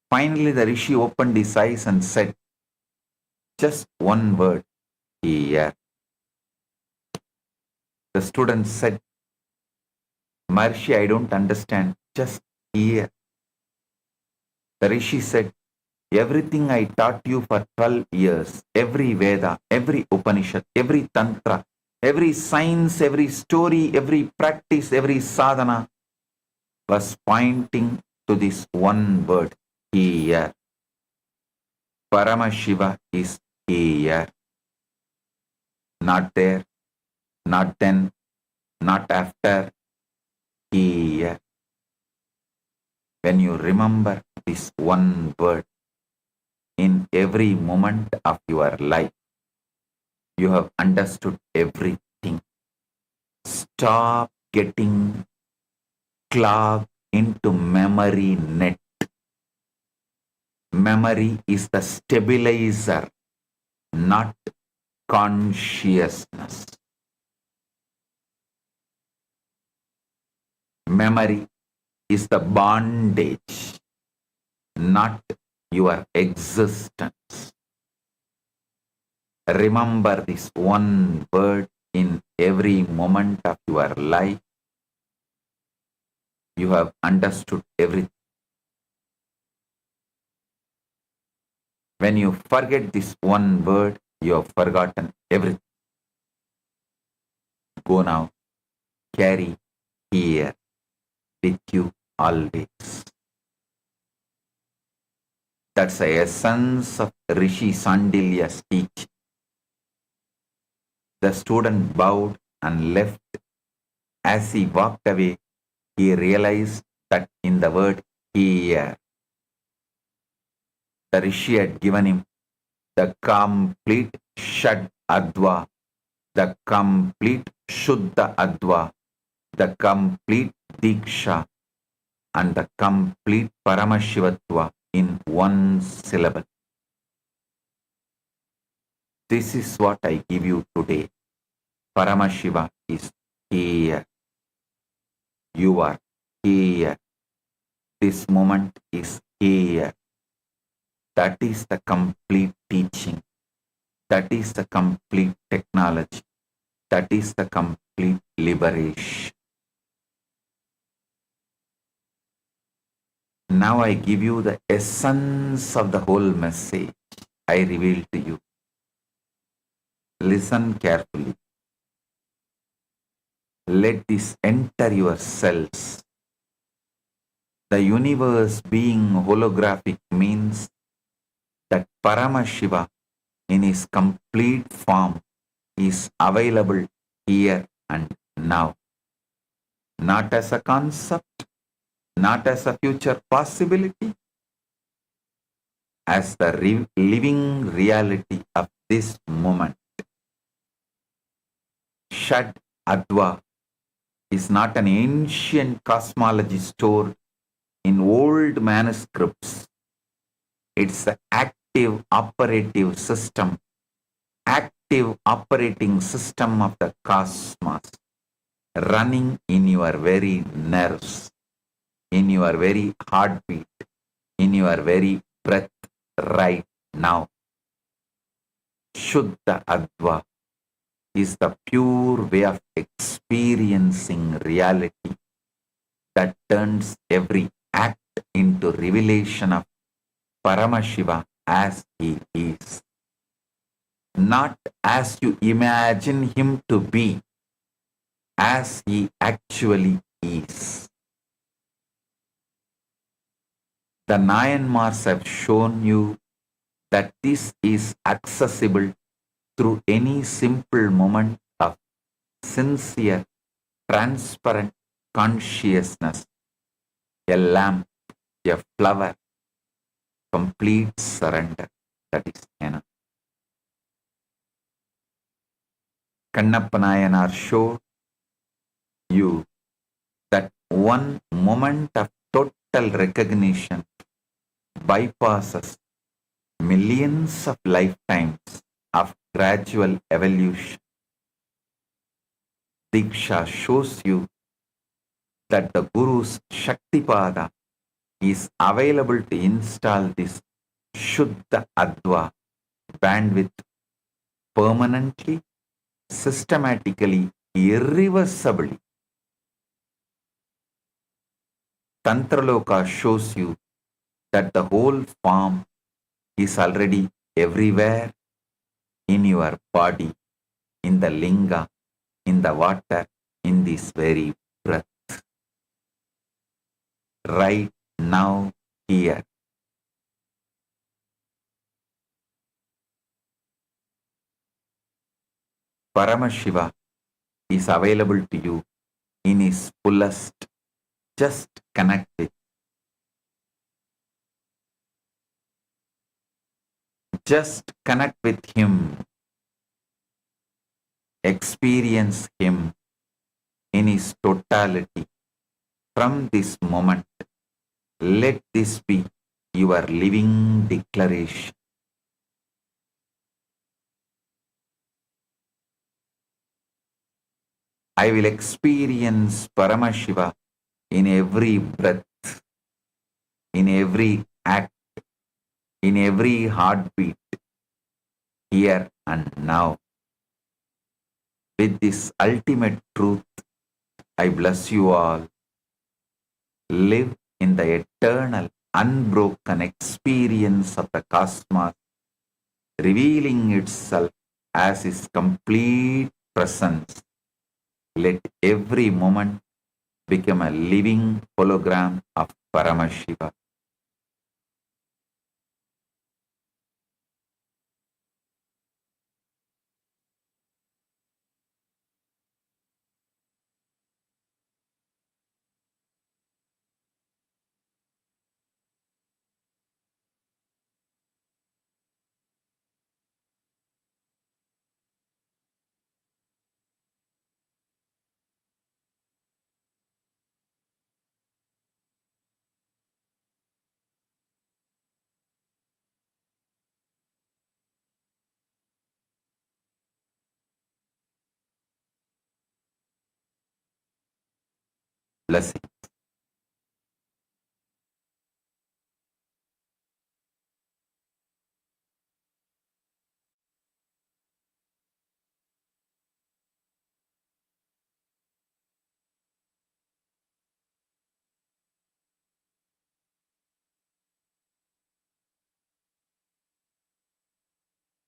Finally, the rishi opened his eyes and said, just one word, here. The student said, Maharshi, I don't understand, just here. The rishi said, everything I taught you for 12 years, every Veda, every Upanishad, every Tantra, Every science, every story, every practice, every sadhana was pointing to this one word, here. Paramashiva is here. Not there, not then, not after, here. When you remember this one word in every moment of your life, you have understood everything. Stop getting clogged into memory net. Memory is the stabilizer, not consciousness. Memory is the bondage, not your existence. Remember this one word in every moment of your life. You have understood everything. When you forget this one word, you have forgotten everything. Go now, carry here with you always. That's the essence of Rishi Sandilya's teaching. The student bowed and left. As he walked away, he realized that in the word here, the Rishi had given him the complete Shad Adva, the complete Shuddha Adva, the complete Diksha, and the complete Paramashivatva in one syllable. This is what I give you today. Paramashiva is here. You are here. This moment is here. That is the complete teaching. That is the complete technology. That is the complete liberation. Now I give you the essence of the whole message I reveal to you. Listen carefully. Let this enter your cells. The universe being holographic means that Paramashiva in his complete form is available here and now. Not as a concept, not as a future possibility, as the living reality of this moment. Shad Adva is not an ancient cosmology stored in old manuscripts. It's the active operating system of the cosmos, running in your very nerves, in your very heartbeat, in your very breath right now. Shuddha Adva is the pure way of experiencing reality that turns every act into revelation of Paramashiva as he is. Not as you imagine him to be, as he actually is. The Nayanmars have shown you that this is accessible through any simple moment of sincere, transparent consciousness. A lamp, a flower, complete surrender. That is enough. Kannappa Nayanar showed you that one moment of total recognition bypasses millions of lifetimes of gradual evolution. Diksha shows you that the Guru's Shaktipada is available to install this Shuddha Adva bandwidth permanently, systematically, irreversibly. Tantraloka shows you that the whole form is already everywhere in your body, in the linga, in the water, in this very breath, right now, here. Paramashiva is available to you in his fullest. Just connect it. Just connect with him. Experience him in his totality. From this moment, let this be your living declaration. I will experience Paramashiva in every breath, in every act, in every heartbeat, here and now. With this ultimate truth, I bless you all. Live in the eternal, unbroken experience of the cosmos, revealing itself as his complete presence. Let every moment become a living hologram of Paramashiva. Blessing.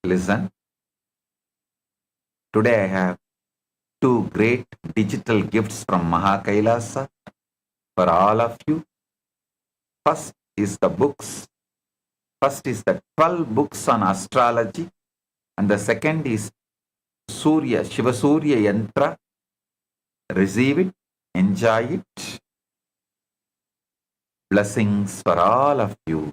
Listen, today I have two great digital gifts from Kailasa for all of you. First is the books. First is the 12 books on astrology, and the second is Surya, Shiva Surya Yantra. Receive it, enjoy it. Blessings for all of you.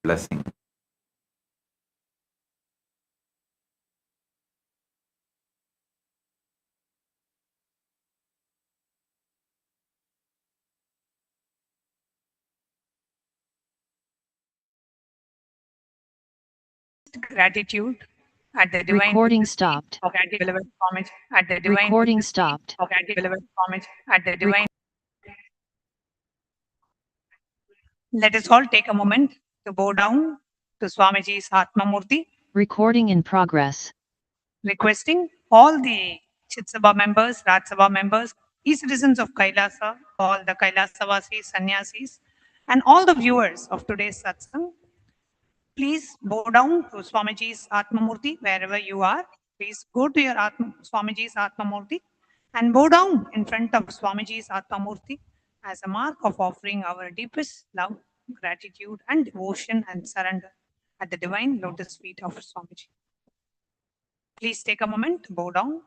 Blessing. Gratitude at the divine Recording stopped. of beloved homage at the divine Recording stopped. of beloved homage at the divine. Let us all take a moment to bow down to Swamiji's Atma Murti, Recording in progress. requesting all the Chitsabha members, Rajsabha members, e-citizens of Kailasa, all the Kailasa-vasis, sannyasis, and all the viewers of today's satsang, please bow down to Swamiji's Atma Murti wherever you are. Please go to your Swamiji's Atma Murti and bow down in front of Swamiji's Atma Murti as a mark of offering our deepest love, gratitude, and devotion and surrender at the divine lotus feet of Swamiji. Please take a moment to bow down.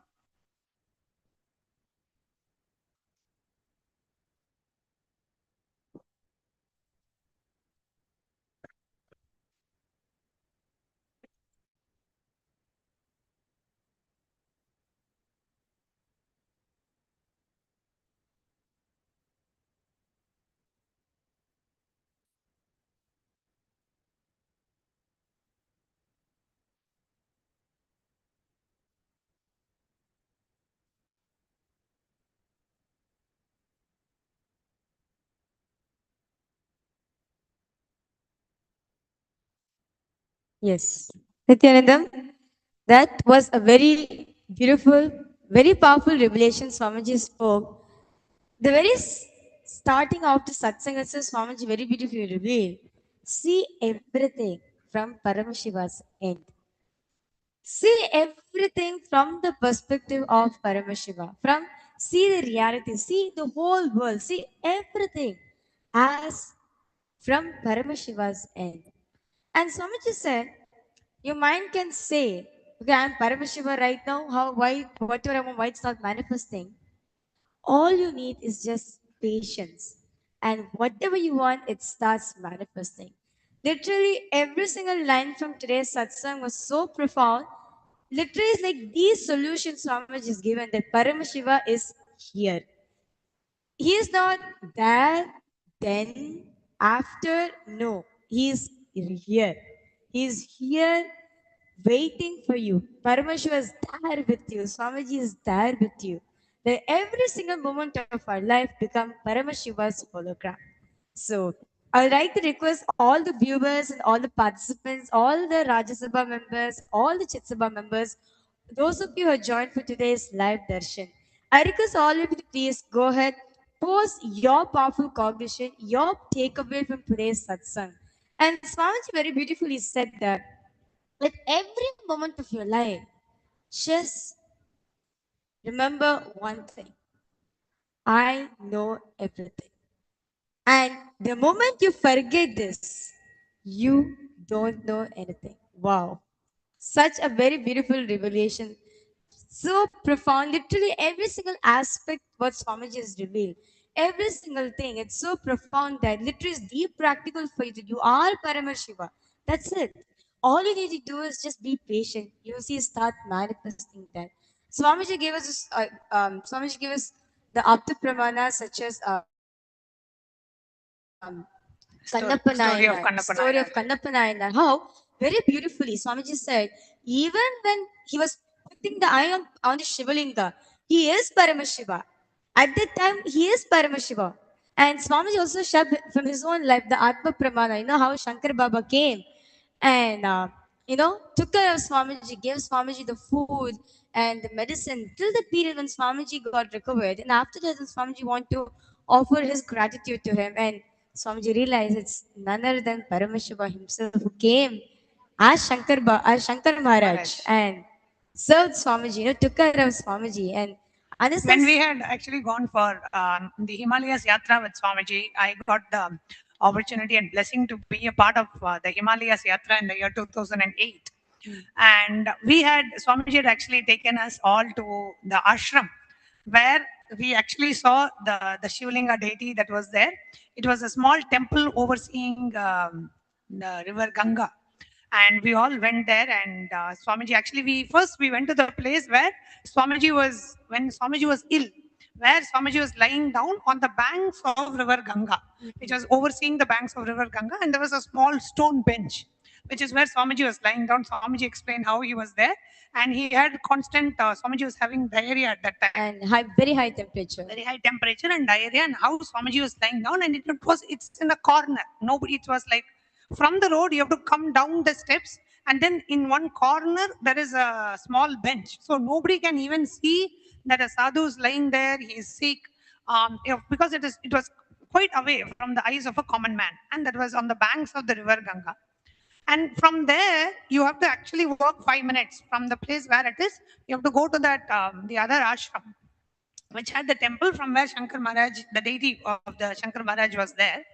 Yes. Nithyanandam, that was a very beautiful, very powerful revelation Swamiji spoke. The very starting of the satsang itself, Swamiji very beautifully revealed. See everything from Paramashiva's end. See everything from the perspective of Paramashiva. From see the reality, see the whole world, see everything as from Paramashiva's end. And Swamiji said, your mind can say, okay, I'm Paramashiva right now. How, why, whatever I want, why it's not manifesting? All you need is just patience. And whatever you want, it starts manifesting. Literally, every single line from today's satsang was so profound. Literally, it's like these solutions Swamiji is given that Paramashiva is here. He is not there, then, after. No, he is here. He is here waiting for you. Paramashiva is there with you. Swamiji is there with you. That every single moment of our life become Paramashiva's hologram. So I would like to request all the viewers and all the participants, all the Rajya Sabha members, all the Chit Sabha members, those of you who have joined for today's live darshan, I request all of you to please go ahead, post your powerful cognition, your takeaway from today's satsang. And Swamiji very beautifully said that at every moment of your life, just remember one thing: I know everything. And the moment you forget this, you don't know anything. Wow. Such a very beautiful revelation. So profound. Literally every single aspect what Swamiji has revealed. Every single thing. It's so profound that literally is deep practical for you. You are Paramashiva. That's it. All you need to do is just be patient. You see, start manifesting that. Swamiji gave us Swamiji gave us the Apta Pramana such as Kannappa Story of Nayanar, Kannappa story of Nayanar. Kannappa Nayanar. How very beautifully Swamiji said, even when he was putting the eye on the Shivalinga, he is Paramashiva. At that time, he is Paramashiva. And Swamiji also shared from his own life the Atma Pramana. You know how Shankar Baba came and took care of Swamiji, gave Swamiji the food and the medicine till the period when Swamiji got recovered. And after that, Swamiji wanted to offer his gratitude to him. And Swamiji realized it's none other than Paramashiva himself who came as Shankar Maharaj Maharaj. and served Swamiji, took care of Swamiji. And When we understands. had actually gone for the Himalayas Yatra with Swamiji, I got the opportunity and blessing to be a part of the Himalayas Yatra in the year 2008. And we had, Swamiji had actually taken us all to the ashram where we actually saw the Shivlinga deity that was there. It was a small temple overseeing the river Ganga, and we all went there. And Swamiji, actually we went to the place where Swamiji was ill, where Swamiji was lying down on the banks of river Ganga, which was overseeing the banks of river Ganga, and there was a small stone bench, which is where Swamiji was lying down. Swamiji explained how he was there, and he had constant Swamiji was having diarrhea at that time, And very high temperature. very high temperature and diarrhea, and how Swamiji was lying down, and it's in a corner. Nobody, it was like from the road, you have to come down the steps, and then in one corner there is a small bench. So nobody can even see that a sadhu is lying there, he is sick, because it was quite away from the eyes of a common man, and that was on the banks of the river Ganga. And from there, you have to actually walk 5 minutes from the place where it is. You have to go to that the other ashram, which had the temple from where Shankar Maharaj, the deity of the Shankar Maharaj was there.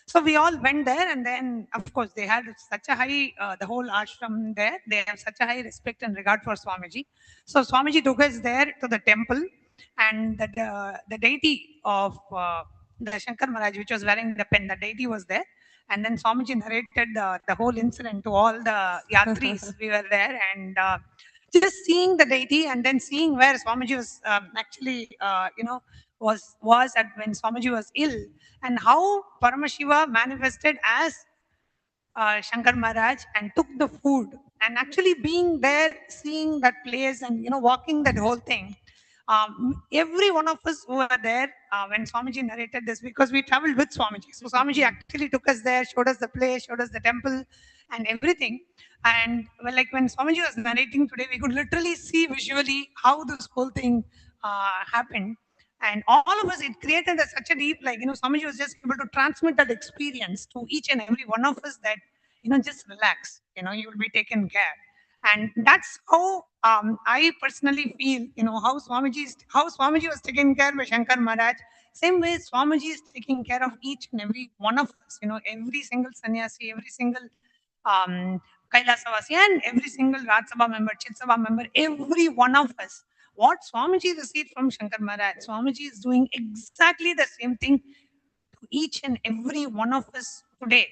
So we all went there, and then, of course, they had such a high, the whole ashram there, they have such a high respect and regard for Swamiji. So Swamiji took us there to the temple, and the deity of the Shankar Maharaj, which was wearing the pen, the deity was there. And then Swamiji narrated the whole incident to all the yatris. We were there, and just seeing the deity, and then seeing where Swamiji was actually, was at when Swamiji was ill, and how Paramashiva manifested as Shankar Maharaj and took the food, and actually being there, seeing that place, and walking that whole thing. Every one of us who were there when Swamiji narrated this, because we traveled with Swamiji. So Swamiji actually took us there, showed us the place, showed us the temple and everything. And well, like when Swamiji was narrating today, we could literally see visually how this whole thing happened. And all of us, it created such a deep, like, Swamiji was just able to transmit that experience to each and every one of us that, just relax, you will be taken care. And that's how I personally feel, how Swamiji was taken care by Shankar Maharaj. Same way Swamiji is taking care of each and every one of us, every single sannyasi, every single um, Kailasavasi, and every single Raj Sabha member, Chit Sabha member, every one of us. What Swamiji received from Shankar Maharaj, Swamiji is doing exactly the same thing to each and every one of us today,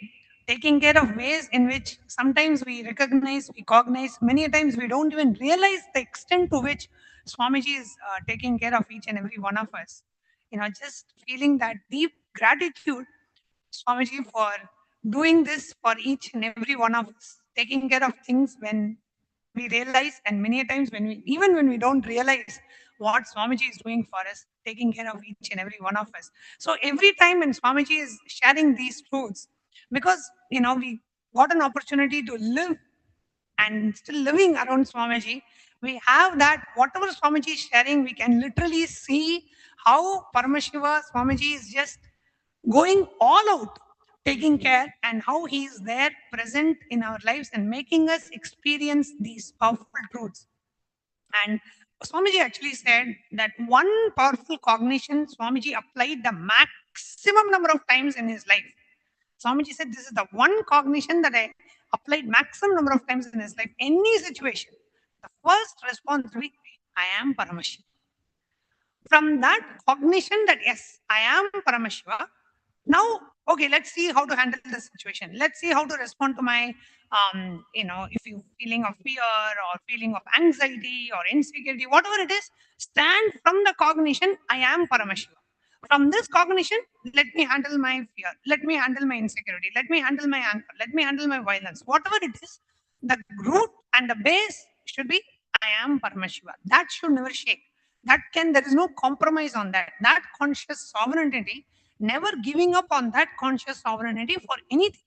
taking care of ways in which sometimes we recognize, we cognize, many times we don't even realize the extent to which Swamiji is taking care of each and every one of us. Just feeling that deep gratitude, Swamiji, for doing this for each and every one of us, taking care of things when we realize, and many times even when we don't realize what Swamiji is doing for us, taking care of each and every one of us. So every time when Swamiji is sharing these truths, because we got an opportunity to live and still living around Swamiji, we have that whatever Swamiji is sharing, we can literally see how Paramashiva Swamiji is just going all out, taking care, and how he is there present in our lives and making us experience these powerful truths. And Swamiji actually said that one powerful cognition Swamiji applied the maximum number of times in his life. Swamiji said, this is the one cognition that I applied maximum number of times in his life. Any situation, the first response will be, I am Paramashiva. From that cognition that yes, I am Paramashiva, now, okay, let's see how to handle the situation. Let's see how to respond to my, if you feeling of fear or feeling of anxiety or insecurity, whatever it is, stand from the cognition, I am Paramashiva. From this cognition, let me handle my fear, let me handle my insecurity, let me handle my anger, let me handle my violence, whatever it is, the root and the base should be, I am Paramashiva. That should never shake. There is no compromise on that. That conscious sovereignty, never giving up on that conscious sovereignty for anything.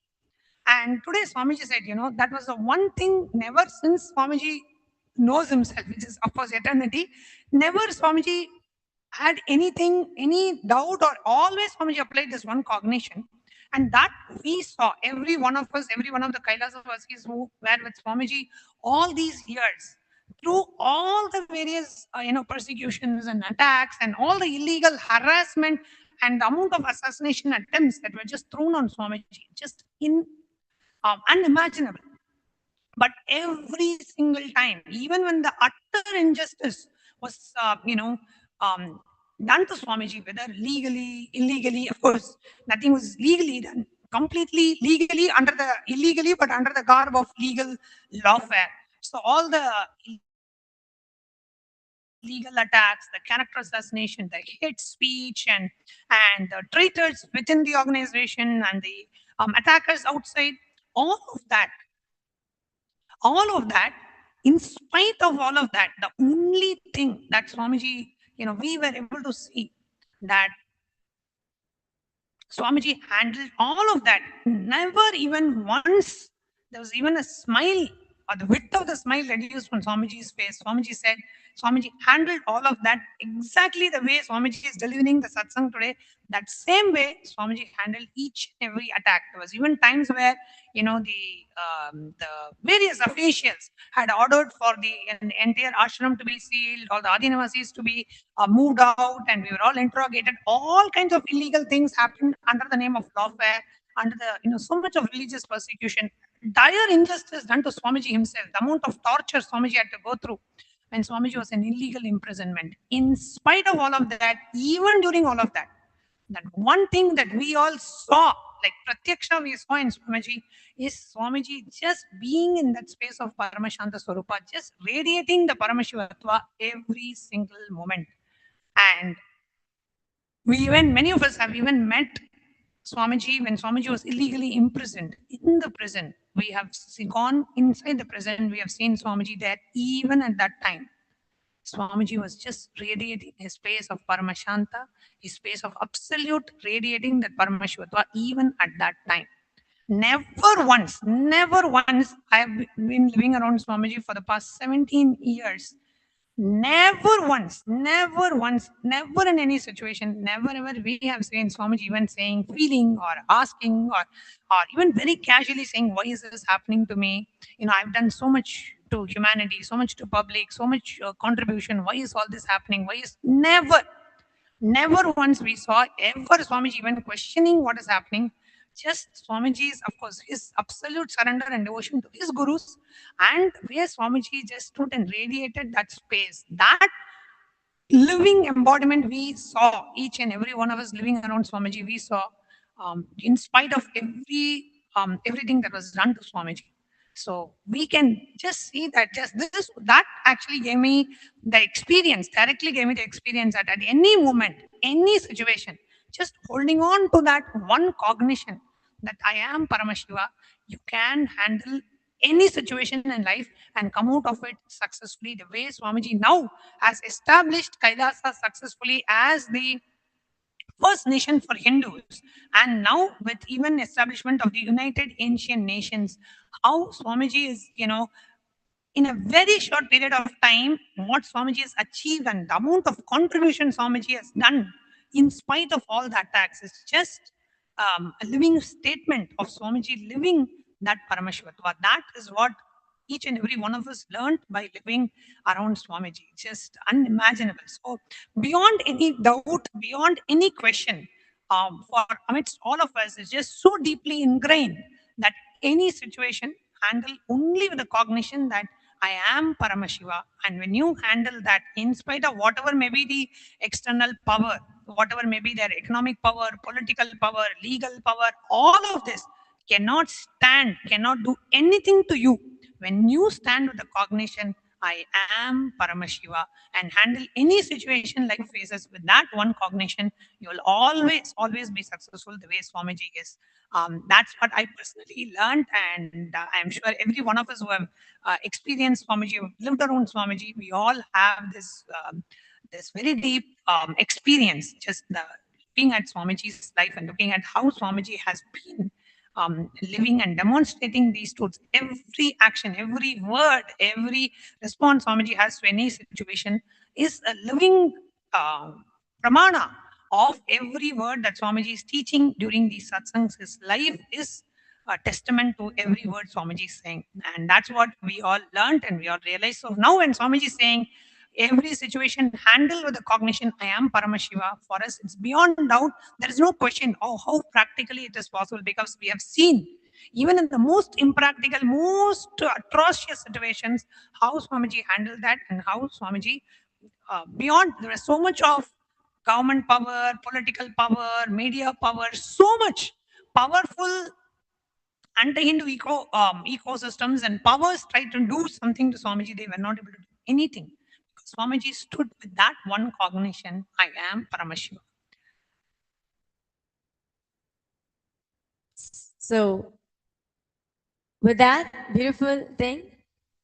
And today Swamiji said, that was the one thing never since Swamiji knows himself, which is of course eternity, never Swamiji had anything, any doubt, or always Swamiji applied this one cognition. And that we saw, every one of us, every one of the Kailasa who were with Swamiji all these years, through all the various persecutions and attacks and all the illegal harassment and the amount of assassination attempts that were just thrown on Swamiji, just unimaginable. But every single time, even when the utter injustice was, done to Swamiji, whether legally, illegally, of course, nothing was legally done, completely legally under the illegally, but under the garb of legal lawfare. So all the legal attacks, the character assassination, the hate speech, and the traitors within the organization, and the attackers outside, all of that, in spite of all of that, the only thing that Swamiji, we were able to see that Swamiji handled all of that. Never even once there was even a smile or the width of the smile reduced from Swamiji's face. Swamiji said, Swamiji handled all of that exactly the way Swamiji is delivering the satsang today. That same way Swamiji handled each and every attack. There was even times where, the various officials had ordered for the entire ashram to be sealed, all the Adinavasis to be moved out, and we were all interrogated. All kinds of illegal things happened under the name of lawfare, under the, so much of religious persecution, dire injustice done to Swamiji himself, the amount of torture Swamiji had to go through when Swamiji was in illegal imprisonment. In spite of all of that, even during all of that, that one thing that we all saw, like Pratyaksha we saw in Swamiji, is Swamiji just being in that space of Paramashanta Swarupa, just radiating the Paramashivatva every single moment. And many of us have even met Swamiji when Swamiji was illegally imprisoned in the prison. We have gone inside the prison, we have seen Swamiji there even at that time. Swamiji was just radiating his space of Paramashanta, his space of absolute radiating that Paramashivatva even at that time. Never once, I have been living around Swamiji for the past 17 years. Never in any situation, never ever we have seen Swamiji even saying, feeling or asking or even very casually saying, why is this happening to me? I've done so much to humanity, so much to public, so much contribution. Why is all this happening? Why is never once we saw ever Swamiji even questioning what is happening. Just Swamiji's, of course, his absolute surrender and devotion to his gurus, and where Swamiji just stood and radiated that space. That living embodiment we saw, each and every one of us living around Swamiji, we saw, in spite of everything that was done to Swamiji. So we can just see that just this that actually gave me the experience, directly gave me the experience that at any moment, any situation, just holding on to that one cognition that I am Paramashiva, you can handle any situation in life and come out of it successfully the way Swamiji now has established Kailasa successfully as the first nation for Hindus, and now with even establishment of the United Ancient Nations, how Swamiji is, in a very short period of time, what Swamiji has achieved and the amount of contribution Swamiji has done in spite of all the attacks is just a living statement of Swamiji living that Paramashivatva. That is what each and every one of us learned by living around Swamiji. Just unimaginable. So, beyond any doubt, beyond any question, for amidst all of us, is just so deeply ingrained that any situation handle only with the cognition that I am Paramashiva. And when you handle that, in spite of whatever may be the external power, whatever may be their economic power, political power, legal power, all of this cannot stand, cannot do anything to you. When you stand with the cognition, I am Paramashiva, and handle any situation life faces with that one cognition, you will always be successful the way Swamiji is. That's what I personally learned, and I'm sure every one of us who have experienced Swamiji, who have lived around Swamiji, we all have this very deep experience, just looking at Swamiji's life and looking at how Swamiji has been living and demonstrating these truths. Every action, every word, every response Swamiji has to any situation is a living pramana of every word that Swamiji is teaching during these satsangs. His life is a testament to every word Swamiji is saying. And that's what we all learned and we all realized. So now when Swamiji is saying, every situation handle with the cognition, I am Paramashiva, for us, it's beyond doubt. There is no question how practically it is possible, because we have seen, even in the most impractical, most atrocious situations, how Swamiji handled that and how Swamiji, beyond, there is so much of government power, political power, media power, so much powerful anti-Hindu ecosystems and powers tried to do something to Swamiji, they were not able to do anything. Because Swamiji stood with that one cognition, I am Paramashiva. So, with that beautiful thing,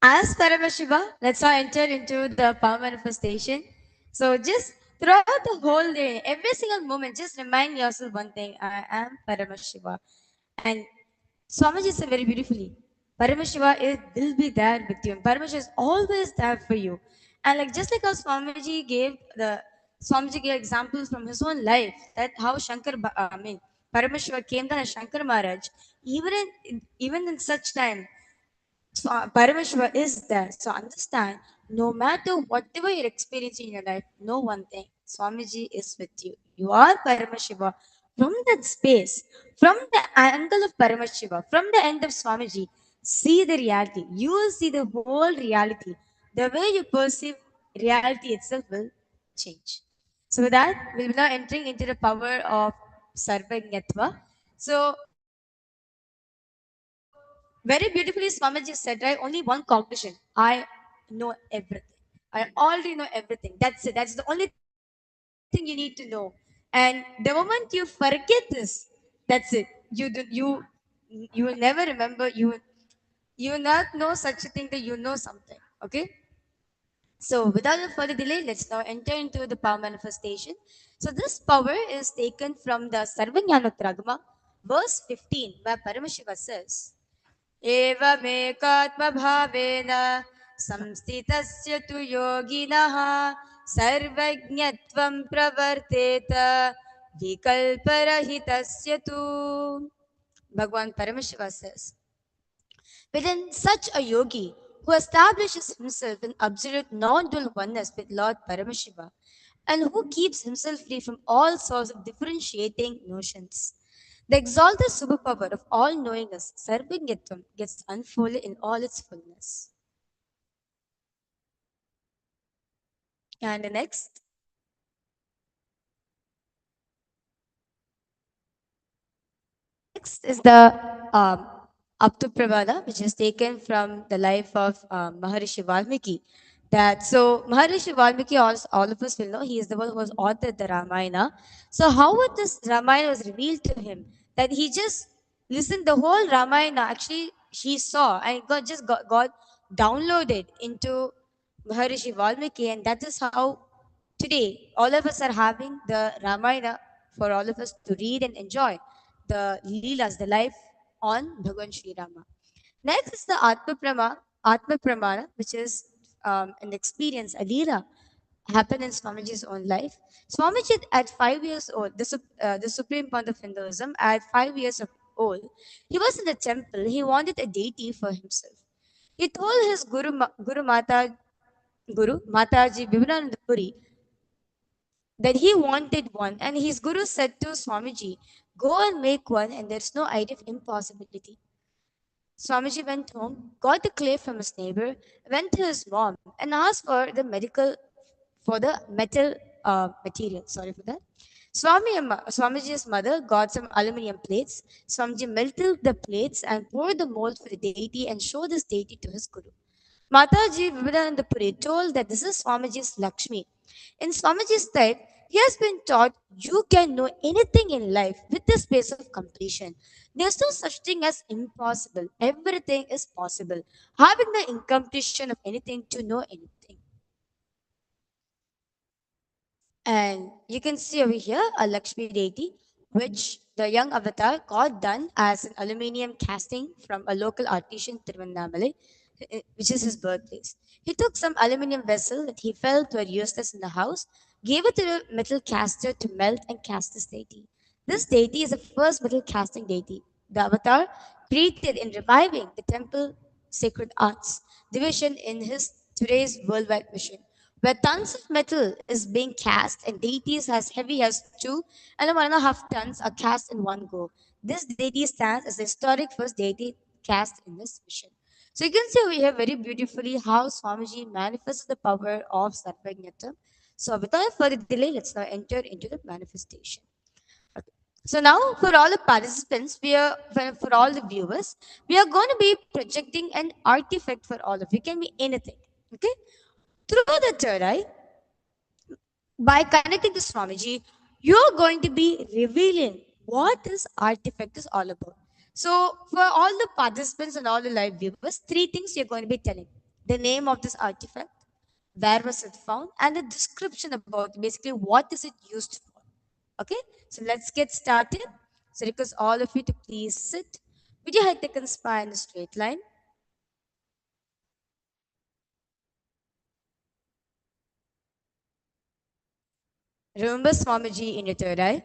as Paramashiva, let's now enter into the power manifestation. So, just throughout the whole day, every single moment, just remind yourself one thing: I am Paramashiva. And Swamiji said very beautifully, Paramashiva will be there with you. And Paramashiva is always there for you. And like just like how Swamiji gave examples from his own life, that how Paramashiva came down as Shankar Maharaj, even in such time, so Paramashiva is there. So understand, no matter whatever you're experiencing in your life, know one thing: Swamiji is with you. You are Paramashiva. From that space, from the angle of Paramashiva, from the end of Swamiji, see the reality. You will see the whole reality. The way you perceive reality itself will change. So with that, we'll be now entering into the power of Sarvajñatva. So very beautifully, Swamiji said, right? Only one cognition. I know everything. I already know everything. That's it. That's the only thing you need to know. And the moment you forget this, that's it. You will never remember. You will not know such a thing that you know something. Okay. So, without further delay, let's now enter into the power manifestation. So, this power is taken from the Sarvajnanotragama, verse 15, where Paramashiva says, एवमेकात्मभावेन संस्थितस्य तु योगिनः सर्वज्ञत्वं प्रवर्तेत विकल्परहितस्य तु. Bhagavan Paramashiva says, within such a yogi who establishes himself in absolute non-dual oneness with Lord Paramashiva and who keeps himself free from all sorts of differentiating notions, the exalted superpower of all knowingness, Sarvajñatvam, gets unfolded in all its fullness. And the next is the Aptupravada, which is taken from the life of Maharishi Valmiki. That so Maharishi Valmiki, all of us will know, he is the one who has authored the Ramayana. So how would this Ramayana was revealed to him? That he just listened the whole Ramayana. Actually, he saw and got downloaded into Maharishi Valmiki, and that is how today all of us are having the Ramayana for all of us to read and enjoy the Leelas, the life on Bhagavan Sri Rama. Next is the Atma Pramana, which is an experience, a Leela happened in Swamiji's own life. Swamiji at 5 years old, the supreme point of Hinduism, at 5 years of old, he was in the temple. He wanted a deity for himself. He told his Guru Mataji Vivekananda Puri that he wanted one, and his guru said to Swamiji, "Go and make one, and there's no idea of impossibility." Swamiji went home, got the clay from his neighbor, went to his mom, and asked for the metal material. Sorry for that. Swamiji's mother got some aluminum plates. Swamiji melted the plates and poured the mold for the deity and showed this deity to his guru. Mataji Vivekananda Puri told that this is Swamiji's Lakshmi. In Swamiji's time, he has been taught you can know anything in life with the space of completion. There's no such thing as impossible. Everything is possible. Having the incompletion of anything to know anything. And you can see over here a Lakshmi deity, which the young avatar got done as an aluminium casting from a local artisan, Tiruvannamalai, which is his birthplace. He took some aluminium vessel that he felt were useless in the house, gave it to a metal caster to melt and cast this deity. This deity is the first metal casting deity. The avatar created in reviving the temple sacred arts division in his today's worldwide mission, where tons of metal is being cast and deities as heavy as 2.5 tons are cast in one go. This deity stands as the historic first deity cast in this mission. So you can see over here very beautifully how Swamiji manifests the power of Sarvajñata. So without further delay, let's now enter into the manifestation. Okay. So now for all the participants, for all the viewers, we are going to be projecting an artifact for all of you. It can be anything. Okay. Through the third eye, by connecting to Swamiji, you're going to be revealing what this artifact is all about. So, for all the participants and all the live viewers, three things you're going to be telling: the name of this artifact, where was it found, and the description about basically what is it used for. Okay, so let's get started. So, request all of you to please sit with your head taken spine in a straight line. Remember Swamiji in your third eye.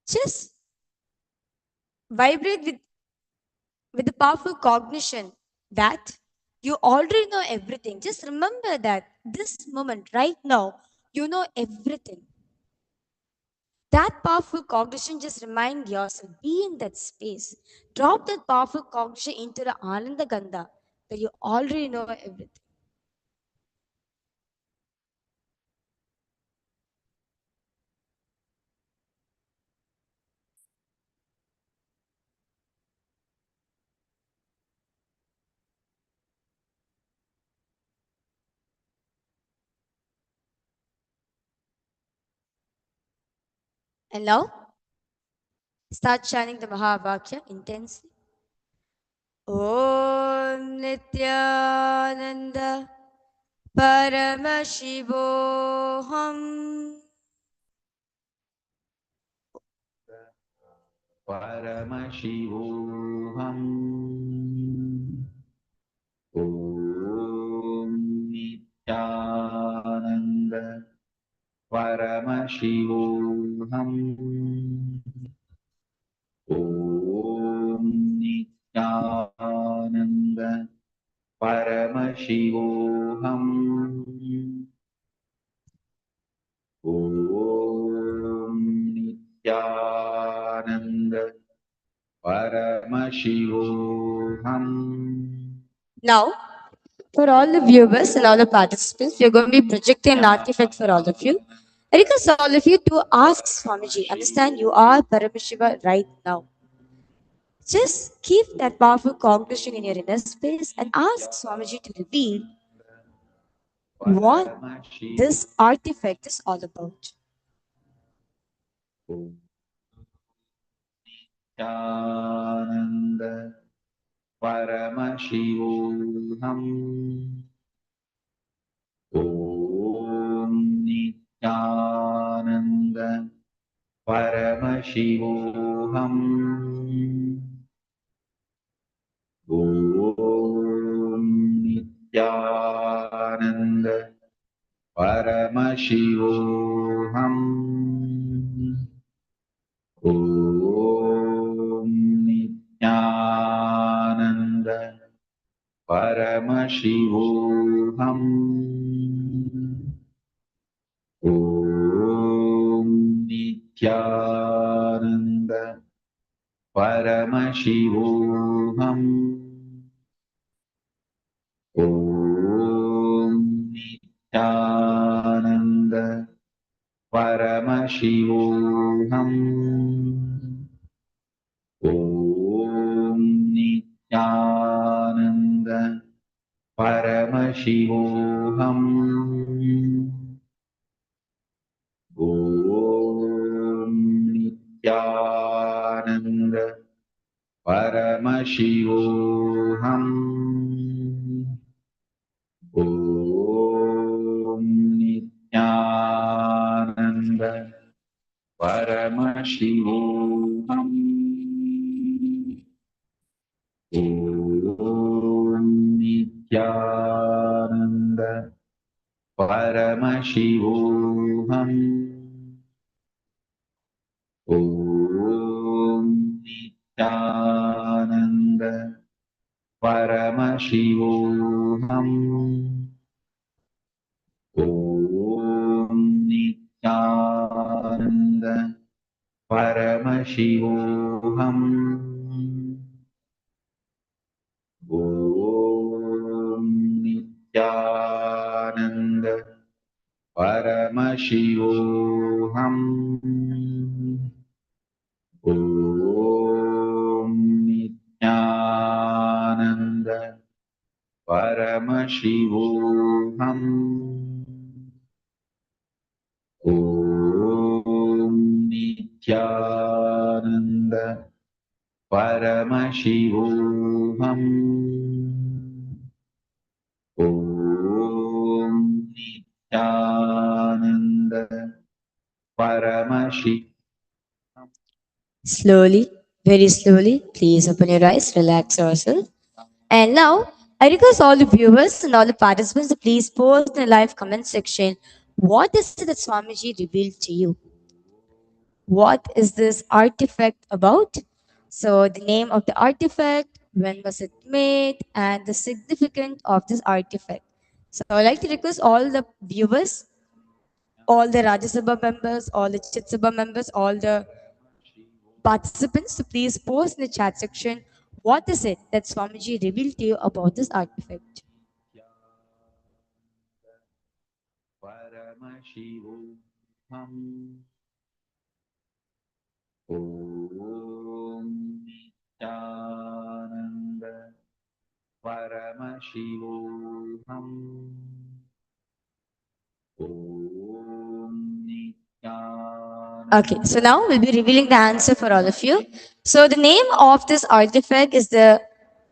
Just vibrate with the powerful cognition that you already know everything. Just remember that this moment, right now, you know everything. That powerful cognition, just remind yourself, be in that space. Drop that powerful cognition into the Ananda Gandha that you already know everything. And now, start chanting the Mahavakya intensely. Om Nithyananda Paramashivoham. Paramashivoham. Om Nithyananda Paramashivoham. Om Nithyananda Paramashivoham. Om Nithyananda Paramashivoham. Now, for all the viewers and all the participants, we are going to be projecting an artifact for all of you. I request all of you to ask Swamiji. Understand, you are Paramashiva right now. Just keep that powerful cognition in your inner space and ask Swamiji to reveal what this artifact is all about. Nithyananda Paramashivoham. Om Nithyananda Paramashivoham. Om Nithyananda Paramashivoham. Om Nithyananda Paramashivoham. Om Nithyananda Paramashivoham. Om Nithyananda Paramashivoham. Om Nithyananda Paramashivoham. Om Nithyananda Paramashivoham. Om Nithyananda Paramashivoham. Om Nithyananda Paramashivoham. Om Nithyananda Paramashivoham. Om Nithyananda Paramashivoham. Om Nithyananda Paramashivoham. Om Nithyananda Paramashivoham. Om Nithyananda Paramashivoham. Om Nithyananda Paramashivoham. Slowly, very slowly, please open your eyes, relax yourself. And now, I request all the viewers and all the participants to please post in the live comment section what is it that Swamiji revealed to you? What is this artifact about? So, the name of the artifact, when was it made, and the significance of this artifact. So, I'd like to request all the viewers, all the Rajya Sabha members, all the Chit Sabha members, all the participants to please post in the chat section what is it that Swamiji revealed to you about this artifact. Paramashivoham. Om Nithyananda Paramashivoham. Om Nithyananda Okay, so now we'll be revealing the answer for all of you. So the name of this artifact is the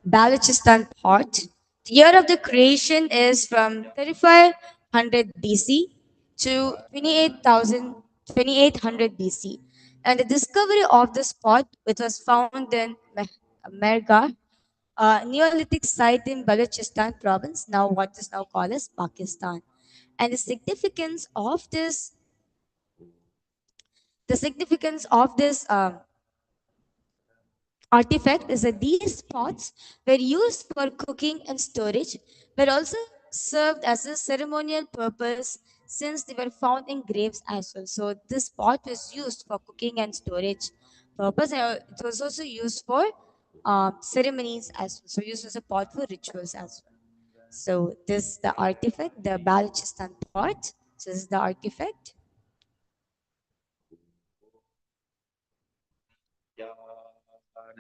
Balochistan pot. The year of the creation is from 3500 BC to 2800 BC. And the discovery of this pot, which was found in Mergar, a Neolithic site in Balochistan province, now what is now called as Pakistan. And the significance of this artifact is that these pots were used for cooking and storage, but also served as a ceremonial purpose since they were found in graves as well. So this pot was used for cooking and storage purpose, and it was also used for ceremonies as well. So used as a pot for rituals as well. So this is the artifact, the Balochistan pot. So this is the artifact.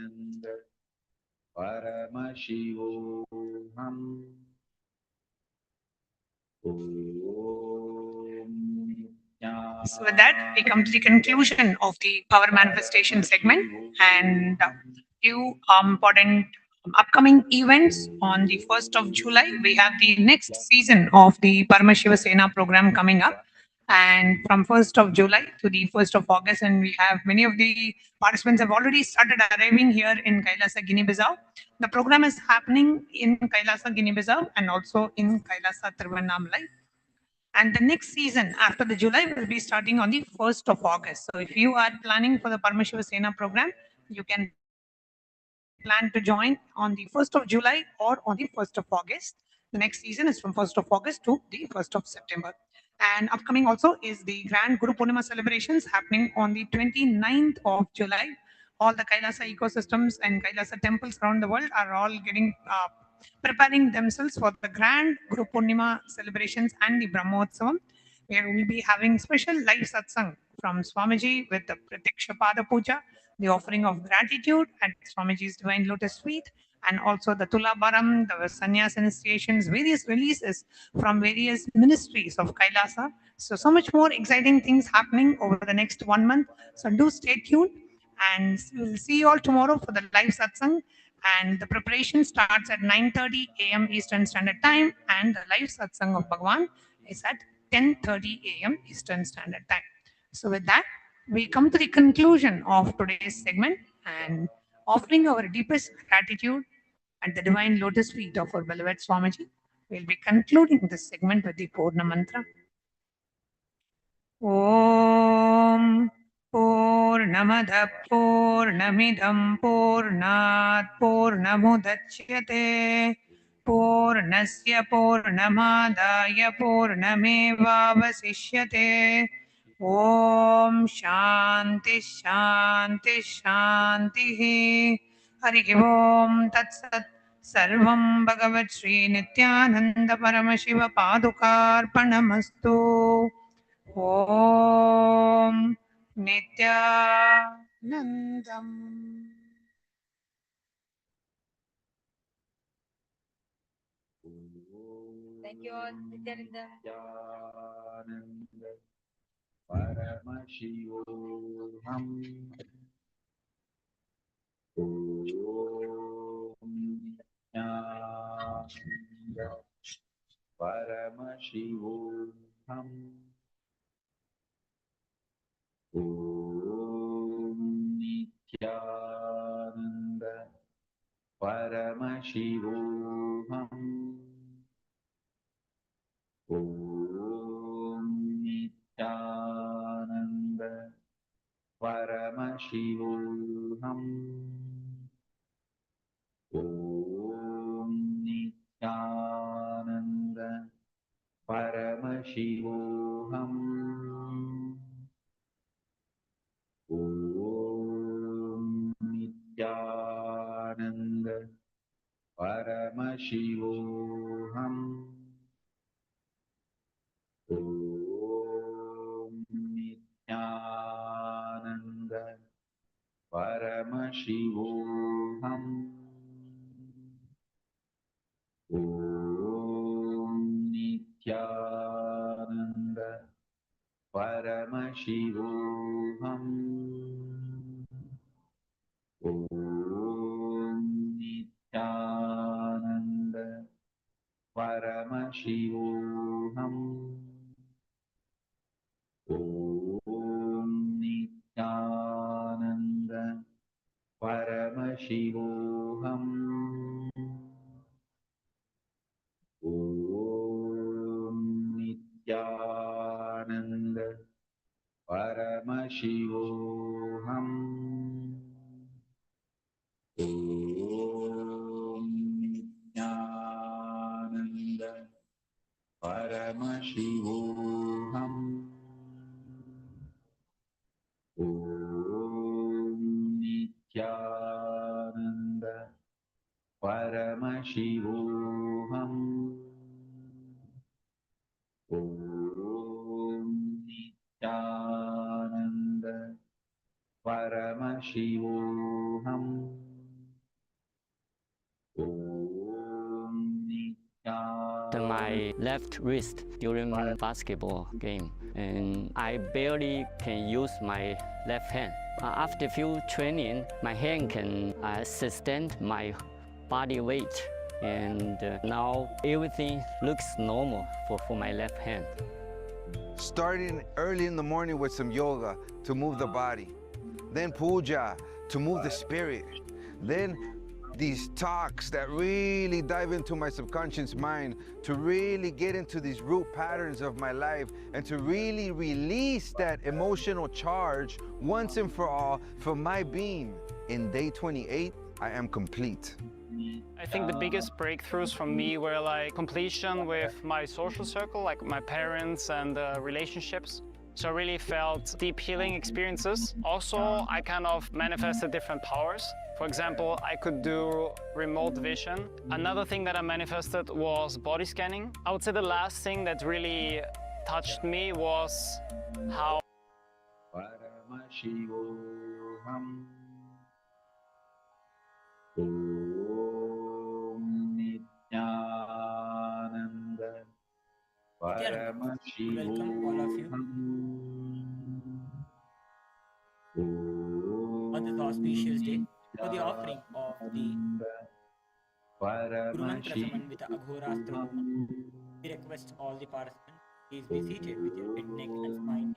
Nityananda Paramashivoham Om So with that, we come to the conclusion of the power manifestation segment and few important upcoming events. On the 1st of July, we have the next season of the Paramashiva Sena program coming up. And from 1st of July to the 1st of August, and we have many of the participants have already started arriving here in Kailasa, Guinea-Bissau. The program is happening in Kailasa, Guinea-Bissau and also in Kailasa, Tiruvannamalai. And the next season after the July will be starting on the 1st of August. So if you are planning for the Paramashiva Sena program, you can plan to join on the 1st of July or on the 1st of August. The next season is from 1st of August to the 1st of September. And upcoming also is the Grand Guru Purnima celebrations happening on the 29th of July. All the Kailasa ecosystems and Kailasa temples around the world are all getting preparing themselves for the Grand Guru Purnima celebrations and the Brahmotsavam. We will be having special live satsang from Swamiji with the Pratiksha Pada Puja, the offering of gratitude at Swamiji's Divine Lotus Feet, and also the Tula Baram, the Sannyas initiations, various releases from various ministries of Kailasa. So much more exciting things happening over the next 1 month. So do stay tuned, and we'll see you all tomorrow for the live satsang. And the preparation starts at 9:30 a.m. Eastern Standard Time, and the live satsang of Bhagwan is at 10:30 a.m. Eastern Standard Time. So with that, we come to the conclusion of today's segment and offering our deepest gratitude at the divine lotus feet of our beloved Swamiji. We'll be concluding this segment with the Purna Mantra. ॐ पूर्णमदः पूर्णमिदं पूर्णात् पूर्णमुदच्यते पूर्णस्य पूर्णमादाय पूर्णमेवावशिष्यते ॐ शान्ति शान्ति शान्तिः हरिः ॐ तत्सत् सर्वं भगवत् श्रीनित्यानन्द परमशिवपादुकार्पणमस्तु ॐ नित्यानन्दम् Thank you all, Nithyananda. Nityananda Paramashivoham Om Nityananda Paramashivoham Om Nityananda Paramashivoham Om Nityananda Paramashivoham Om Nityananda Paramashivoham Om Nityananda Paramashivoham Om Nityananda Paramashivoham Om Nityananda Paramashivoham. Om Nithyananda Paramashivoham. Om Nithyananda Paramashivoham. Om Nithyananda Paramashivoham. Om Nithyananda Paramashivoham. Om Nithyananda Paramashivoham. Om Nithyananda Paramashivoham. Om Nithyananda. My left wrist during basketball game, and I barely can use my left hand. After few training, my hand can sustain my body weight, and now everything looks normal for my left hand. Starting early in the morning with some yoga to move the body, then puja to move the spirit, then these talks that really dive into my subconscious mind to really get into these root patterns of my life and to really release that emotional charge once and for all for my being. In day 28, I am complete. I think the biggest breakthroughs for me were like completion with my social circle, like my parents and relationships. So I really felt deep healing experiences. Also, I kind of manifested different powers. For example, I could do remote vision. Another thing that I manifested was body scanning. I would say the last thing that really touched me was how Paramashivoham. Om Nithyananda Welcome all of you on this auspicious day for the offering of the Guru Mantra Samandvita Aghorastra Homa. We request all the participants, please be seated with your head, neck and spine.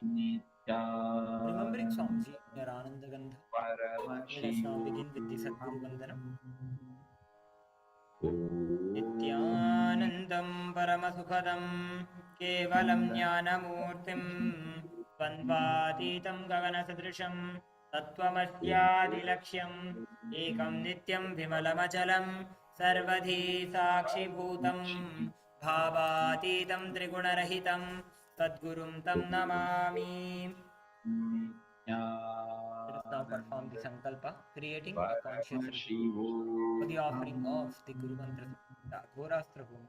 Remembering Swamiji, your Ananda Gandha. Let us now begin with the Sadguru Vandanam. Nithyanandam Paramasukhadam Kevalam Jnanamurtim Vandvatitam Gaganasadrisham Tattvamashyadilaksham Ekam Nityam Vimalamachalam Sarvadhi Sakshibhutam Bhavatitam Trigunarahitam Sadgurum Tam Namami. Let us now perform the Sankalpa, creating a conscious ritual for the offering of the Guru Mantra Aghorastra Homa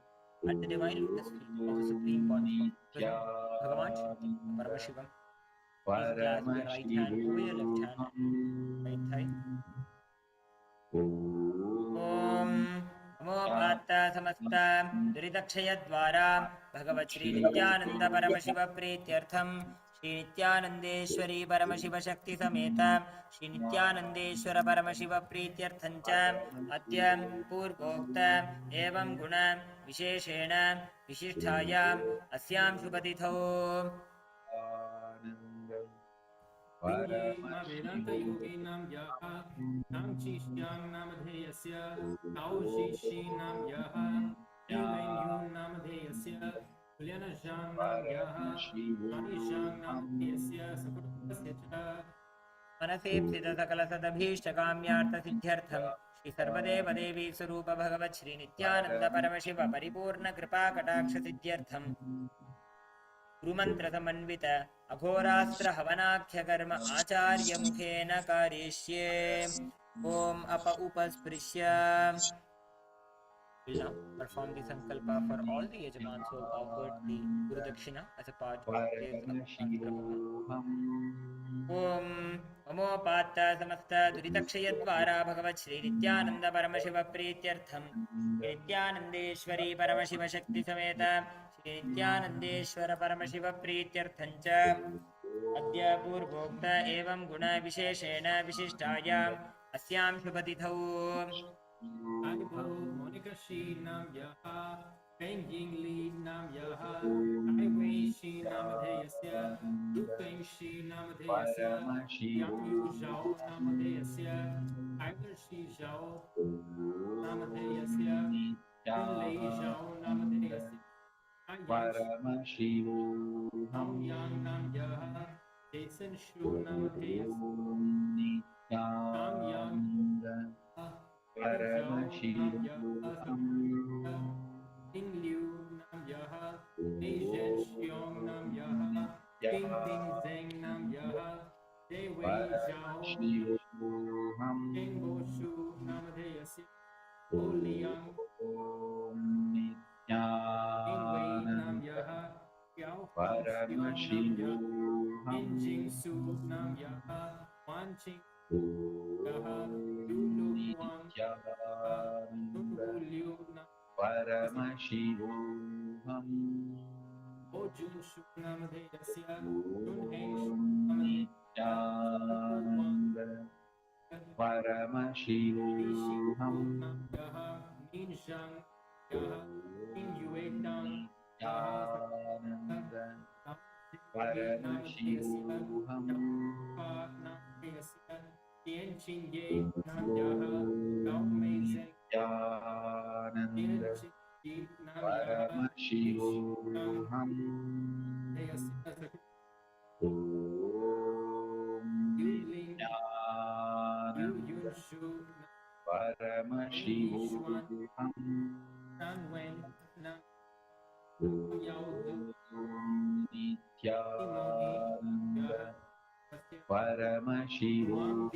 at the divine lotus feet of the Supreme Pontiff, Bhagavan Paramashivam. Please clasp your right hand over your left hand, right thigh. Om Namo Samasta Duridakshaya Dvara Bhagavat Shri Nithyananda Paramashiva Pretyartham Shri Nithyanandeshwari Paramashiva Shakti Sameta Shri Nithyanandeshwara Paramashiva Pretyarthancha Atyam Purvokta Evam Guna Visheshena Vishisthayam Asyam Shubhatitho. Vedanta yoginam yaha Namchishyam namadheyasya Kaushishinam yaha Ilayyun namadheyasya Kulyanasham nam yaha Adisham namadheyasya Sakutasya cha मनसेप्सित सकलसदभीष्टकाम्यार्थसिद्ध्यर्थं Shri सर्वदेव देवी स्वरूप भगवत् श्री नित्यानंद परमशिव परिपूर्ण कृपा कटाक्ष सिद्ध्यर्थं गुरुमंत्र समन्वित अघोरास्त्र हवनाख्य कर्म आचार्य मुखेन करिष्ये. ओम up उपस्पृश्य. Will now perform the sankalpa for all the yajamans who have offered the Guru Dakshina as a part of their Prabhavan. Om Amopata Samasta Duridakshayadvara Bhagavat Shri Nithyananda Paramashiva Pretyartham Nithyanandeshwari Paramashiva Shakti Sameta Shri Nityanandeshwara Paramashiva प्रीत्यर्थञ्च अद्य पूर्वोक्त एवं गुणविशेषेण विशिष्टायाम् अस्यां शुभतिथौ आदिपो मोनिकश्रीनां यः पेङ्गिङ्ग्लीनां यः ऐवैषीनामधेयस्य दुःखैषीनामधेयस्य यांयुषौ नामधेयस्य ऐवर्षीषौ नामधेयस्य कुल्लैषौ नामधेयस्य Paramashivam Nam Yaha Jason Shru Namadheyas Nam Yang Paramashivam King Liu Nam Yaha Asian Xiong Nam Yaha King Ding Zeng Nam Yaha Dei Wei Zhao King Bo Shu Namadheyas Ho Liang King Wei Nam Yaha Yao Paramashivam King Jing Su Nam Yaha Wan Ching Yaha Yu Lu Wang Tun Wu Liu Nam Paramashivam Ho Jun Shu Namadheyasya Tun Hei Shu Namadheyasya Paramashivam Nam Yaha Nin Shang Yaha King Yue Tang Yaha Paramashivam Namadheyasya Tien Ching Ye Nam Yaha Gao Mei Zeng Tien Ching Ye Nam Yaha Paramashivam Namadheyasya Yu Ling Yu Yun Shu Paramashivam San Wen Nam Yao Nithyananda Paramashivam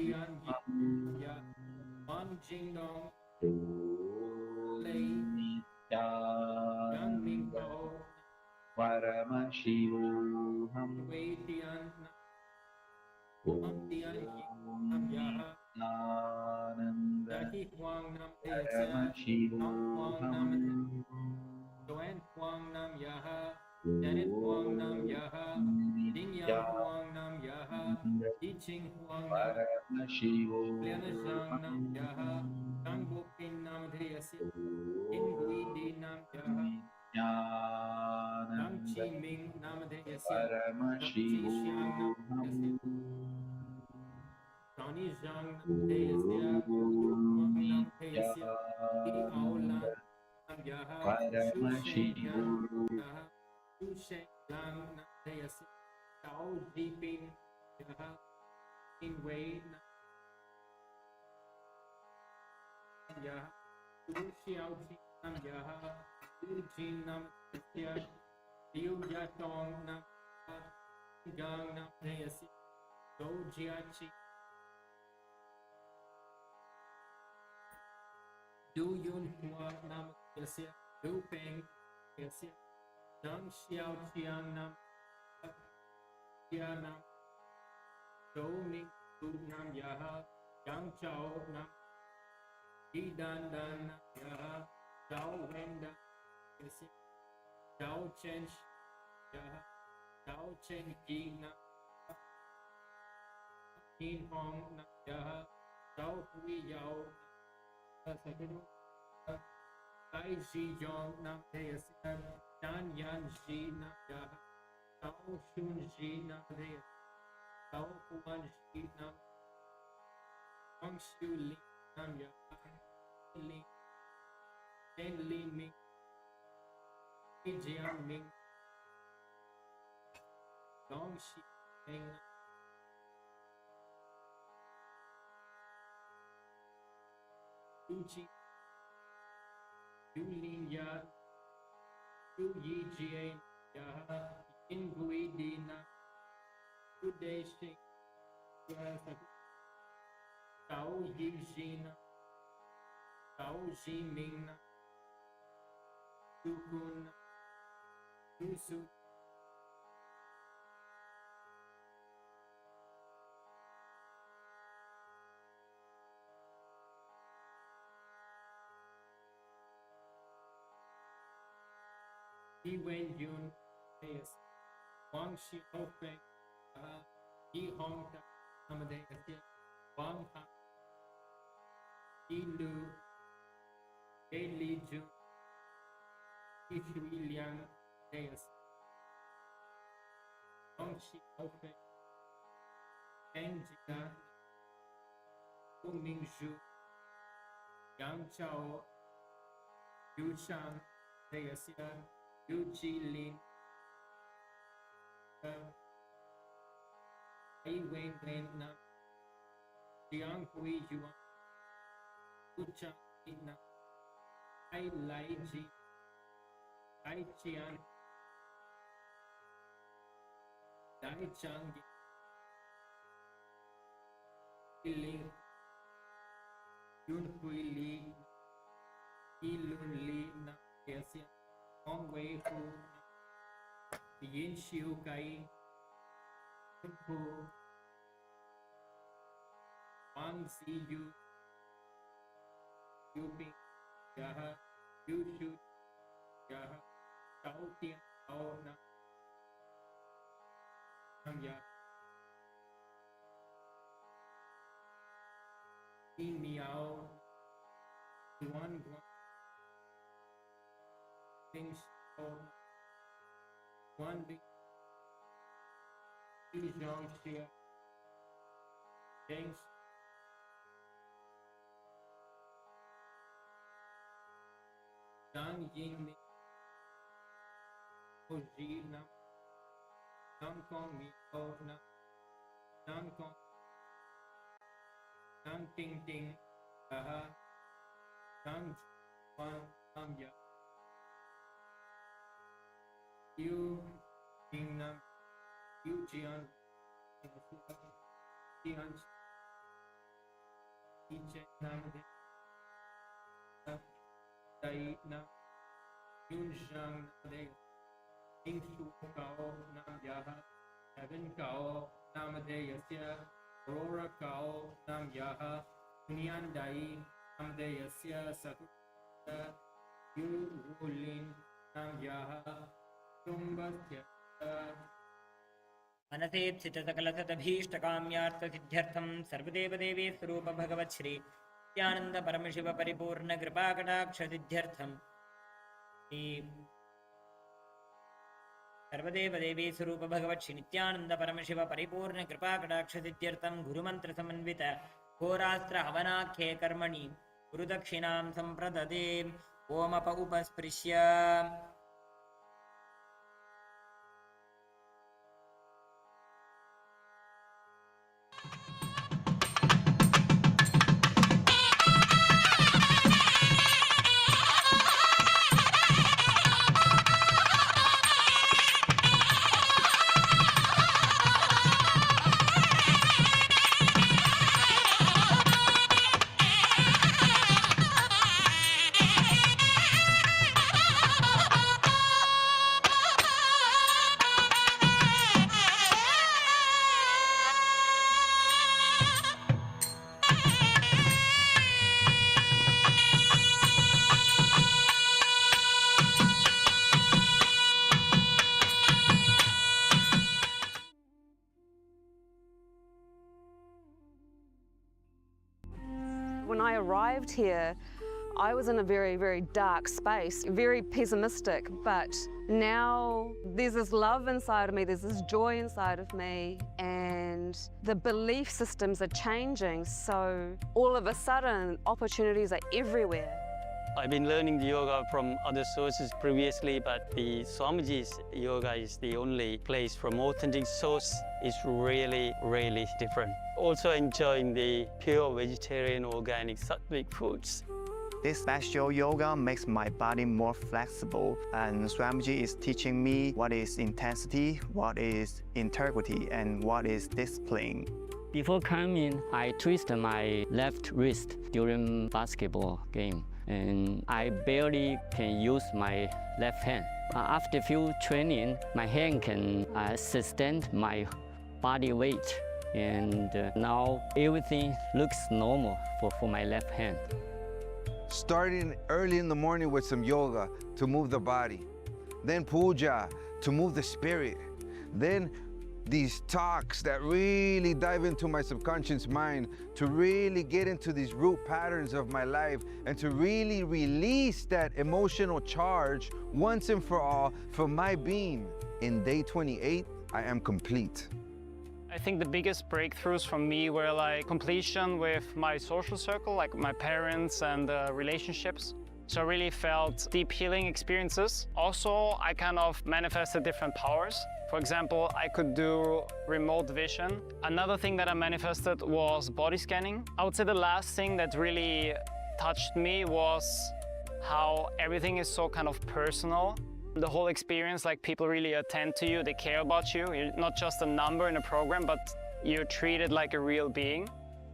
Wang Jingdong Lei Yang Ming Bao Paramashivam Wei Tian Nam Tian Nam Yaha Yaki Huang Nam Paramashivam Nam Joanne Huang Nam Yaha Janet Huang Nam Yaha Ding Yang Huang Nam Yaha Yi Ching Huang Nam Liana Zhang Nam Yaha Kang Bo Pin Nam Dheyasi In Gui Di Nam Yaha Kang Chi Ming Nam Dheyasi Kang Chi Xiang Nam Dheyasi Johnny Zhang Nam Dheyasi Huang Nam Dheyasi Di Ao Lan Nam Yaha Shu Sheng Yang Yaha Shu Sheng Lang Nam Dheyasi Tao Ji Ping Yaha In Wei Nam Yaha Liu Xiao Qing Nam Yaha Liu Jin Nam Dheyasya Liu Yatong Nam Yaha Gang Nam Dheyasi Zhou Jiachi Du Yun Hua Nam Dheyasya Liu Peng Dheyasya Zhang Xiao Qiang Nam Xia Nam Zhou Ming Su Nam Yaha Yang Chao Nam Yi Dan Dan Nam Yaha Zhao Wen Dan Dheyasya Zhao Chen Yaha Zhao Chen Yi Nam Yin Hong Nam Yaha Zhao Hui Yao Tai Ji Yong Nam Dheyasya Dan Yan Ji Nam Yaha Zhao Shun Ji Nam Dheyasya Zhao Huan Ji Nam Wang Xiu Ling Nam Yaha Ling Chen Li Ming Li Jiang Ming Dong Xi Meng Yu Chi Yu Lin Ya Yu Yi Jie Yaha Yin Gui Di Nam Yu Dei Shing Tao Yi Ji Nam Tao Ji Ming Nam Yu Kun Nam Yu Su Yi Wen Yun Deus Wang Shi Feng Yi Hong Ta Namade Yasya Wang Ha Yi Lu Ye Li Jun Yi Shui Liang Deus Wang Shi Feng Eng Jia Wu Ming Zhu Yang Chao Yu Shang Deusya Yu Ji Lin Ai Wen Wen Nam Jiang Hui Yuan Wu Chang Nam Ai Lai Ji Ai Chian Dai Chang Li Yun Hui Li Yi Lun Li Nam Deusya Hong Wei Hu Yin Xiu Kai Yun Hu Wang Zi Yu Yu Ping Yaha Yu Shu Yaha Shao Tian Hao Nam Ya Yi Miao Yuan Guan Bing Shao Guan Bing Yi Zhang Xia Deng Zhang Ying Ming Ho Ji Nam Nam Kong Mi Ho Nam Nam Kong Nam Ting Ting Nam Juan Nam Ya Yu King Nam Yu Jian Jian Yi Chen Nam De Dai Nam Yun Shang De King Shu Kao Nam Yaha Heaven Kao Nam De Yasya Aurora Kao Nam Yaha Nyan Dai Nam De Yasya Sakura Yu Wulin Nam Yaha Tumbasya मनसेप्सित सकलसदभीष्टकाम्यार्थसिद्ध्यर्थं सर्वदेवदेवी स्वरूप भगवत् श्री नित्यानंद परमशिव परिपूर्ण कृपाकटाक्षसिद्ध्यर्थं सर्वदेवदेवी स्वरूप भगवत् श्री नित्यानंद परमशिव परिपूर्ण कृपाकटाक्षसिद्ध्यर्थं गुरुमंत्र समन्वित होरास्त्र हवनाख्ये कर्मणि गुरुदक्षिणां संप्रददे omp उपस्पृश्य When I arrived here, I was in a very, very dark space, very pessimistic, but now there's this love inside of me, there's this joy inside of me, and the belief systems are changing, so all of a sudden, opportunities are everywhere. I've been learning the yoga from other sources previously, but the Swamiji's yoga is the only place from authentic source. It's really, really different. Also enjoying the pure vegetarian, organic, sattvic foods. This special yoga makes my body more flexible, and Swamiji is teaching me what is intensity, what is integrity, and what is discipline. Before coming, I twisted my left wrist during basketball game, and I barely can use my left hand. After few training, my hand can sustain my body weight, and now everything looks normal for my left hand. Starting early in the morning with some yoga to move the body. then puja to move the spirit, then these talks that really dive into my subconscious mind to really get into these root patterns of my life and to really release that emotional charge once and for all for my being. In day 28, I am complete. I think the biggest breakthroughs from me were like completion with my social circle, like my parents and relationships. So I really felt deep healing experiences. Also, I kind of manifested different powers. For example, I could do remote vision. Another thing that I manifested was body scanning. I would say the last thing that really touched me was how everything is so kind of personal. The whole experience, like people really attend to you, they care about you. You're not just a number in a program, but you're treated like a real being.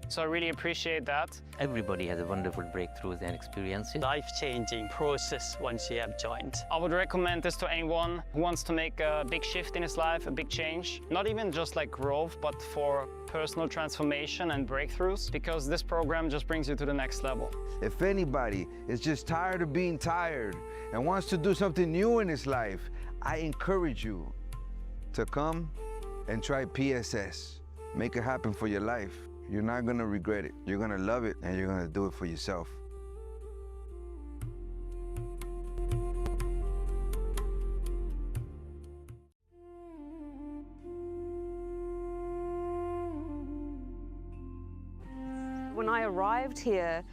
So I really appreciate that. Everybody has a wonderful breakthroughs and experiences. Life-changing process once you have joined. I would recommend this to anyone who wants to make a big shift in his life, a big change. Not even just like growth, but for personal transformation and breakthroughs, because this program just brings you to the next level. If anybody is just tired of being tired and wants to do something new in his life, I encourage you to come and try PSS. Make it happen for your life. You're not gonna regret it. You're gonna love it and you're gonna do it for yourself. When I arrived here,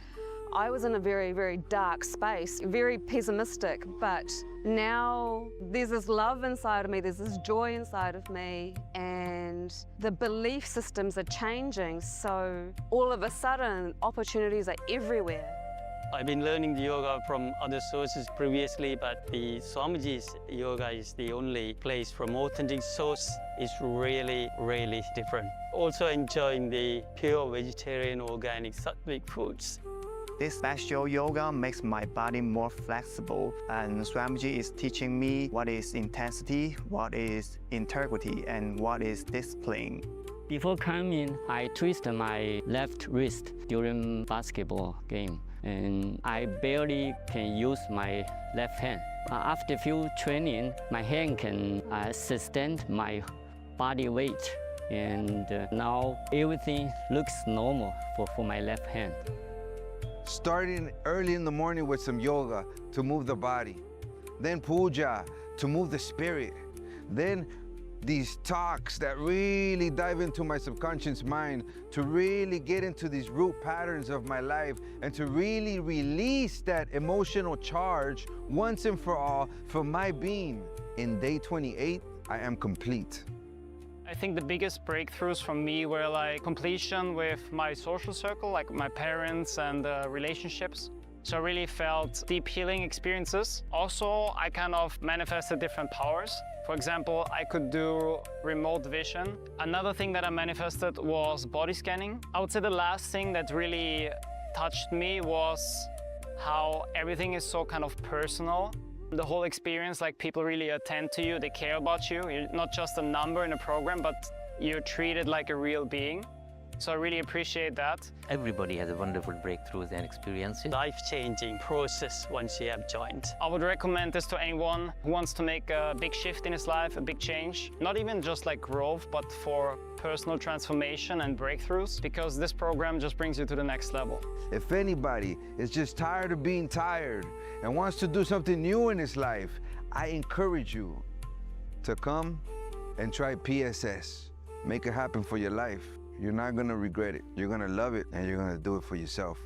I was in a very, very dark space, very pessimistic, but now there's this love inside of me, there's this joy inside of me, and the belief systems are changing, so all of a sudden, opportunities are everywhere. I've been learning the yoga from other sources previously, but the Swamiji's yoga is the only place from authentic source. It's really, really different. Also enjoying the pure vegetarian, organic, sattvic foods. This special yoga makes my body more flexible, and Swamiji is teaching me what is intensity, what is integrity, and what is discipline. Before coming, I twisted my left wrist during basketball game, and I barely can use my left hand. After few training, my hand can sustain my body weight, and now everything looks normal for my left hand. Starting early in the morning with some yoga to move the body, then puja to move the spirit, then these talks that really dive into my subconscious mind to really get into these root patterns of my life and to really release that emotional charge once and for all for my being. In day 28, I am complete. I think the biggest breakthroughs from me were like completion with my social circle, like my parents and relationships. So I really felt deep healing experiences. Also, I kind of manifested different powers. For example, I could do remote vision. Another thing that I manifested was body scanning. I would say the last thing that really touched me was how everything is so kind of personal. The whole experience, like people really attend to you, they care about you. You're not just a number in a program, but you're treated like a real being. So I really appreciate that. Everybody has a wonderful breakthroughs and experiences. Life-changing process once you have joined. I would recommend this to anyone who wants to make a big shift in his life, a big change. Not even just like growth, but for personal transformation and breakthroughs, because this program just brings you to the next level. If anybody is just tired of being tired and wants to do something new in his life, I encourage you to come and try PSS. Make it happen for your life. You're not gonna regret it. You're gonna love it and you're gonna do it for yourself.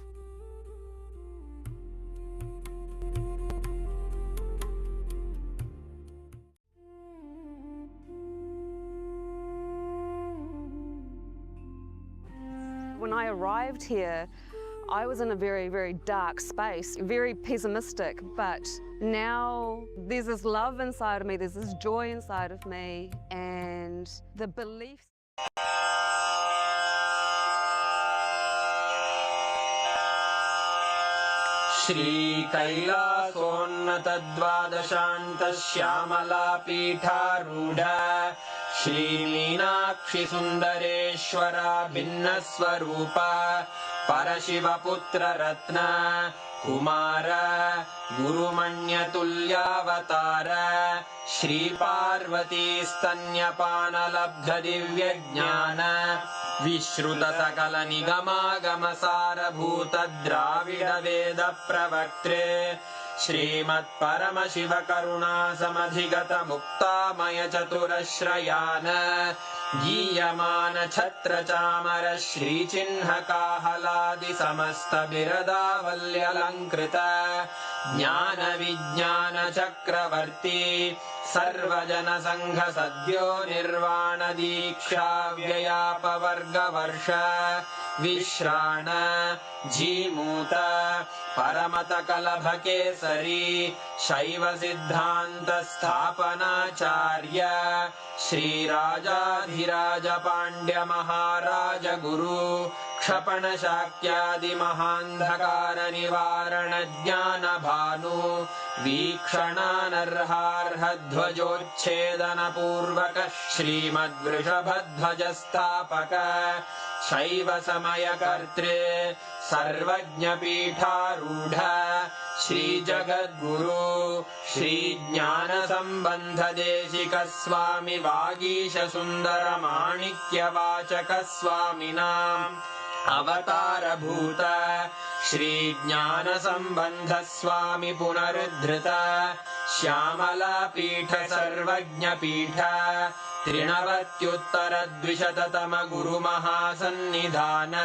When I arrived here, I was in a very, very dark space, very pessimistic, but now there's this love inside of me, there's this joy inside of me, and the belief. श्रीकैलासोन्नतद्वादशान्तश्यामलापीठारूढ श्रीमीनाक्षिसुन्दरेश्वरा भिन्नस्वरूपा परशिवपुत्ररत्न कुमार गुरुमण्यतुल्यावतार श्रीपार्वतीस्तन्यपानलब्धदिव्यज्ञान विश्रुतसकलनिगमागमसारभूत द्राविडवेदप्रवक्त्रे श्रीमत्परमशिवकरुणासमधिगतमुक्तामयचतुरश्रयान् गीयमान छत्रचामर श्रीचिह्नकाहलादिसमस्तबिरदावल्यलङ्कृत ज्ञानविज्ञानचक्रवर्ती सर्वजनसङ्घसद्यो निर्वाणदीक्षाव्ययापवर्गवर्ष विश्राण जीमूत परमतकलभकेसरी शैवसिद्धान्तस्थापनाचार्य श्रीराजाधिराजपाण्ड्यमहाराज गुरु क्षपणशाक्यादिमहान्धकारनिवारणज्ञानभानु वीक्षणानर्हार्हध्वजोच्छेदनपूर्वक श्रीमद्वृषभध्वजस्थापक शैवसमयकर्त्रे सर्वज्ञपीठारूढ श्रीजगद्गुरु श्रीज्ञानसम्बन्धदेशिकस्वामि वागीशसुन्दरमाणिक्यवाचकस्वामिनाम् अवतारभूत श्रीज्ञानसम्बन्धस्वामि पुनरुद्धृत श्यामलापीठ सर्वज्ञपीठ त्रिनवत्युत्तरद्विशततम गुरुमहासन्निधान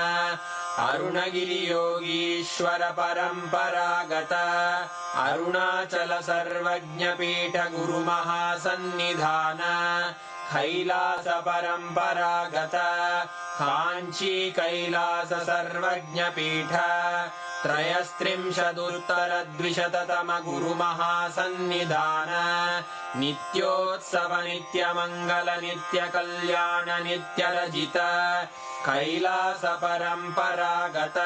अरुणगिरियोगीश्वर परम्परागत अरुणाचल सर्वज्ञपीठ गुरुमहासन्निधान कैलास परम्परागत काञ्ची कैलास सर्वज्ञपीठ त्रयस्त्रिंशदुत्तरद्विशततम गुरुमहासन्निधान नित्योत्सव नित्यमङ्गल नित्यकल्याण नित्यरजित कैलास परम्परागत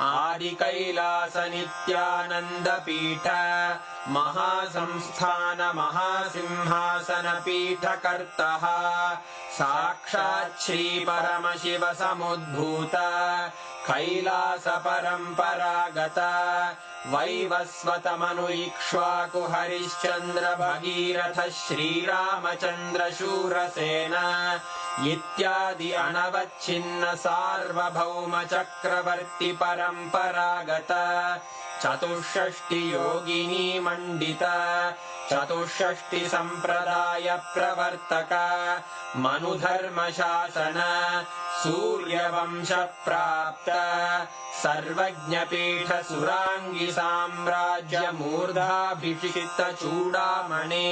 आदिकैलास नित्यानन्दपीठ महासंस्थान महासिंहासन पीठकर्तः साक्षात् श्रीपरमशिव समुद्भूत कैलास परम्परागत वैवस्वतमनु इक्ष्वाकु हरिश्चन्द्र भगीरथ श्रीरामचन्द्र शूरसेन इत्यादि अनवच्छिन्न सार्वभौम चक्रवर्ति परम्परागत चतुष्षष्टि योगिनी मण्डित चतुष्षष्टि सम्प्रदाय प्रवर्तक मनुधर्मशासन सूर्यवंश प्राप्त सर्वज्ञपीठ सुराङ्गी साम्राज्य मूर्धाभिषिक्त चूडामणे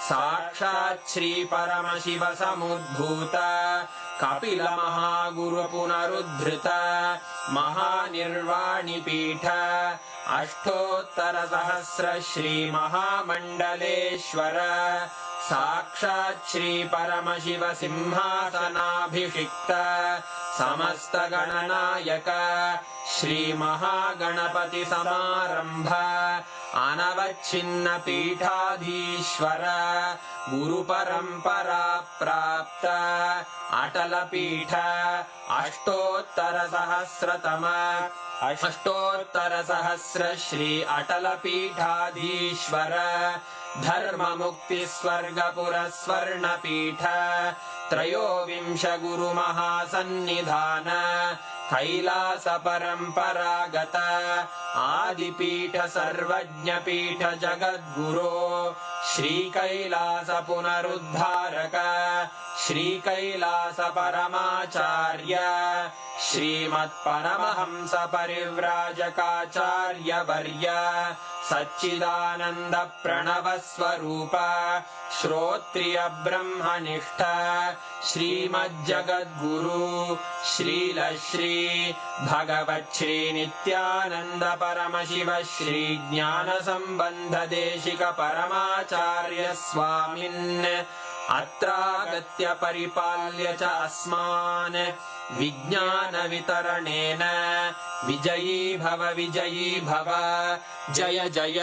साक्षात् श्री परमशिव समुद्भूत कपिल महागुरु पुनरुद्धृत महानिर्वाणिपीठ अष्टोत्तर सहस्र श्री महामण्डलेश्वर साक्षात् श्री परमशिव सिंहासनाभिषिक्त समस्त गणनायक श्री महागणपति समारंभ अनवच्छिन्न पीठाधीश्वर गुरु परंपरा प्राप्त अटल पीठ अष्टोत्तर सहस्र श्री अटल पीठाधीश्वर धर्म मुक्ति स्वर्गपुर स्वर्ण पीठ त्रयोविंश गुरु महासन्निधान कैलास परम्परागत आदिपीठ सर्वज्ञपीठ जगद्गुरो श्री कैलास पुनरुद्धारक श्री कैलास परमाचार्य श्रीमत्परमहंस परिव्राजकाचार्य वर्य सच्चिदानंद प्रणव स्वरूप श्रोत्रिय ब्रह्मनिष्ठ श्रीमज्जगद्गुरु श्रील श्री भगवत् श्री नित्यानंद परमशिव श्री ज्ञान संबंध देशिक परमाचार्य स्वामिन् अत्रागत्य परिपाल्य च अस्मान् विज्ञान वितरणेन विजयी भव जय जय